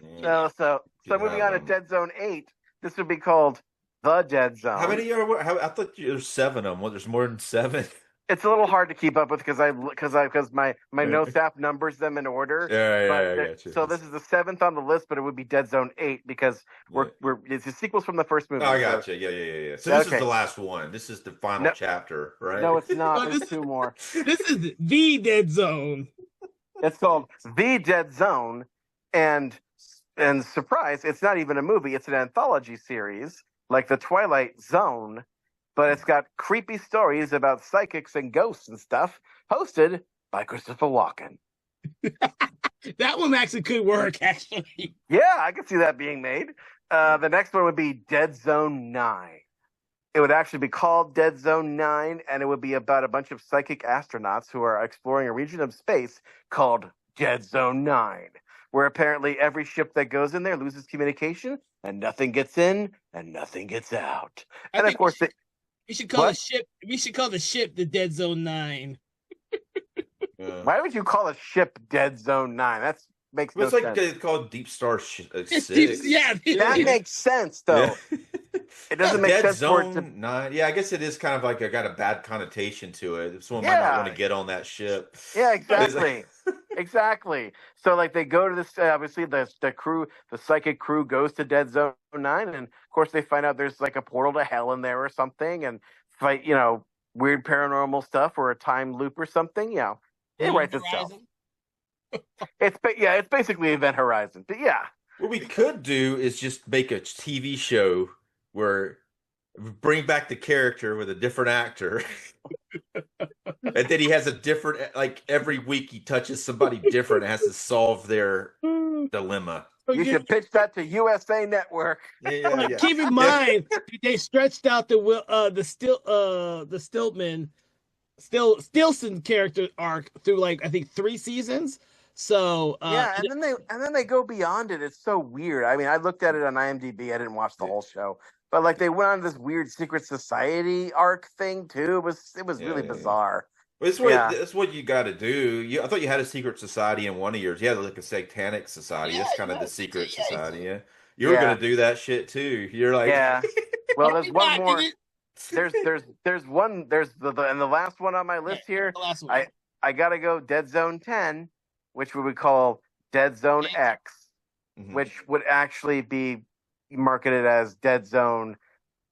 So moving on to Dead Zone 8. This would be called The Dead Zone. How many are? I thought there's 7 of them. Well, there's more than 7. It's a little hard to keep up with because my notes app numbers them in order. Yeah. So this is the 7th on the list, but it would be Dead Zone 8 because it's the sequels from the first movie. Oh, I gotcha. Yeah. So this is the last one. This is the final chapter, right? No, it's not. There's 2 more. This is the Dead Zone. It's called The Dead Zone, and surprise, it's not even a movie. It's an anthology series like The Twilight Zone. But it's got creepy stories about psychics and ghosts and stuff, hosted by Christopher Walken. That one actually could work, actually. Yeah, I could see that being made. The next one would be Dead Zone 9. It would actually be called Dead Zone 9, and it would be about a bunch of psychic astronauts who are exploring a region of space called Dead Zone 9, where apparently every ship that goes in there loses communication, and nothing gets in, and nothing gets out. And of course, we should call the ship. We should call the ship the Dead Zone 9. Why would you call a ship Dead Zone 9? That makes no sense. It's called Deep Star 6. That makes sense, though. Yeah. It doesn't make sense Zone for it to... 9. Yeah, I guess it is kind of like I got a bad connotation to it. Someone might not want to get on that ship. Yeah, exactly. Exactly. So, like, they go to this. Obviously, the psychic crew goes to Dead Zone 9, and of course, they find out there's like a portal to hell in there or something, and fight, weird paranormal stuff or a time loop or something. Yeah, it writes itself. It's basically Event Horizon. But yeah, what we could do is just make a TV show where bring back the character with a different actor. And then he has a different, like every week he touches somebody different and has to solve their dilemma. You should pitch that to USA Network. Yeah. Keep in mind they stretched out the Stilson character arc through like I think 3 seasons. So and then they go beyond it. It's so weird. I mean, I looked at it on IMDb. I didn't watch the whole show, but like they went on this weird secret society arc thing too. It was really bizarre. Well, that's what you got to do. I thought you had a secret society in one of yours. You had like a satanic society. That's kind of the secret society. Yeah, you were gonna do that shit too. You're like, Well, there's one more. There's one. There's the last one on my list here. I gotta go Dead Zone 10, which we would call Dead Zone X, which would actually be marketed as Dead Zone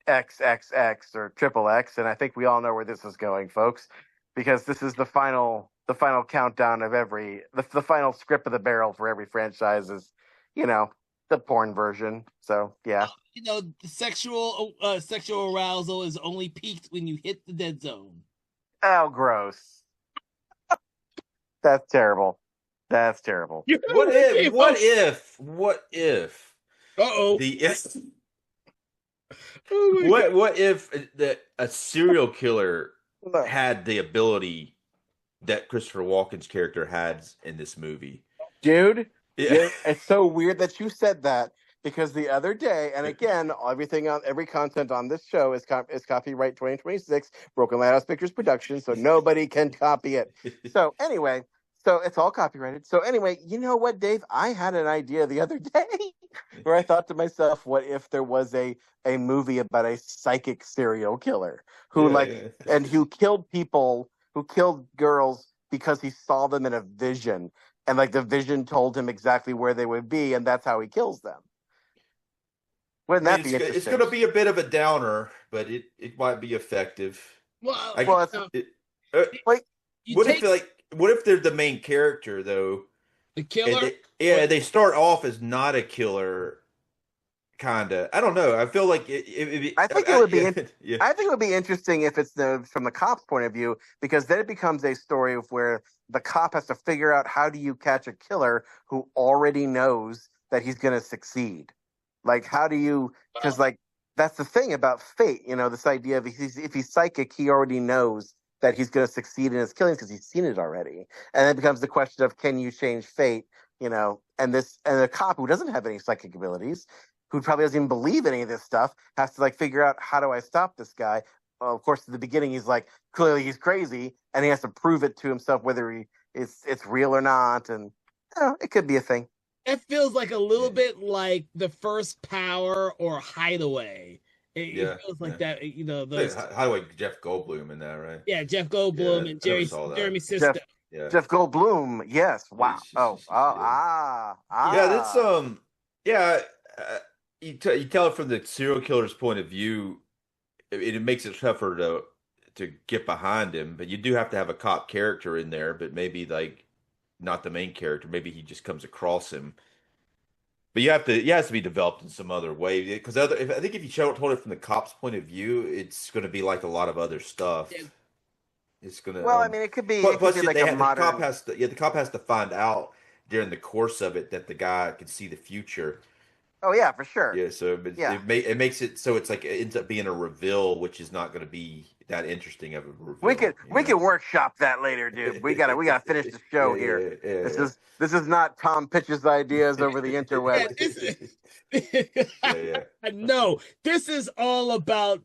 XXX or Triple X, and I think we all know where this is going, folks, because this is the final countdown of the final script of the barrel for every franchise is, the porn version. So yeah, the sexual arousal is only peaked when you hit the dead zone. Oh, gross! That's terrible. That's terrible. What if? Uh-oh. What if a serial killer had the ability that Christopher Walken's character had in this movie? Dude, it's so weird that you said that, because the other day, and again, every content on this show is copyright 2026, Broken Lighthouse Pictures production, so nobody can copy it. So anyway, so it's all copyrighted. So anyway, you know what, Dave? I had an idea the other day where I thought to myself, what if there was a movie about a psychic serial killer and who killed people, who killed girls because he saw them in a vision, and like the vision told him exactly where they would be, and that's how he kills them. Wouldn't that be interesting? It's going to be a bit of a downer, but it might be effective. What if they're the main character though? The killer? They start off as not a killer, Kinda. I don't know. I feel like I think it would be. yeah. I think it would be interesting if it's from the cop's point of view, because then it becomes a story of where the cop has to figure out how do you catch a killer who already knows that he's going to succeed. Like, how do you? Because like that's the thing about fate. This idea of if he's psychic, he already knows that he's going to succeed in his killings because he's seen it already. And then it becomes the question of, can you change fate? And a cop who doesn't have any psychic abilities, who probably doesn't even believe any of this stuff, has to like figure out, how do I stop this guy? Well, of course, at the beginning, he's like, clearly he's crazy, and he has to prove it to himself whether it's real or not. And it could be a thing. It feels like a little bit like the first Power or Hideaway. It feels like that. Those. Hideaway, Jeff Goldblum in that, right? Yeah, Jeff Goldblum and Jeremy Sisto. Jeff Goldblum, yes. Wow. Yeah, that's you tell it from the serial killer's point of view. It makes it tougher to get behind him, but you do have to have a cop character in there, but maybe like not the main character. Maybe he just comes across him. But it has to be developed in some other way, because I think if you told it from the cop's point of view, it's going to be like a lot of other stuff. Yeah. It's gonna. Well, I mean, it could be. Plus, like a modern. The cop has to find out during the course of it that the guy can see the future. Oh yeah, for sure. Yeah, so it makes it so it's like it ends up being a reveal, which is not going to be that interesting of a reveal. We can workshap that later, dude. We gotta finish the show here. This is not Tom pitches ideas over the interweb. No, this is all about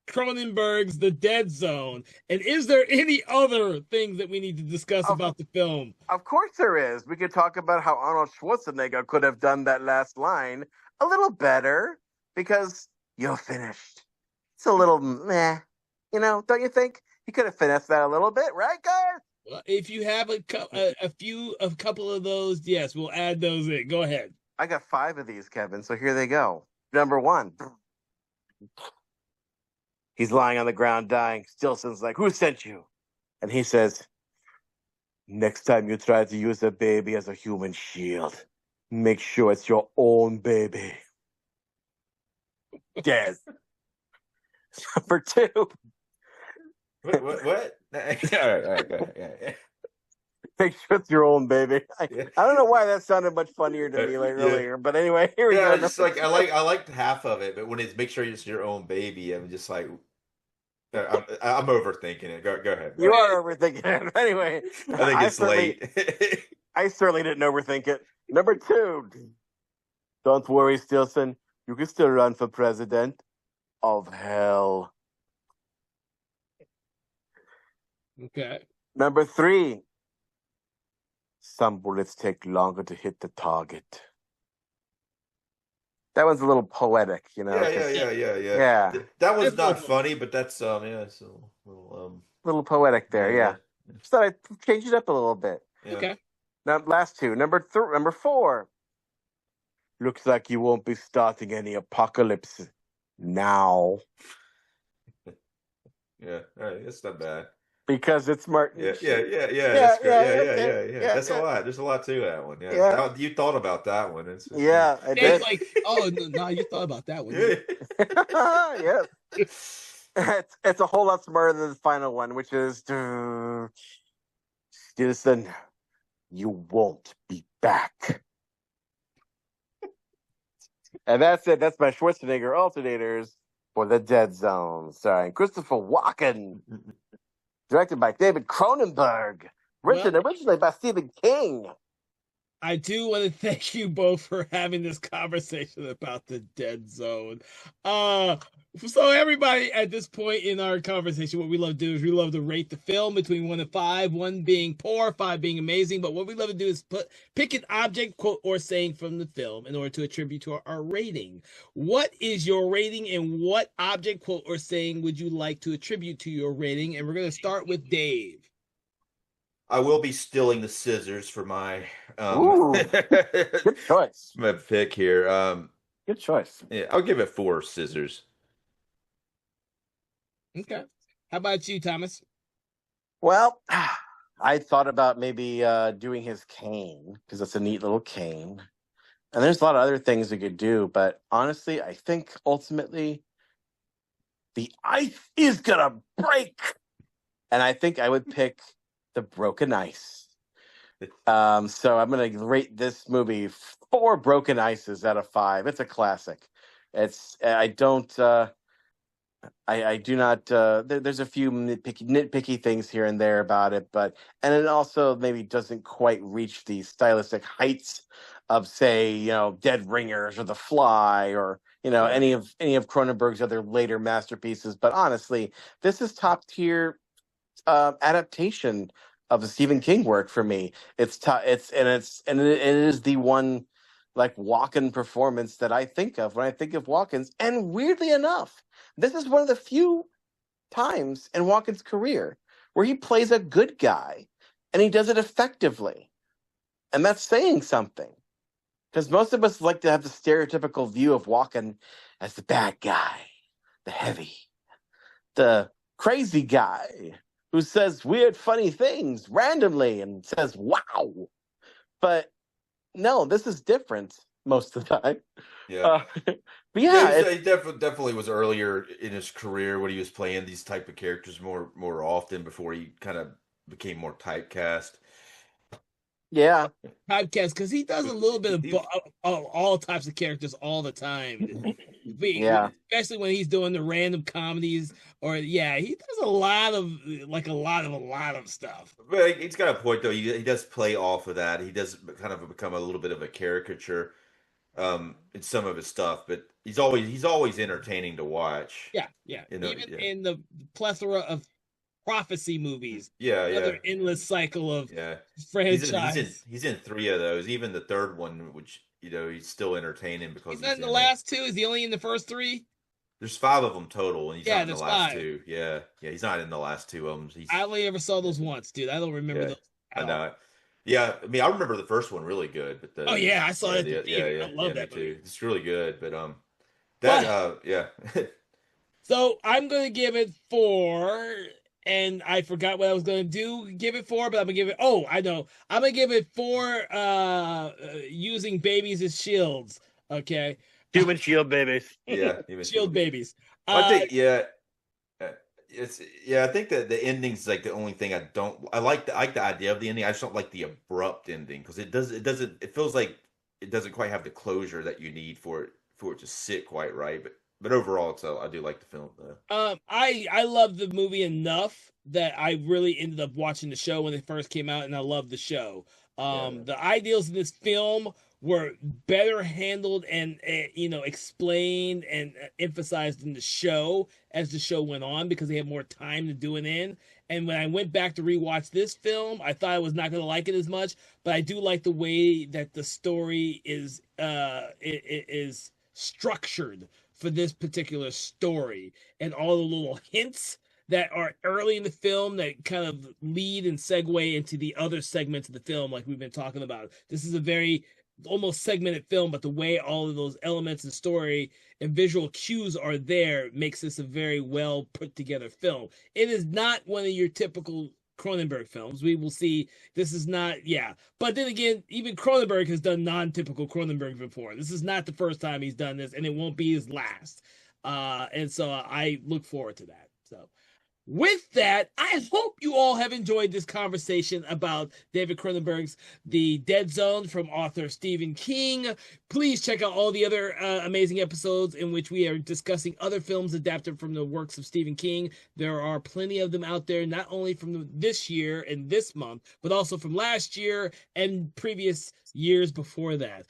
Cronenberg's The Dead Zone. And is there any other things that we need to discuss about the film? Of course there is. We could talk about how Arnold Schwarzenegger could have done that last line a little better, because you're finished. It's a little meh. Don't you think? He could have finessed that a little bit, right, guys? Well, if you have a couple of those, yes, we'll add those in. Go ahead. I got 5 of these, Kevin, so here they go. Number 1. He's lying on the ground dying. Stillson's like, who sent you? And he says, next time you try to use a baby as a human shield, make sure it's your own baby. Dead. Number 2. What? All right, go ahead. Make sure it's your own baby. I don't know why that sounded much funnier to me earlier, but anyway, here we go. Just like I liked half of it, but when it's make sure it's your own baby, I'm just like, I'm overthinking it. Go ahead. You are overthinking it. Anyway, I think it's late. I certainly didn't overthink it. Number 2. Don't worry, Stillson. You can still run for president of hell. Okay. Number 3. Some bullets take longer to hit the target. That one's a little poetic, Yeah. That was not funny, but that's it's a little poetic there, yeah. Just thought I'd change it up a little bit. Yeah. Okay. Now, last 2. Number 4. Looks like you won't be starting any apocalypse now. Yeah, all right, that's not bad. Because it's Martin. Yeah. That's a lot. There's a lot to that one. Yeah. You thought about that one. I did. Like, no, you thought about that one. Yeah. It's a whole lot smarter than the final one, which is, Stillson, you won't be back. And that's it. That's my Schwarzenegger alternators for The Dead Zone, starring Christopher Walken. Directed by David Cronenberg. Written originally by Stephen King. I do want to thank you both for having this conversation about The Dead Zone. So everybody, at this point in our conversation, what we love to do is we love to rate the film between 1 and 5, 1 being poor, 5 being amazing. But what we love to do is pick an object, quote, or saying from the film in order to attribute to our rating. What is your rating, and what object, quote, or saying would you like to attribute to your rating? And we're going to start with Dave. I will be stealing the scissors for my good choice. My pick here. Good choice. Yeah, I'll give it 4 scissors. Okay. How about you, Thomas? Well, I thought about maybe doing his cane, because it's a neat little cane. And there's a lot of other things we could do, but honestly, I think ultimately the ice is gonna break. And I think I would pick The Broken Ice. So I'm gonna rate this movie 4 broken ices out of 5. It's a classic. I don't I do not there's a few nitpicky things here and there about it, but and it also maybe doesn't quite reach the stylistic heights of, say, Dead Ringers or The Fly, or any of Cronenberg's other later masterpieces. But honestly, this is top tier adaptation of the Stephen King work for me. It is the one like Walken performance that I think of when I think of Walken's. And weirdly enough, this is one of the few times in Walken's career where he plays a good guy and he does it effectively. And that's saying something. Because most of us like to have the stereotypical view of Walken as the bad guy, the heavy, the crazy guy who says weird, funny things randomly and says, wow. But no, this is different most of the time. Yeah. But yeah, he definitely was earlier in his career when he was playing these type of characters more often before he kind of became more typecast. Yeah, Podcast, because he does a little bit of all types of characters all the time. Yeah. Especially when he's doing the random comedies, or he does a lot of stuff. But he's got a point though. He does play off of that. He does kind of become a little bit of a caricature in some of his stuff, but he's always entertaining to watch. Yeah. Even in the plethora of prophecy movies. Another endless cycle of franchise. He's in 3 of those. Even the third one, which he's still entertaining because he's not in the last 2. Is he only in the first 3? There's 5 of them total, and he's not in the there's last 5. 2. Yeah, he's not in the last 2 of them. I only ever saw those once, dude. I don't remember those I at know. all. Yeah, I mean, I remember the first one really good, but I saw it at the theater. I love that me movie. too. It's really good, but yeah. So I'm gonna give it 4, and I forgot what I was gonna give it 4, but I'm gonna give it. Oh, I know. I'm gonna give it 4. Using babies as shields. Okay. Human shield babies. Yeah, shield babies. I think I think that the ending's like the only thing I like the idea of the ending. I just don't like the abrupt ending because it feels like it doesn't quite have the closure that you need for it to sit quite right. But overall, I do like the film though. I love the movie enough that I really ended up watching the show when it first came out, and I loved the show. The ideals in this film were better handled and explained and emphasized in the show as the show went on, because they had more time to do it in. And when I went back to rewatch this film, I thought I was not going to like it as much, but I do like the way that the story is it is structured for this particular story, and all the little hints that are early in the film that kind of lead and segue into the other segments of the film, like we've been talking about. This is a very almost segmented film, but the way all of those elements and story and visual cues are there makes this a very well put together film. It is not one of your typical Cronenberg films. We will see. This is not, But then again, even Cronenberg has done non-typical Cronenberg before. This is not the first time he's done this, and it won't be his last. And so I look forward to that. So with that, I hope you all have enjoyed this conversation about David Cronenberg's The Dead Zone from author Stephen King. Please check out all the other amazing episodes in which we are discussing other films adapted from the works of Stephen King. There are plenty of them out there, not only from this year and this month, but also from last year and previous years before that.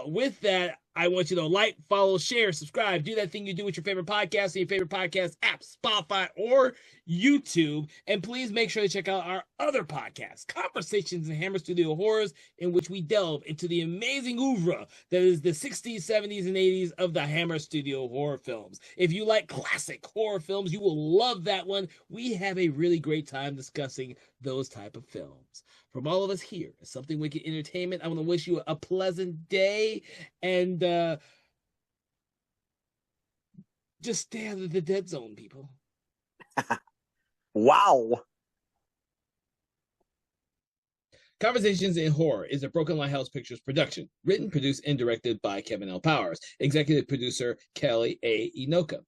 With that, I want you to like, follow, share, subscribe, do that thing you do with your favorite podcast and your favorite podcast app, Spotify or YouTube. And please make sure to check out our other podcasts, Conversations in Hammer Studio Horrors, in which we delve into the amazing oeuvre that is the 60s, 70s, and 80s of the Hammer Studio horror films. If you like classic horror films, you will love that one. We have a really great time discussing those type of films. From all of us here at Something Wicked Entertainment, I want to wish you a pleasant day, and just stay out of the dead zone, people. Wow. Conversations in Horror is a Broken Lighthouse Pictures production, written, produced, and directed by Kevin L. Powers, executive producer Kelly A. Inoka.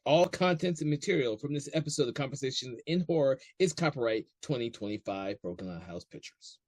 All contents and material from this episode of Conversations in Horror is copyright 2025 Broken Lighthouse Pictures.